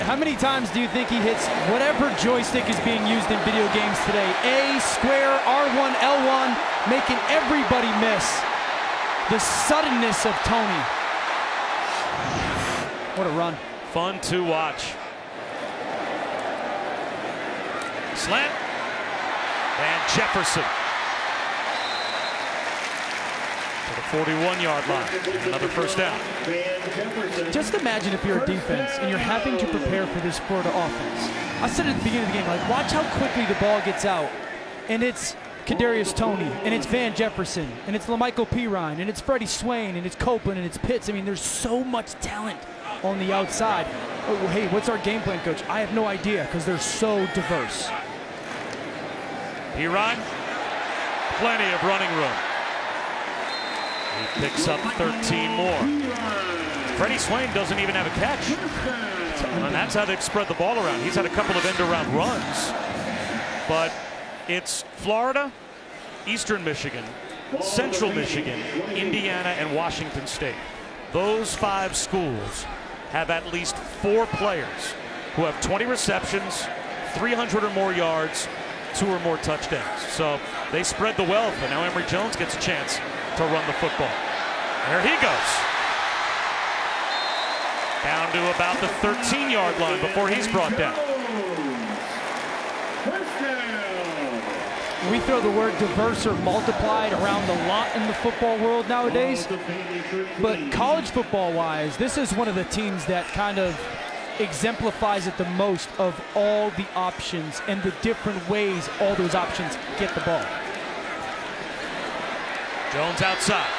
How many times do you think he hits whatever joystick is being used in video games today? A, square, R1, L1, making everybody miss. The suddenness of Toney. What a run. Fun to watch. Slant. And Jefferson to the 41-yard line. Another first down. Just imagine if you're a defense and you're having to prepare for this Florida offense. I said at the beginning of the game, like, watch how quickly the ball gets out. And it's Kadarius Toney, and it's Van Jefferson, and it's LaMichael Pirine, and it's Freddie Swain, and it's Copeland, and it's Pitts. I mean, there's so much talent on the outside. Oh, hey, what's our game plan, Coach? I have no idea because they're so diverse. Pirine, plenty of running room. He picks up 13 more. Freddie Swain doesn't even have a catch. And that's how they've spread the ball around. He's had a couple of end-around runs. But it's Florida, Eastern Michigan, Central Michigan, Indiana, and Washington State. Those 5 schools have at least 4 players who have 20 receptions, 300 or more yards, 2 or more touchdowns. So they spread the wealth, and now Emory Jones gets a chance to run the football. There he goes. Down to about the 13-yard line before he's brought down. We throw the word diverse or multiplied around a lot in the football world nowadays, but college football-wise, this is one of the teams that kind of exemplifies it the most of all the options and the different ways all those options get the ball. Jones outside.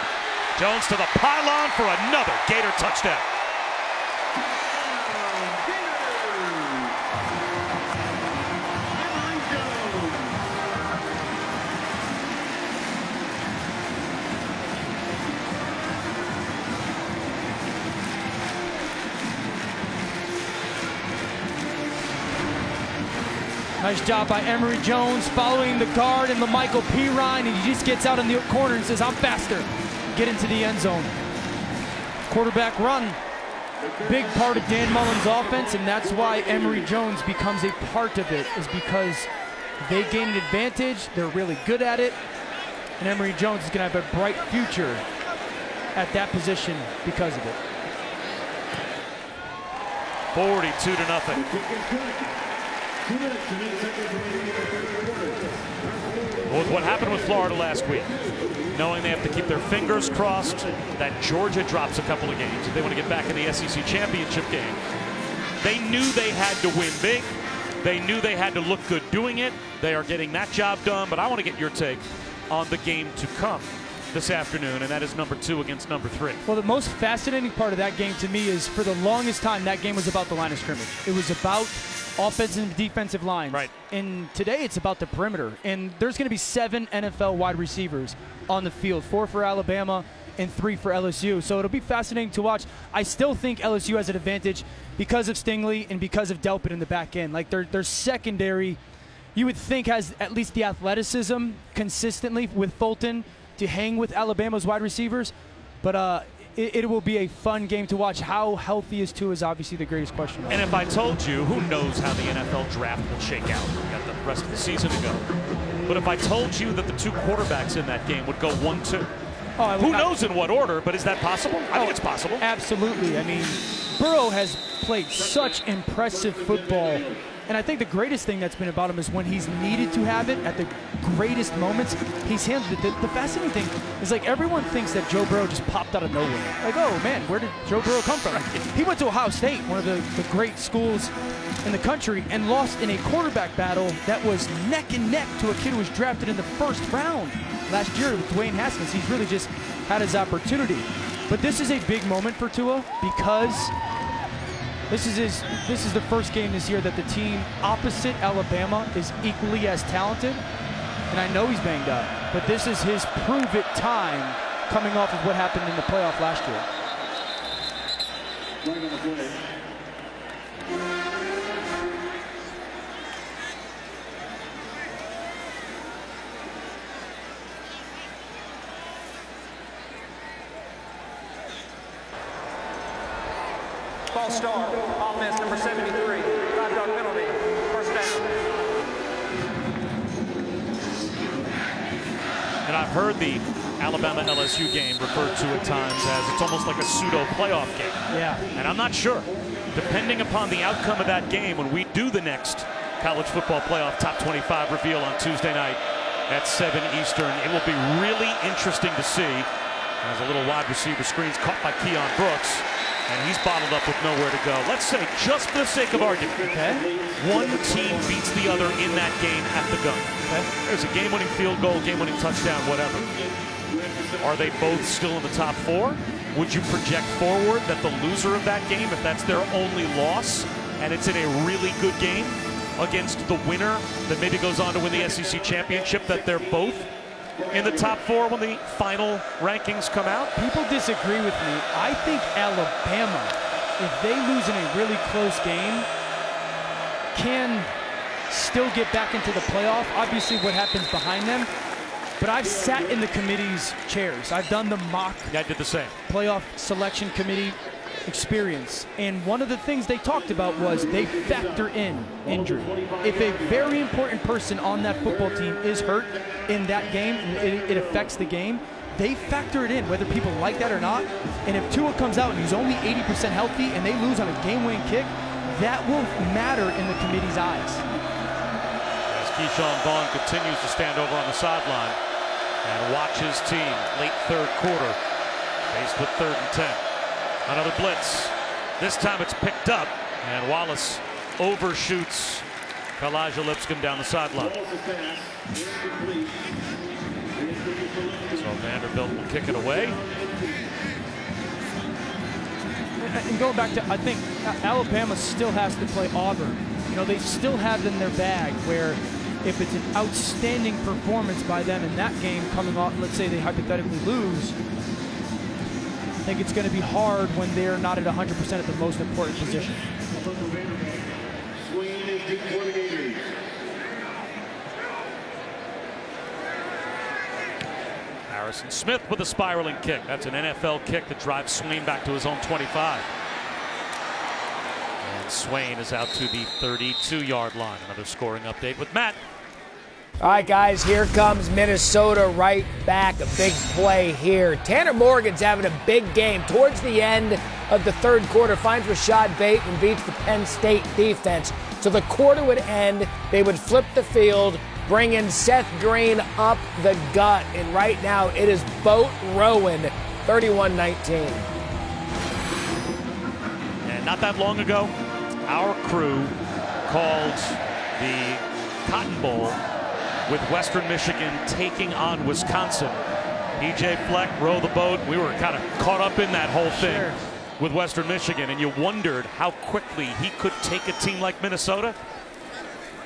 Jones to the pylon for another Gator touchdown. Nice job by Emory Jones following the guard and LaMichael Pirine, and he just gets out in the corner and says, I'm faster. Get into the end zone. Quarterback run. Big part of Dan Mullen's offense, and that's why Emory Jones becomes a part of it, is because they gain an advantage, they're really good at it, and Emory Jones is going to have a bright future at that position because of it. 42-0. With what happened with Florida last week, knowing they have to keep their fingers crossed that Georgia drops a couple of games if they want to get back in the SEC championship game. They knew they had to win big. They knew they had to look good doing it. They are getting that job done, but I want to get your take on the game to come this afternoon, and that is number 2 against number 3. Well, the most fascinating part of that game to me is, for the longest time, that game was about the line of scrimmage. It was about offensive and defensive lines. Right. And today it's about the perimeter. And there's going to be 7 NFL wide receivers on the field, 4 for Alabama and 3 for LSU. So it'll be fascinating to watch. I still think LSU has an advantage because of Stingley and because of Delpit in the back end. Like their secondary, you would think, has at least the athleticism consistently with Fulton to hang with Alabama's wide receivers. But it will be a fun game to watch. How healthy is Tua is obviously the greatest question. And if I told you, who knows how the NFL draft will shake out? We got the rest of the season to go. But if I told you that the 2 quarterbacks in that game would go 1-2, who knows in what order, but is that possible? I think it's possible. Absolutely. I mean, Burrow has played such impressive football. And I think the greatest thing that's been about him is when he's needed to have it at the greatest moments, he's handled it. The fascinating thing is, like, everyone thinks that Joe Burrow just popped out of nowhere. Like, oh, man, where did Joe Burrow come from? He went to Ohio State, one of the great schools in the country, and lost in a quarterback battle that was neck and neck to a kid who was drafted in the 1st round last year with Dwayne Haskins. He's really just had his opportunity. But this is a big moment for Tua because this is the first game this year that the team opposite Alabama is equally as talented. And I know he's banged up, but this is his prove-it time coming off of what happened in the playoff last year. False start, offense number 73, 5-yard penalty, 1st down. And I've heard the Alabama-LSU game referred to at times as it's almost like a pseudo playoff game. Yeah. And I'm not sure. Depending upon the outcome of that game, when we do the next college football playoff top 25 reveal on Tuesday night at 7 Eastern, it will be really interesting to see As a little wide receiver screens caught by Keon Brooks. And he's bottled up with nowhere to go. Let's say, just for the sake of argument, one team beats the other in that game at the gun. There's a game-winning field goal, game-winning touchdown, whatever. Are they both still in the top 4? Would you project forward that the loser of that game, if that's their only loss, and it's in a really good game against the winner that maybe goes on to win the SEC championship, that they're both in the top 4 when the final rankings come out? People disagree with me. I think Alabama, if they lose in a really close game, can still get back into the playoff. Obviously what happens behind them. But I've sat in the committee's chairs. I've done the mock I did the same. playoff selection committee experience. And one of the things they talked about was they factor in injury. If a very important person on that football team is hurt in that game, and it affects the game, they factor it in, whether people like that or not. And if Tua comes out and he's only 80% healthy and they lose on a game-winning kick, that will matter in the committee's eyes. As Keyshawn Vaughn continues to stand over on the sideline and watch his team late third quarter, faced with 3rd and 10. Another blitz. This time it's picked up, and Wallace overshoots Kalijah Lipscomb down the sideline. So Vanderbilt will kick it away. And going back to, I think Alabama still has to play Auburn. You know, they still have in their bag where if it's an outstanding performance by them in that game coming off, let's say they hypothetically lose, I think it's going to be hard when they're not at 100% at the most important position. Harrison Smith with a spiraling kick. That's an NFL kick that drives Swain back to his own 25. And Swain is out to the 32-yard line. Another scoring update with Matt. All right, guys, here comes Minnesota right back. A big play here. Tanner Morgan's having a big game towards the end of the third quarter. Finds Rashad Bate and beats the Penn State defense. So the quarter would end. They would flip the field, bring in Seth Green up the gut. And right now it is boat rowing, 31-19. And not that long ago, our crew called the Cotton Bowl with Western Michigan taking on Wisconsin. PJ Fleck, row the boat. We were kind of caught up in that whole thing with Western Michigan, and you wondered how quickly he could take a team like Minnesota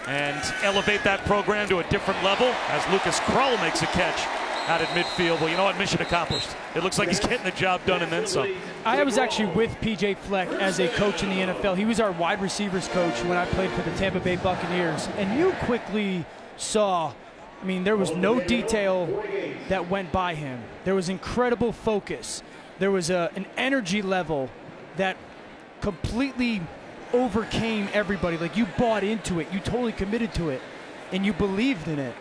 and elevate that program to a different level as Lucas Krull makes a catch out at midfield. Well, you know what? Mission accomplished. It looks like he's getting the job done and then some. I was actually with PJ Fleck as a coach in the NFL. He was our wide receivers coach when I played for the Tampa Bay Buccaneers, and you quickly saw, I mean, there was no detail that went by him. There was incredible focus. There was an energy level that completely overcame everybody. Like, you bought into it, you totally committed to it, and you believed in it.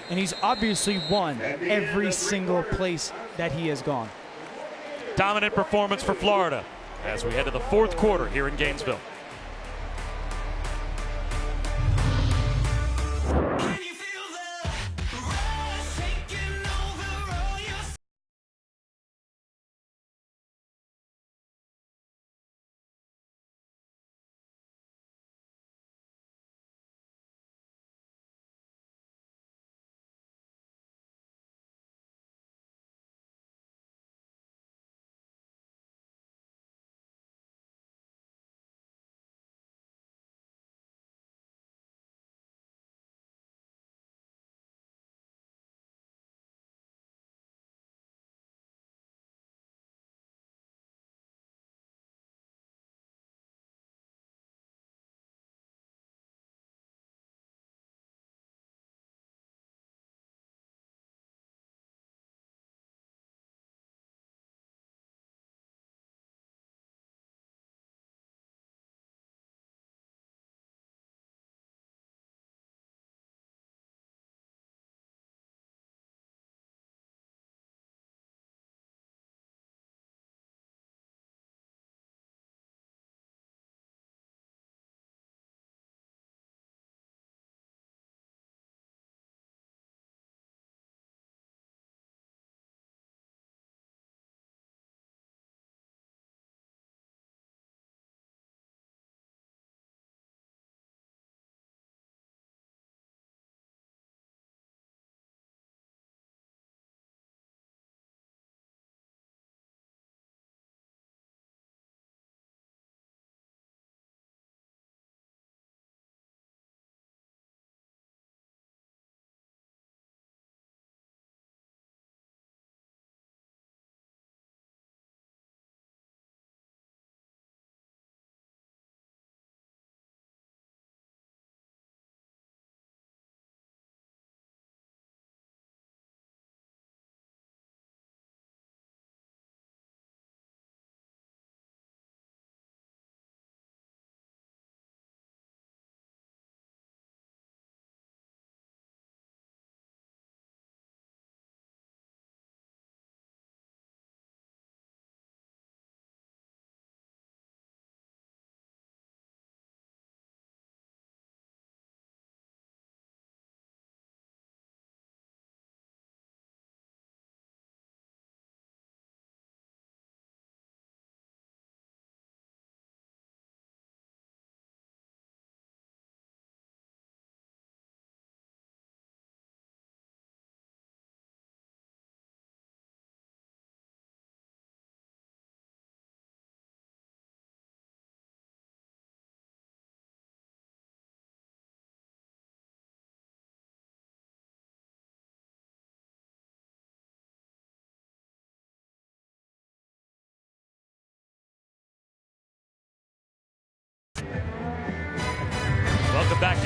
And he's obviously won every single place that he has gone. Dominant performance for Florida as we head to the fourth quarter here in Gainesville.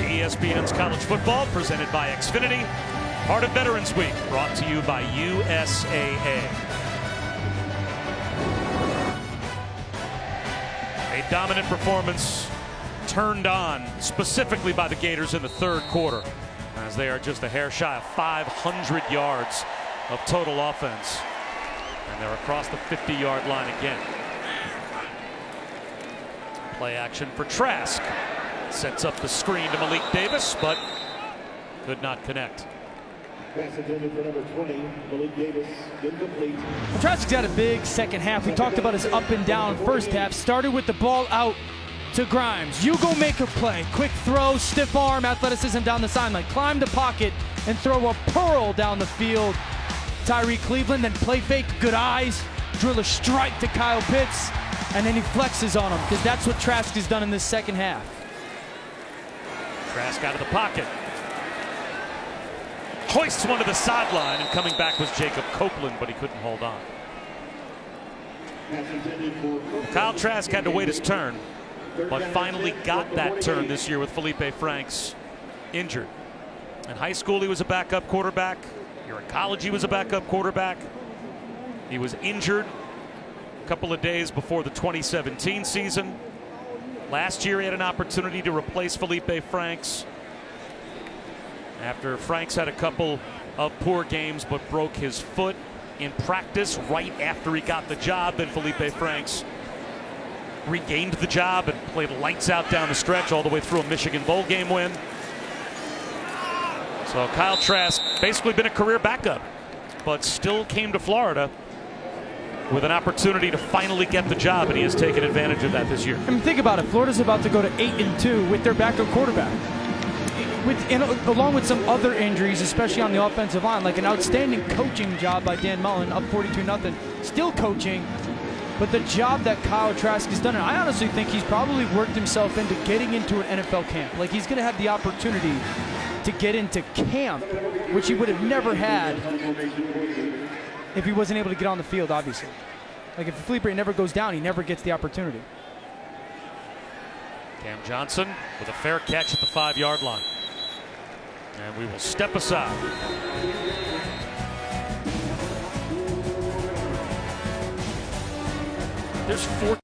ESPN's College Football, presented by Xfinity, part of Veterans Week, brought to you by USAA. A dominant performance turned on specifically by the Gators in the third quarter, as they are just a hair shy of 500 yards of total offense. And they're across the 50-yard line again. Play action for Trask. Sets up the screen to Malik Davis, but could not connect. Pass intended for number 20, Malik Davis, incomplete. Well, Trask's got a big second half. We talked about his up and down first half. Started with the ball out to Grimes. You go make a play. Quick throw, stiff arm, athleticism down the sideline. Climb the pocket and throw a pearl down the field. Tyree Cleveland, then play fake, good eyes, drill a strike to Kyle Pitts, and then he flexes on him, because that's what Trask has done in this second half. Trask out of the pocket. Hoists one to the sideline, and coming back was Jacob Copeland, but he couldn't hold on. Kyle Trask had to wait his turn, but finally got that turn this year with Felipe Franks injured. In high school, he was a backup quarterback. Here in college, he was a backup quarterback. He was injured a couple of days before the 2017 season. Last year, he had an opportunity to replace Felipe Franks after Franks had a couple of poor games but broke his foot in practice right after he got the job. Then Felipe Franks regained the job and played lights out down the stretch all the way through a Michigan Bowl game win. So Kyle Trask basically been a career backup, but still came to Florida with an opportunity to finally get the job, and he has taken advantage of that this year. I mean, think about it. Florida's about to go to 8-2 with their backup quarterback. Along with some other injuries, especially on the offensive line, like an outstanding coaching job by Dan Mullen, up 42-0, still coaching. But the job that Kyle Trask has done, and I honestly think he's probably worked himself into getting into an NFL camp. Like, he's going to have the opportunity to get into camp, which he would have never had if he wasn't able to get on the field, obviously. Like, if Felipe never goes down, he never gets the opportunity. Cam Johnson with a fair catch at the 5-yard line. And we will step aside. There's 14.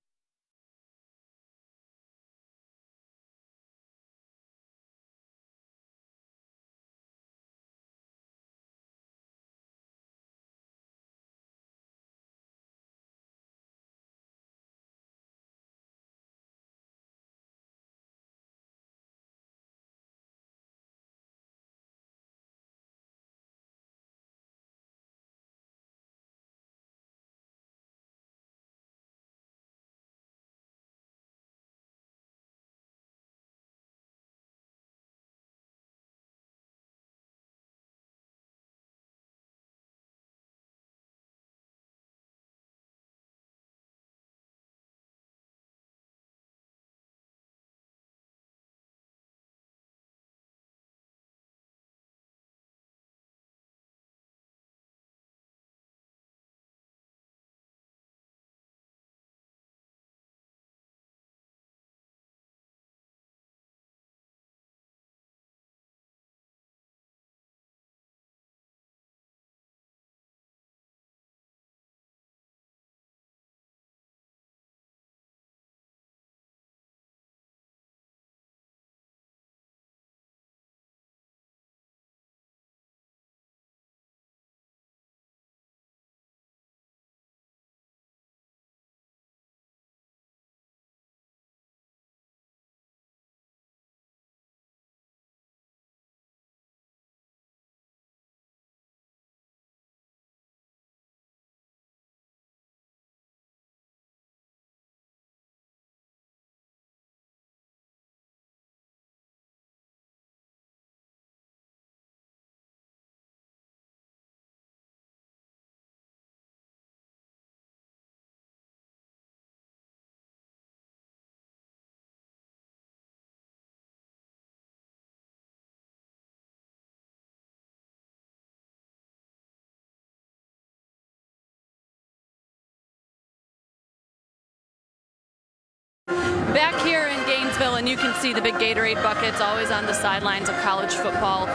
back here in Gainesville, and you can see the big Gatorade buckets always on the sidelines of college football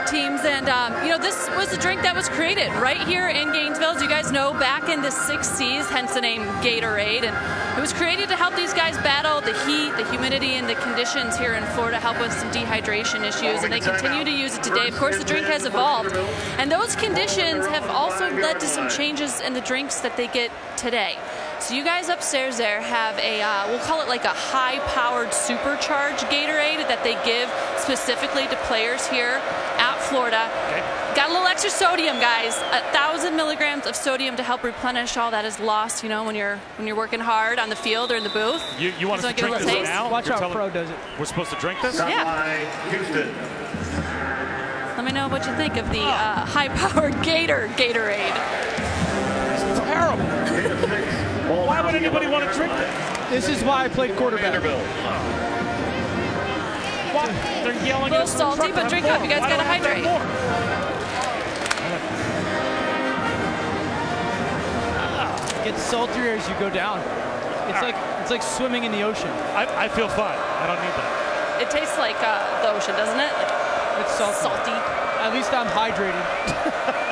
teams. And, this was a drink that was created right here in Gainesville, as you guys know, back in the 60s, hence the name Gatorade. And it was created to help these guys battle the heat, the humidity, and the conditions here in Florida, help with some dehydration issues, and they continue to use it today. Of course, the drink has evolved, and those conditions have also led to some changes in the drinks that they get today. So you guys upstairs there have a, we'll call it like a high-powered supercharged Gatorade that they give specifically to players here at Florida. Okay. Got a little extra sodium, guys. 1,000 milligrams of sodium to help replenish all that is lost, when you're working hard on the field or in the booth. You want us to drink this now? Watch how Pro does it. We're supposed to drink this? Yeah. Let me know what you think of the high-powered Gatorade. It's terrible. Why would anybody want to drink this? This is why I played quarterback. Vanderbilt. What? They're yelling a little at us. salty, but drink up. You guys got to hydrate. It gets saltier as you go down. It's like swimming in the ocean. I feel fine. I don't need that. It tastes like the ocean, doesn't it? It's salty. At least I'm hydrated.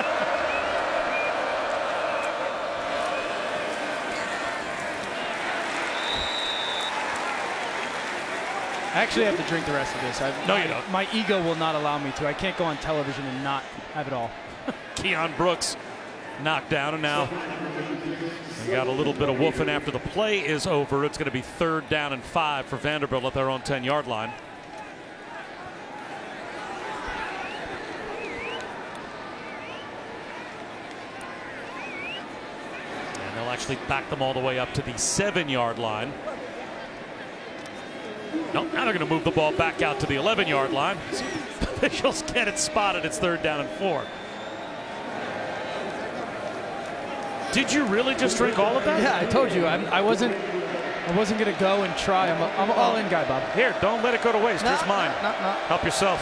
I actually have to drink the rest of this. No, you don't. My ego will not allow me to. I can't go on television and not have it all. Keon Brooks knocked down, and now we got a little bit of woofing after the play is over. It's going to be 3rd down and 5 for Vanderbilt at their own 10-yard line. And they'll actually back them all the way up to the 7-yard line. Nope, now they're going to move the ball back out to the 11-yard line. Officials get it spotted. It's 3rd down and 4. Did you really just drink all of that? Yeah, I told you. I wasn't going to go and try. I'm an all-in guy, Bob. Here, don't let it go to waste. Here's mine. No. Help yourself.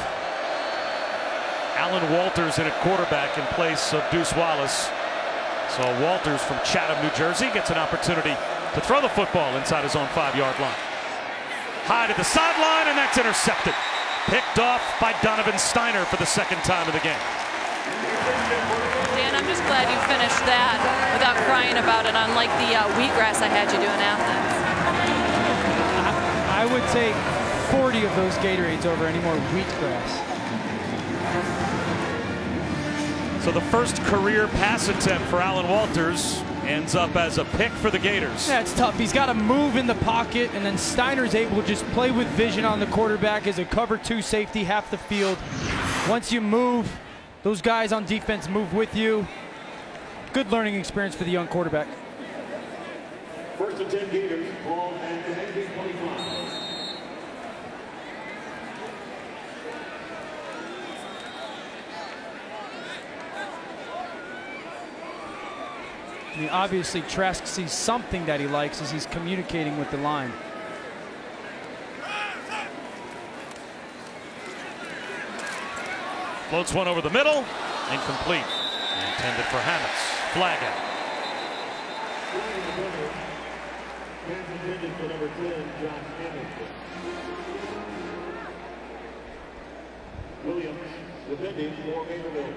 Alan Walters in at quarterback in place of Deuce Wallace. So Walters from Chatham, New Jersey gets an opportunity to throw the football inside his own 5-yard line. High to the sideline, and that's intercepted. Picked off by Donovan Steiner for the 2nd time of the game. Dan, I'm just glad you finished that without crying about it, unlike the wheatgrass I had you do in Athens. I would take 40 of those Gatorades over any more wheatgrass. So the first career pass attempt for Alan Walters ends up as a pick for the Gators. Yeah, it's tough. He's got to move in the pocket, and then Steiner's able to just play with vision on the quarterback as a cover 2 safety half the field. Once you move, those guys on defense move with you. Good learning experience for the young quarterback. 1st and 10 Gators, ball at the 1925. I mean, obviously, Trask sees something that he likes as he's communicating with the line. Floats one over the middle. Incomplete. Intended for Hammonds. Flag out. Intended for number 10, Josh Hammond. Williams, defending for Vanderbilt.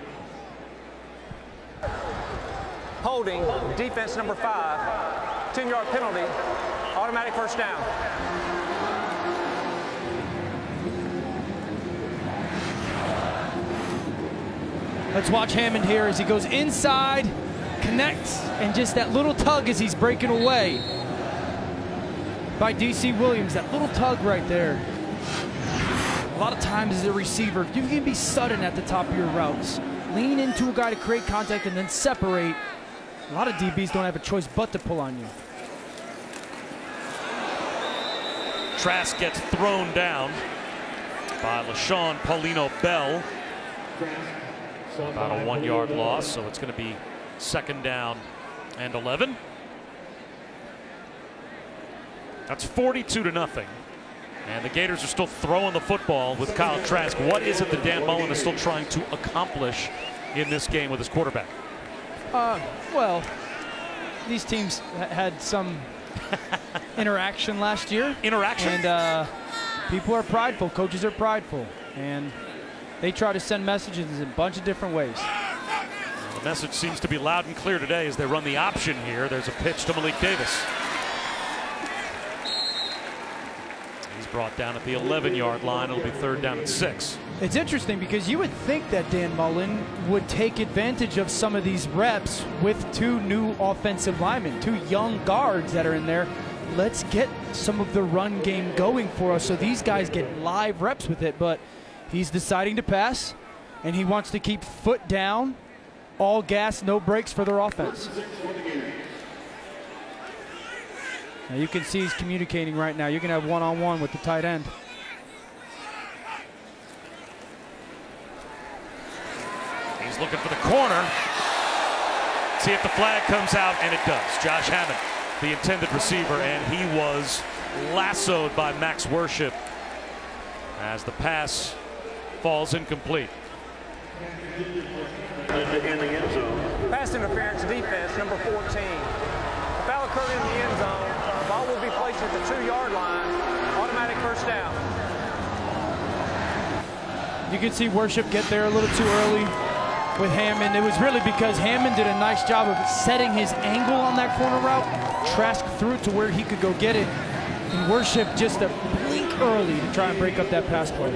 Holding, defense number 5, 10-yard penalty, automatic 1st down. Let's watch Hammond here as he goes inside, connects, and just that little tug as he's breaking away by D.C. Williams. That little tug right there. A lot of times as a receiver, you can be sudden at the top of your routes. Lean into a guy to create contact and then separate. A lot of DBs don't have a choice but to pull on you. Trask gets thrown down by LaShawn Paulino Bell. About a 1-yard loss, so it's going to be 2nd down and 11. That's 42-0. And the Gators are still throwing the football with Kyle Trask. What is it that Dan Mullen is still trying to accomplish in this game with his quarterback? Well, these teams had some interaction last year. Interaction? And people are prideful. Coaches are prideful. And they try to send messages in a bunch of different ways. The message seems to be loud and clear today as they run the option here. There's a pitch to Malik Davis. He's brought down at the 11-yard line. It'll be 3rd down and 6. It's interesting because you would think that Dan Mullen would take advantage of some of these reps with 2 new offensive linemen, 2 young guards that are in there. Let's get some of the run game going for us so these guys get live reps with it. But he's deciding to pass, and he wants to keep foot down, all gas, no brakes for their offense. Now you can see he's communicating right now. You're going to have one-on-one with the tight end. He's looking for the corner. See if the flag comes out, and it does. Josh Hammond, the intended receiver, and he was lassoed by Max Worship as the pass falls incomplete. In the end zone. Pass interference defense, number 14. The foul occurred in the end zone. Ball will be placed at the 2-yard line. Automatic first down. You can see Worship get there a little too early with Hammond. It was really because Hammond did a nice job of setting his angle on that corner route. Trask threw it to where he could go get it. And Worship just a blink early to try and break up that pass play.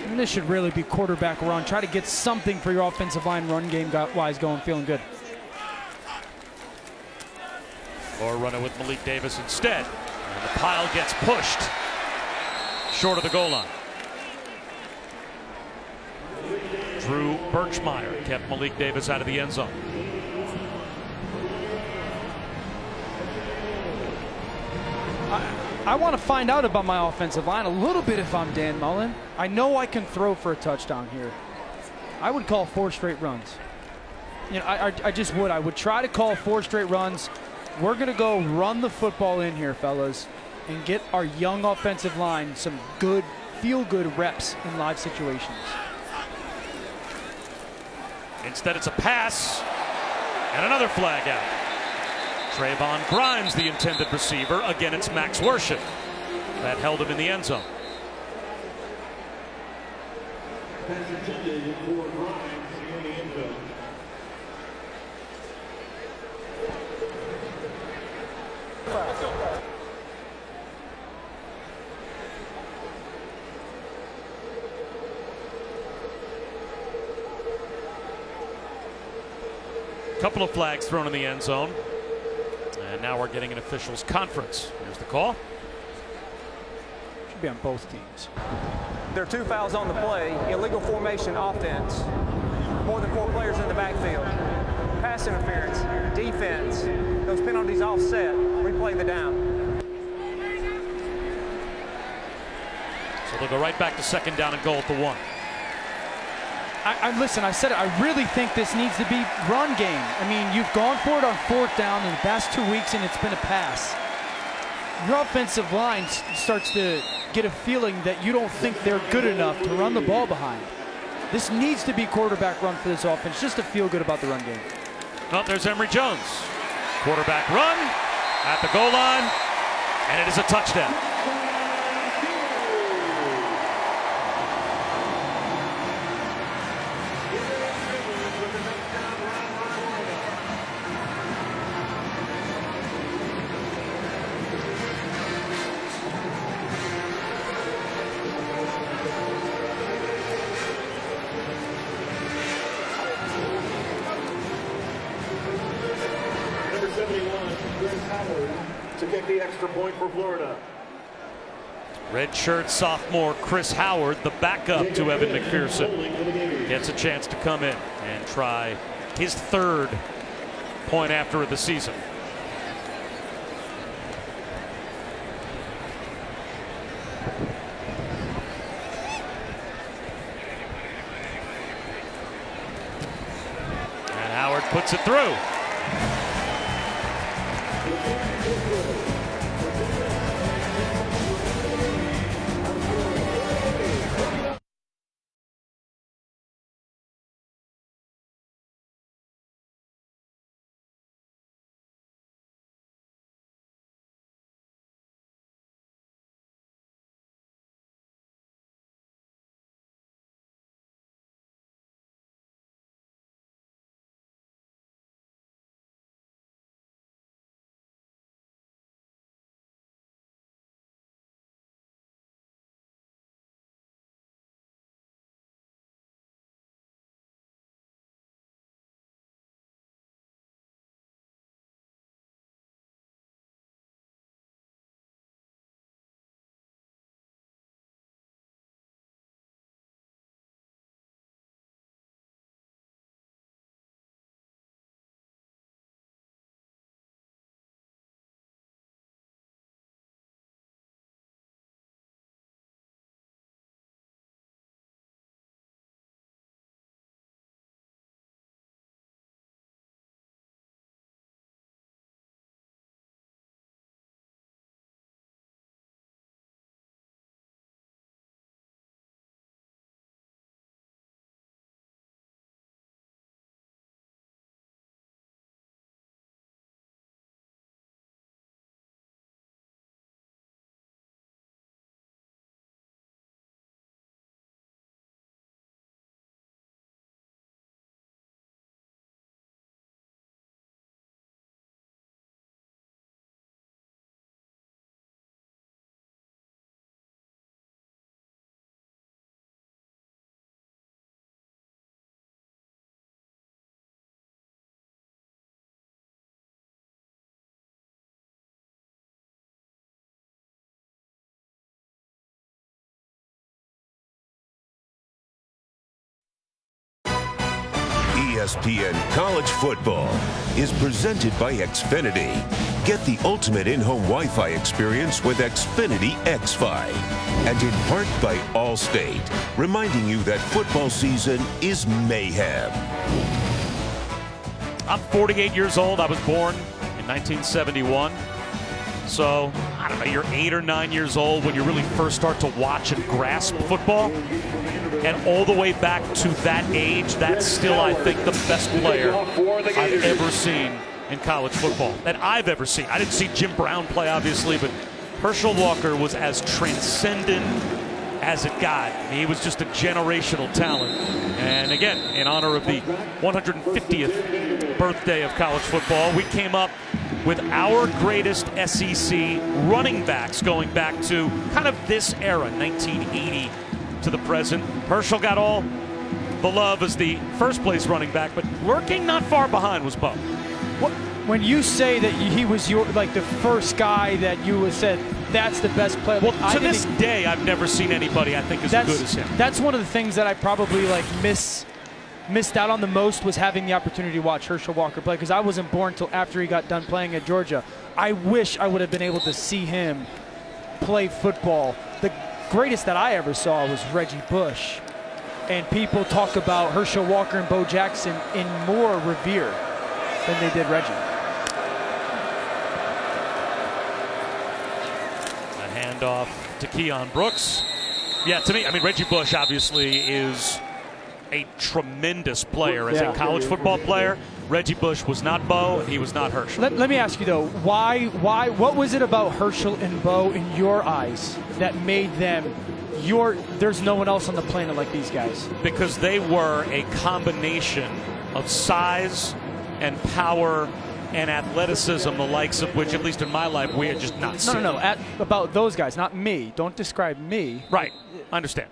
And this should really be quarterback run. Try to get something for your offensive line run game wise going, feeling good. Or run it with Malik Davis instead. And the pile gets pushed short of the goal line. Drew Birchmeyer kept Malik Davis out of the end zone. I want to find out about my offensive line a little bit if I'm Dan Mullen. I know I can throw for a touchdown here. I would call 4 straight runs. You know, I just would. I would try to call 4 straight runs. We're going to go run the football in here, fellas, and get our young offensive line some good, feel-good reps in live situations. Instead, it's a pass and another flag out. Trayvon Grimes, the intended receiver. Again, it's Max Worship that held him in the end zone. Pass intended for Grimes in the end zone. Couple of flags thrown in the end zone. And now we're getting an officials conference. Here's the call. Should be on both teams. There are 2 fouls on the play. Illegal formation offense. More than 4 players in the backfield. Pass interference, defense. Those penalties offset. Replay the down. So they'll go right back to 2nd down and goal at the 1. Listen, I said it, I really think this needs to be run game. I mean, you've gone for it on 4th down in the past 2 weeks, and it's been a pass. Your offensive line starts to get a feeling that you don't think they're good enough to run the ball behind. This needs to be quarterback run for this offense, just to feel good about the run game. Oh, there's Emory Jones. Quarterback run at the goal line, and it is a touchdown. To kick the extra point for Florida. Redshirt sophomore Chris Howard, the backup to Evan McPherson, gets a chance to come in and try his 3rd point after of the season. And Howard puts it through. ESPN College Football is presented by Xfinity. Get the ultimate in-home Wi-Fi experience with Xfinity XFi. And in part by Allstate, reminding you that football season is mayhem. I'm 48 years old. I was born in 1971. So, I don't know, you're 8 or 9 years old when you really first start to watch and grasp football. And all the way back to that age, that's still, I think, the best player I've ever seen in college football. That I've ever seen. I didn't see Jim Brown play, obviously, but Herschel Walker was as transcendent as it got. He was just a generational talent. And again, in honor of the 150th birthday of college football, we came up with our greatest SEC running backs going back to kind of this era, 1980 to the present. Herschel got all the love as the first place running back, but lurking not far behind was Bo. When you say that he was the first guy that you said that's the best player. Well, to this day, I've never seen anybody I think as good as him. That's one of the things that I probably missed out on the most, was having the opportunity to watch Herschel Walker play, because I wasn't born until after he got done playing at Georgia. I wish I would have been able to see him play football. The greatest that I ever saw was Reggie Bush. And people talk about Herschel Walker and Bo Jackson in more revere than they did Reggie. A handoff to Keon Brooks. Yeah, to me, I mean, Reggie Bush obviously is a tremendous player as a college football player. Reggie Bush was not Bo, and he was not Herschel. Let me ask you, though, what was it about Herschel and Bo in your eyes that made them there's no one else on the planet like these guys? Because they were a combination of size and power and athleticism, the likes of which, at least in my life, we had just not seen. No. About those guys, not me. Don't describe me. Right. I understand.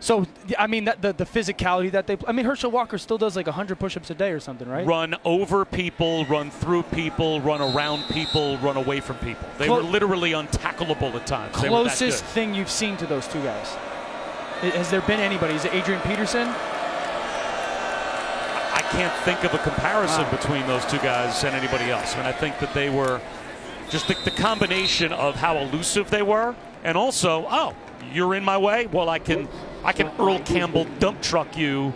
So, I mean, the physicality that they – I mean, Herschel Walker still does like 100 push-ups a day or something, right? Run over people, run through people, run around people, run away from people. They were literally untackleable at times. Closest thing you've seen to those two guys? Has there been anybody? Is it Adrian Peterson? I can't think of a comparison between those two guys and anybody else. I mean, I think that they were just the combination of how elusive they were, and also, you're in my way? Well, I can Earl Campbell dump truck you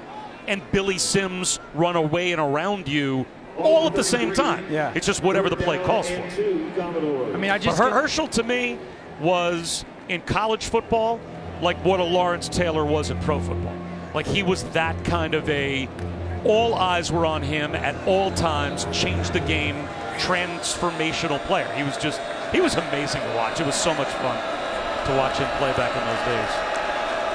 and Billy Sims run away and around you all at the same time. Yeah. It's just whatever the play calls for. I mean, Herschel to me was in college football like what a Lawrence Taylor was in pro football. Like he was that kind of all eyes were on him at all times, changed the game, transformational player. He was amazing to watch. It was so much fun to watch him play back in those days.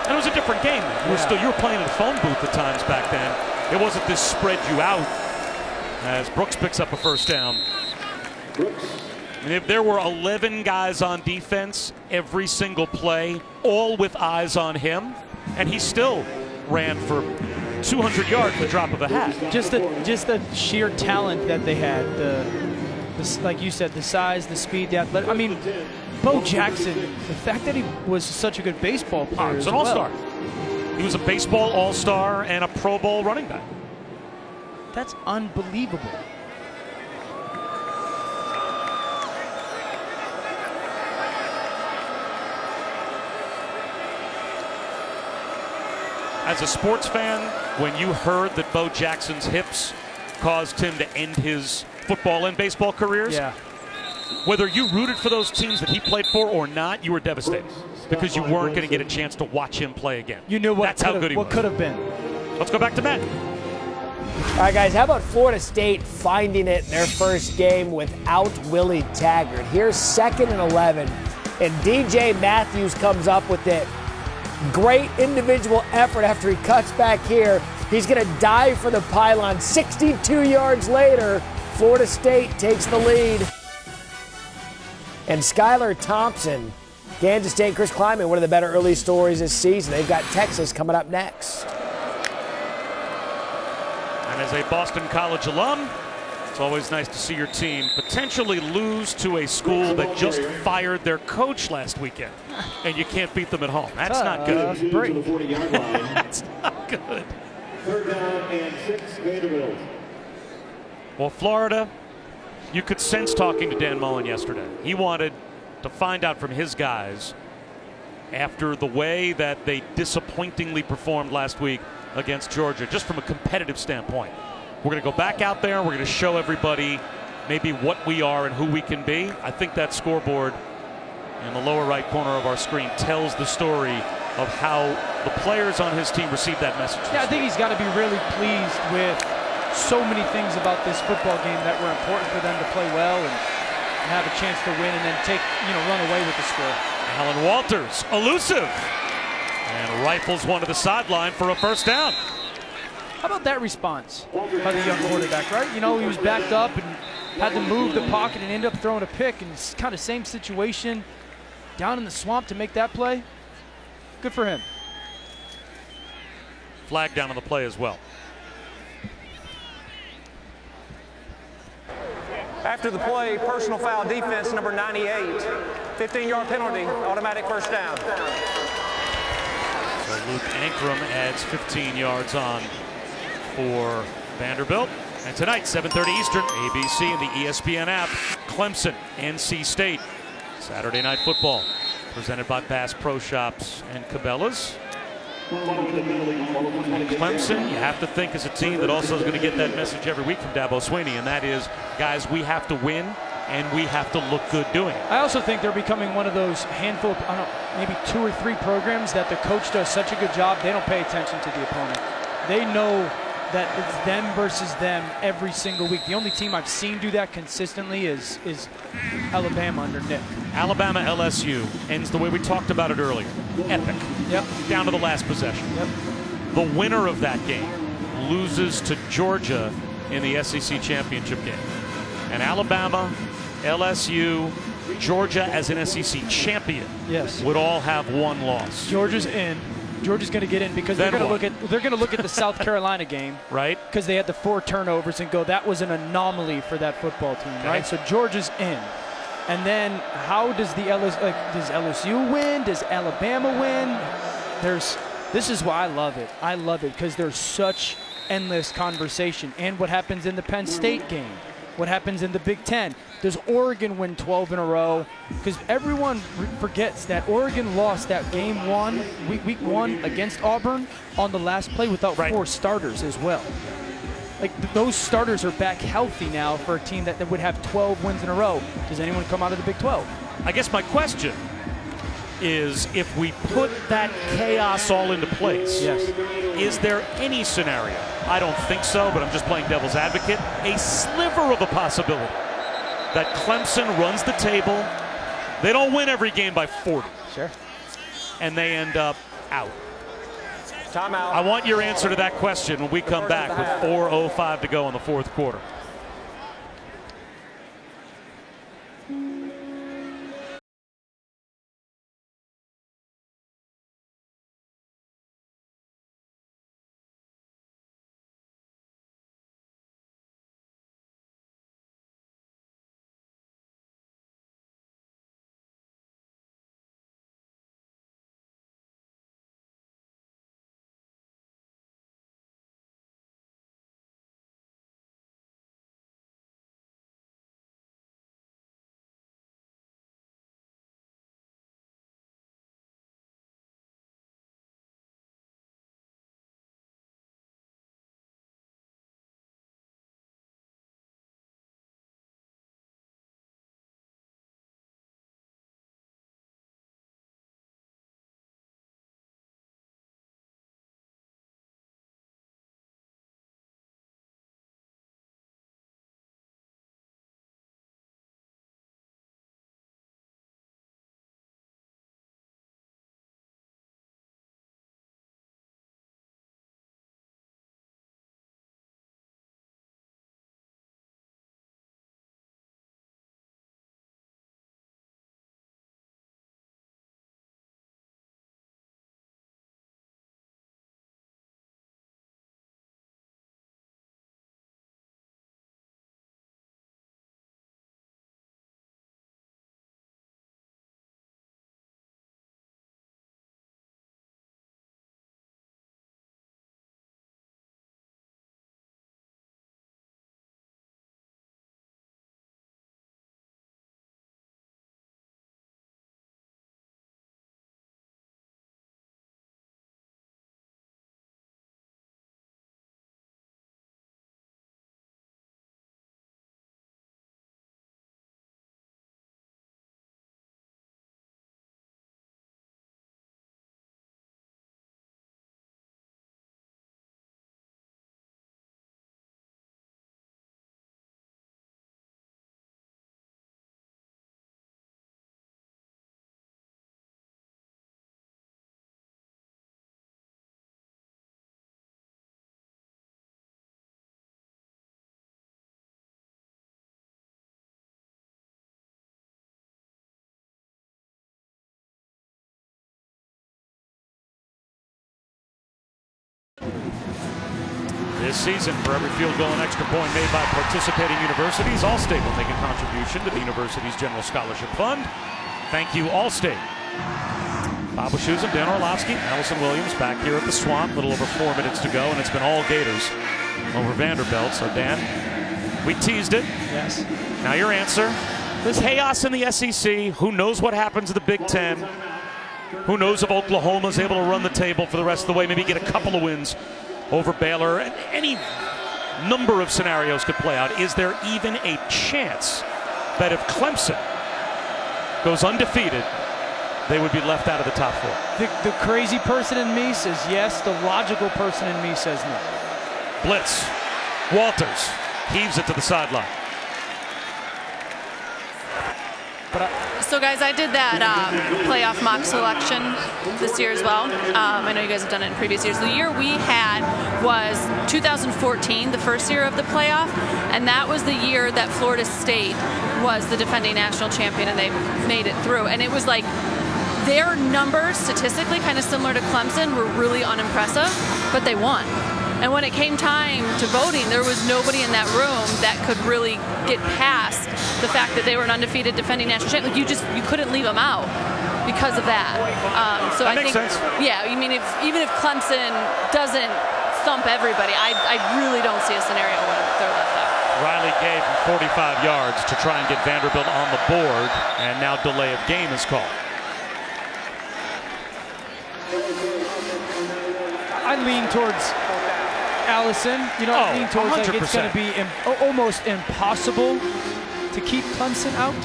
And it was a different game then. You were playing in a phone booth at times back then. It wasn't this spread you out, as Brooks picks up a first down. And if there were 11 guys on defense every single play, all with eyes on him, and he still ran for 200 yards at the drop of a hat. Just the sheer talent that they had, like you said, the size, the speed, the athletic. I mean, Bo Jackson, the fact that he was such a good baseball player. He was an all-star. He was a baseball all-star and a Pro Bowl running back. That's unbelievable. As a sports fan, when you heard that Bo Jackson's hips caused him to end his football and baseball careers, whether you rooted for those teams that he played for or not, you were devastated because you weren't going to get a chance to watch him play again. You knew that's how good he was. What could have been. Let's go back to Matt. All right, guys, how about Florida State finding it in their first game without Willie Taggart? Here's 2nd and 11, and DJ Matthews comes up with it. Great individual effort after he cuts back here. He's going to dive for the pylon. 62 yards later, Florida State takes the lead. And Skylar Thompson, Kansas State, Chris Kleiman, one of the better early stories this season. They've got Texas coming up next. And as a Boston College alum, it's always nice to see your team potentially lose to a school that just fired their coach last weekend, and you can't beat them at home. That's not good. That's not good. third down and 6, Vanderbilt. Well, Florida, you could sense talking to Dan Mullen yesterday. He wanted to find out from his guys after the way that they disappointingly performed last week against Georgia, just from a competitive standpoint. We're going to go back out there. We're going to show everybody maybe what we are and who we can be. I think that scoreboard in the lower right corner of our screen tells the story of how the players on his team received that message. Yeah, I think he's got to be really pleased with so many things about this football game that were important for them to play well and have a chance to win and then run away with the score. Alan Walters, elusive, and rifles one to the sideline for a first down. How about that response by the young quarterback, right? He was backed up and had to move the pocket and end up throwing a pick, and it's kind of same situation down in the swamp to make that play. Good for him. Flag down on the play as well. After the play, personal foul defense number 98. 15-yard penalty, automatic first down. So Luke Ankrum adds 15 yards on for Vanderbilt. And tonight, 7:30 Eastern, ABC and the ESPN app, Clemson, NC State. Saturday Night Football, presented by Bass Pro Shops and Cabela's. Clemson, you have to think, is a team that also is going to get that message every week from Dabo Swinney, and that is, guys, we have to win, and we have to look good doing it. I also think they're becoming one of those handful of, maybe 2 or 3 programs that the coach does such a good job, they don't pay attention to the opponent. They know that it's them versus them every single week. The only team I've seen do that consistently is Alabama under Nick. Alabama LSU ends the way we talked about it earlier. Epic. Yep. Down to the last possession. Yep. The winner of that game loses to Georgia in the SEC championship game. And Alabama, LSU, Georgia as an SEC champion would all have one loss. Georgia's in. Georgia's going to get in because they're going to look at the South Carolina game, right? Because they had the 4 turnovers and go, that was an anomaly for that football team, right? So Georgia's in, and then how does does LSU win? Does Alabama win? This is why I love it. I love it because there's such endless conversation. And what happens in the Penn State game? What happens in the Big Ten? Does Oregon win 12 in a row? Because everyone forgets that Oregon lost that week 1 against Auburn on the last play without 4 starters as well. Like those starters are back healthy now for a team that would have 12 wins in a row. Does anyone come out of the Big 12? I guess my question is, if we put that chaos all into place, is there any scenario, I don't think so, but I'm just playing devil's advocate, a sliver of a possibility that Clemson runs the table, they don't win every game by 40, and they end up out? Timeout. I want your answer to that question when we come back with 4:05 to go in the fourth quarter. This season, for every field goal and extra point made by participating universities, Allstate will make a contribution to the university's general scholarship fund. Thank you, Allstate. Bob Wischusen, Dan Orlovsky, Allison Williams back here at the Swamp. A little over 4 minutes to go, and it's been all Gators over Vanderbilt. So, Dan, we teased it. Yes. Now your answer. There's chaos in the SEC. Who knows what happens in the Big Ten? Who knows if Oklahoma's able to run the table for the rest of the way, maybe get a couple of wins over Baylor. And any number of scenarios could play out. Is there even a chance that if Clemson goes undefeated, they would be left out of the top four? The crazy person in me says yes. The logical person in me says no. Blitz. Walters heaves it to the sideline. So, guys, I did that playoff mock selection this year as well. I know you guys have done it in previous years. The year we had was 2014, the first year of the playoff, and that was the year that Florida State was the defending national champion, and they made it through. And it was like their numbers, statistically kind of similar to Clemson, were really unimpressive, but they won. And when it came time to voting, there was nobody in that room that could really get past the fact that they were an undefeated defending national champion. Like you couldn't leave them out because of that. So that I makes think, sense. yeah, I mean, even if Clemson doesn't thump everybody, I really don't see a scenario where they're left out. Riley gave from 45 yards to try and get Vanderbilt on the board, and now delay of game is called. I lean towards Allison. I lean towards like it's going to be almost impossible to keep Clemson out.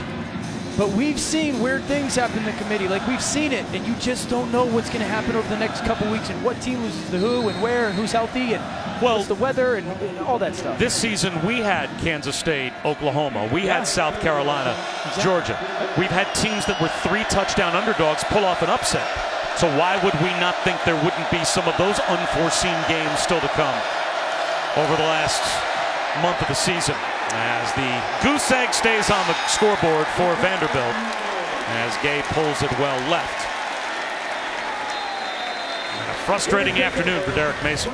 But we've seen weird things happen in the committee. Like, we've seen it, and you just don't know what's going to happen over the next couple weeks and what team loses to who and where and who's healthy and what's the weather and all that stuff. This season, we had Kansas State, Oklahoma. We had South Carolina, Georgia. We've had teams that were 3-touchdown underdogs pull off an upset. So why would we not think there wouldn't be some of those unforeseen games still to come over the last month of the season, as the goose egg stays on the scoreboard for Vanderbilt as Gay pulls it well left. And a frustrating afternoon for Derek Mason.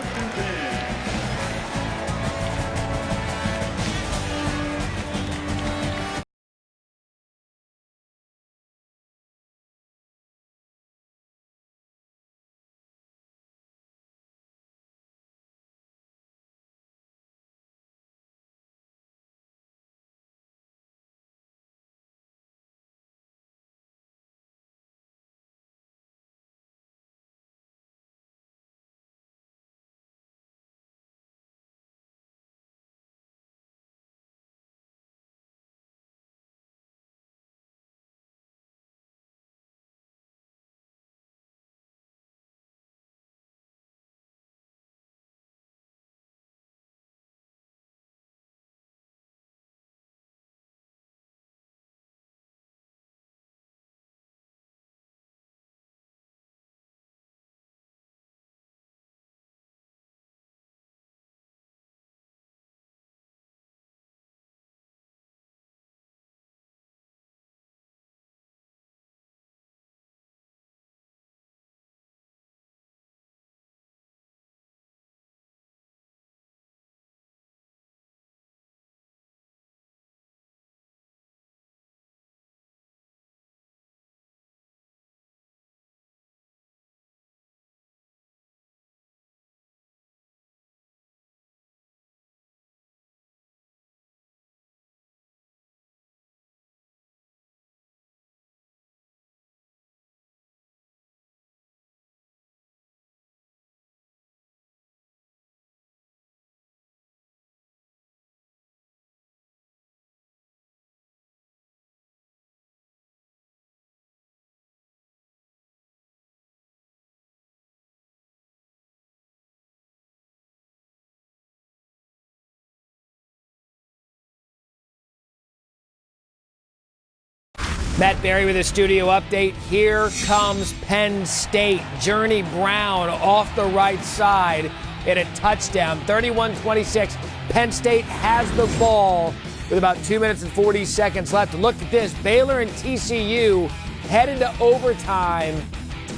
Matt Berry with a studio update. Here comes Penn State. Journey Brown off the right side at a touchdown. 31-26. Penn State has the ball with about 2 minutes and 40 seconds left. Look at this. Baylor and TCU head into overtime,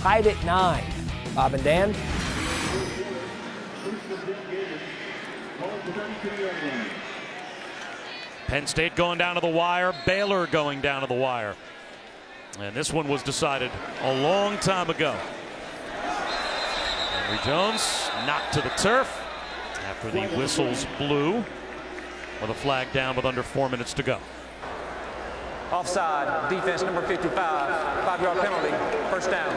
tied at 9. Bob and Dan. Penn State going down to the wire, Baylor going down to the wire. And this one was decided a long time ago. Henry Jones knocked to the turf after the whistles blew with a flag down with under 4 minutes to go. Offside, defense number 55, 5-yard penalty, first down.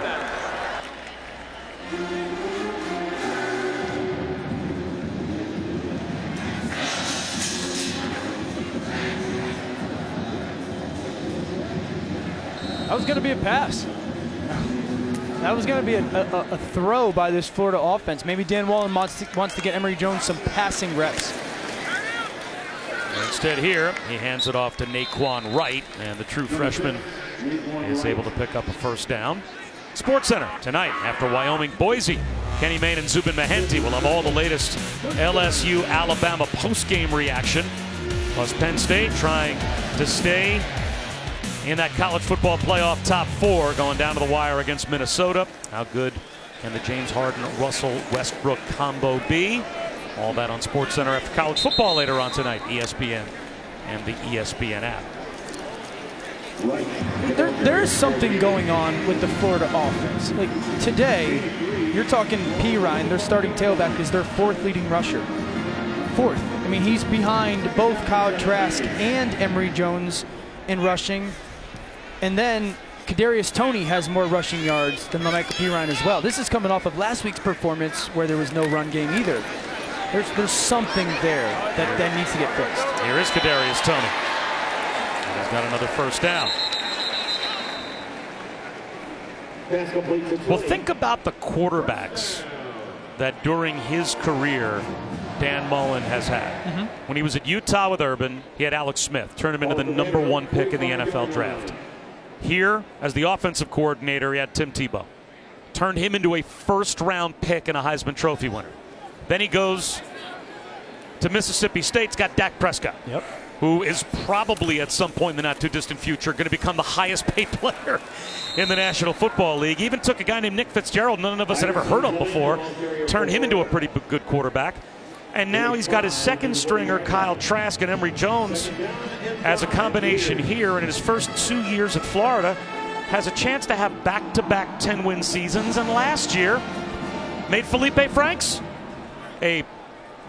That was going to be a pass. That was going to be a throw by this Florida offense. Maybe Dan Wallen wants to get Emory Jones some passing reps. Instead here, he hands it off to Naquan Wright, and the true freshman is able to pick up a first down. Sports Center tonight after Wyoming Boise. Kenny Mayne and Zubin Mehenti will have all the latest LSU Alabama postgame reaction. Plus Penn State trying to stay in that college football playoff top 4, going down to the wire against Minnesota. How good can the James Harden-Russell Westbrook combo be? All that on Sports Center after college football later on tonight. ESPN and the ESPN app. There is something going on with the Florida offense. Like today, you're talking Pirine, their starting tailback, is their 4th leading rusher. 4th. I mean, he's behind both Kyle Trask and Emory Jones in rushing. And then Kadarius Toney has more rushing yards than Michael Pirine as well. This is coming off of last week's performance where there was no run game either. There's something there that needs to get fixed. Here is Kadarius Toney. He's got another first down. Well, think about the quarterbacks that during his career Dan Mullen has had. When he was at Utah with Urban, he had Alex Smith, turned him into the #1 pick in the NFL draft. Here, as the offensive coordinator, he had Tim Tebow. Turned him into a first-round pick and a Heisman Trophy winner. Then he goes to Mississippi State's got Dak Prescott, who is probably at some point in the not-too-distant future going to become the highest-paid player in the National Football League. Even took a guy named Nick Fitzgerald, none of us had ever heard of before, turned him into a pretty good quarterback. And now he's got his second stringer, Kyle Trask, and Emory Jones as a combination here. In his first 2 years at Florida, has a chance to have back-to-back 10-win seasons. And last year, made Felipe Franks a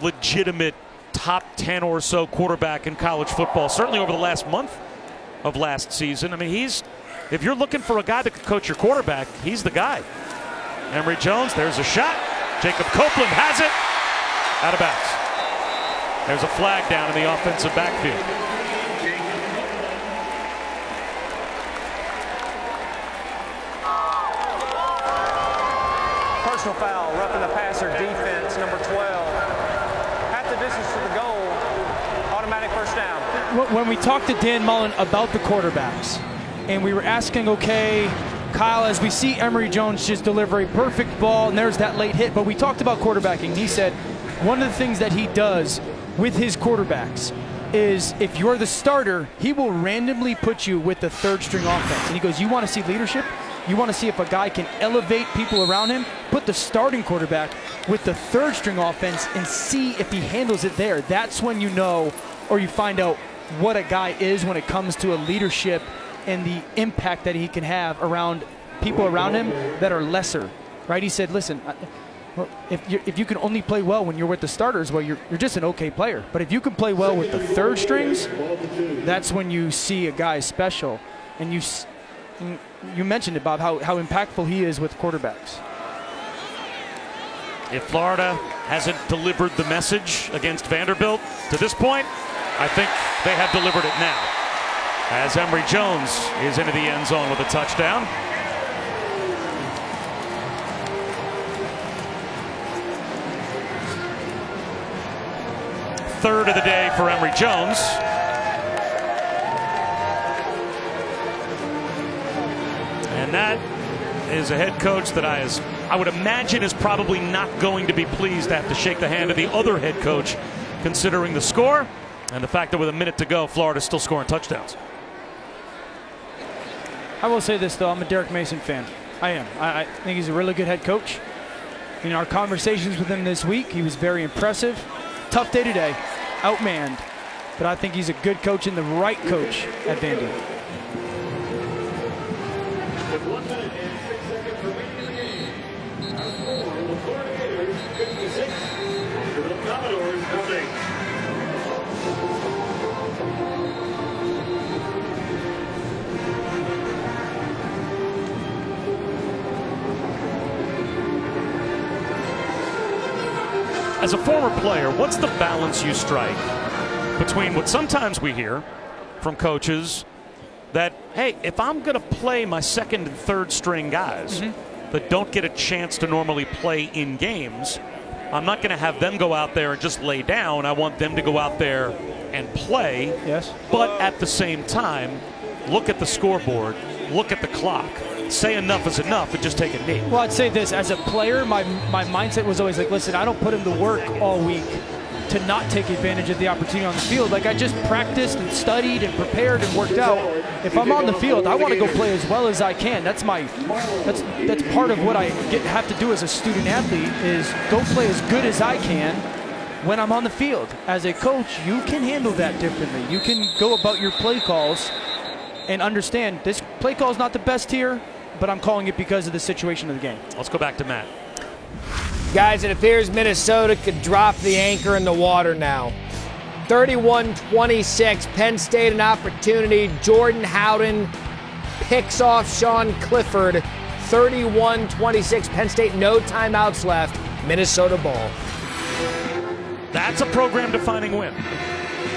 legitimate top 10 or so quarterback in college football, certainly over the last month of last season. I mean, if you're looking for a guy that could coach your quarterback, he's the guy. Emory Jones, there's a shot. Jacob Copeland has it. Out of bounds. There's a flag down in the offensive backfield. Personal foul, roughing the passer, defense, number 12. Half the distance to the goal, automatic first down. When we talked to Dan Mullen about the quarterbacks, and we were asking, okay, Kyle, as we see Emory Jones just deliver a perfect ball, and there's that late hit, but we talked about quarterbacking. He said, one of the things that he does with his quarterbacks is if you're the starter, he will randomly put you with the 3rd string offense. And he goes, you want to see leadership? You want to see if a guy can elevate people around him? Put the starting quarterback with the 3rd string offense and see if he handles it there. That's when you know, or you find out what a guy is when it comes to a leadership and the impact that he can have around people around him that are lesser, right? He said, listen, well, if you can only play well when you're with the starters, well, you're just an okay player. But if you can play well with the 3rd strings, that's when you see a guy special. And you mentioned it, Bob, how impactful he is with quarterbacks. If Florida hasn't delivered the message against Vanderbilt to this point, I think they have delivered it now. As Emory Jones is into the end zone with a touchdown. Third of the day for Emory Jones. And that is a head coach that I would imagine is probably not going to be pleased to have to shake the hand of the other head coach, considering the score and the fact that with a minute to go, Florida's still scoring touchdowns. I will say this, though. I'm a Derek Mason fan. I am. I think he's a really good head coach. In our conversations with him this week, he was very impressive. Tough day today. outmanned. But I think he's a good coach and the right coach at Vanderbilt. With 1 minute and 6 seconds remaining in the game. Our score, the Florida Gators 56, Vanderbilt Commodores nothing. As a former player, what's the balance you strike between what sometimes we hear from coaches that, hey, if I'm going to play my second and third string guys that don't get a chance to normally play in games, I'm not going to have them go out there and just lay down. I want them to go out there and play. Yes. But at the same time, look at the scoreboard, look at the clock. Say enough is enough and just take a knee. Well, I'd say this. As a player, my mindset was always like, listen, I don't put him to work all week to not take advantage of the opportunity on the field. Like, I just practiced and studied and prepared and worked out. If I'm on the field, I want to go play as well as I can. That's part of what I have to do as a student athlete, is go play as good as I can when I'm on the field. As a coach, you can handle that differently. You can go about your play calls and understand this play call is not the best here, but I'm calling it because of the situation of the game. Let's go back to Matt. Guys, it appears Minnesota could drop the anchor in the water now. 31-26, Penn State an opportunity. Jordan Howden picks off Sean Clifford. 31-26, Penn State, no timeouts left. Minnesota ball. That's a program-defining win.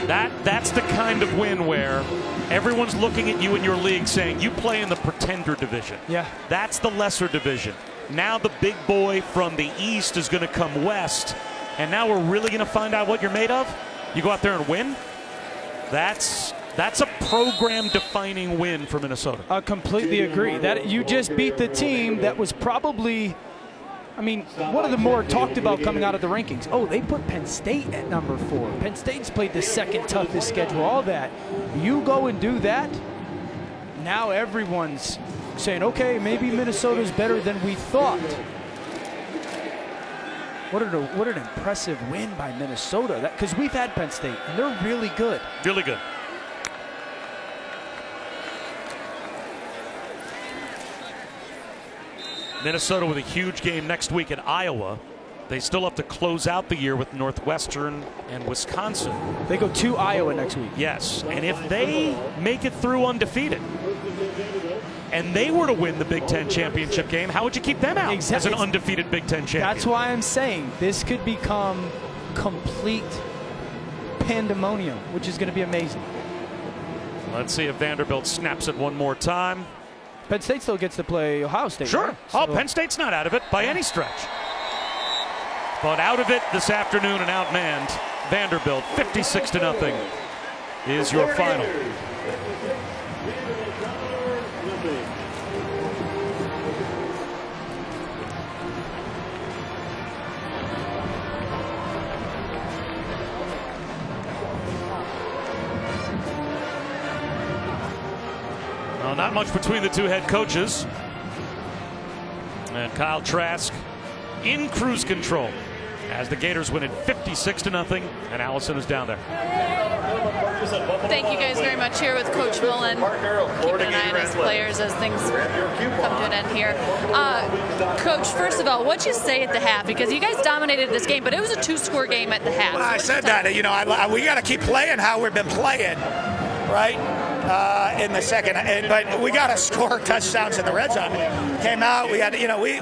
That's the kind of win where everyone's looking at you in your league saying, you play in the pretender division. Yeah. That's the lesser division. Now the big boy from the East is going to come west, and now we're really going to find out what you're made of? You go out there and win? That's a program-defining win for Minnesota. I completely agree. That you just beat the team that was probably, I mean, one of the more talked about coming out of the rankings. Oh, they put Penn State at number 4. Penn State's played the second toughest schedule, all that. You go and do that, now everyone's saying, okay, maybe Minnesota's better than we thought. What an impressive win by Minnesota. Because we've had Penn State, and they're really good. Really good. Minnesota with a huge game next week at Iowa. They still have to close out the year with Northwestern and Wisconsin. They go to Iowa next week. Yes, and if they make it through undefeated, and they were to win the Big Ten championship game, how would you keep them out as an undefeated Big Ten champion? That's why I'm saying this could become complete pandemonium, which is going to be amazing. Let's see if Vanderbilt snaps it one more time. Penn State still gets to play Ohio State. Sure. Right? Oh, Penn State's not out of it by any stretch. But out of it this afternoon and outmanned Vanderbilt 56-0 is your final. Well, not much between the two head coaches. And Kyle Trask in cruise control as the Gators win it 56-0, and Allison is down there. Thank you guys very much here with Coach Mullen. Keeping an eye on his players as things come to an end here. Coach, first of all, what'd you say at the half? Because you guys dominated this game, but it was a 2-score game at the half. Well, I said that, we got to keep playing how we've been playing, right? In the second, but we got to score touchdowns in the red zone. Came out, we had,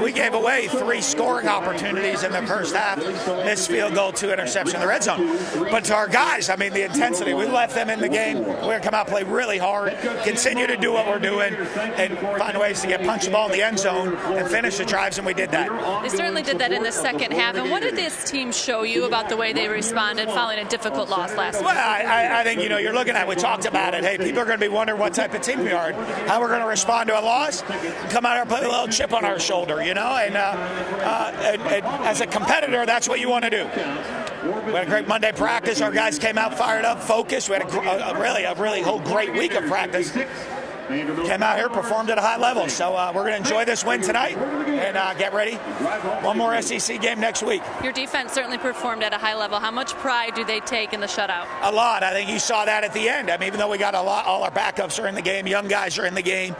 we gave away 3 scoring opportunities in the first half. Missed field goal, 2 interceptions in the red zone. But to our guys, I mean, the intensity, we left them in the game. We're going to come out, play really hard, continue to do what we're doing, and find ways to get punch the ball in the end zone and finish the drives, and we did that. They certainly did that in the second half. And what did this team show you about the way they responded following a difficult loss last week? Well, I think, you're looking at, we talked about it. Hey, people are going to be wondering what type of team we are, how we're going to respond to a loss, come out here and play with a little chip on our shoulder, and as a competitor, that's what you want to do. We had a great Monday practice. Our guys came out fired up, focused. We had a really whole great week of practice. came out here, performed at a high level. So we're going to enjoy this win tonight and get ready. One more SEC game next week. Your defense certainly performed at a high level. How much pride do they take in the shutout? A lot. I think you saw that at the end. I mean, even though we got a lot, all our backups are in the game, young guys are in the game.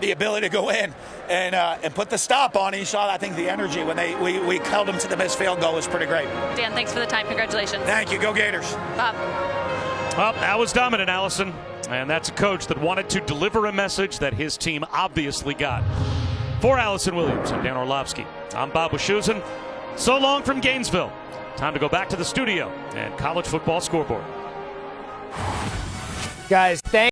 The ability to go in and put the stop on. You saw, I think, the energy when we held them to the missed field goal was pretty great. Dan, thanks for the time. Congratulations. Thank you. Go Gators. Bob. Well, that was dominant, Allison. And that's a coach that wanted to deliver a message that his team obviously got. For Allison Williams and Dan Orlovsky, I'm Bob Wischusen. So long from Gainesville. Time to go back to the studio and college football scoreboard. Guys, thank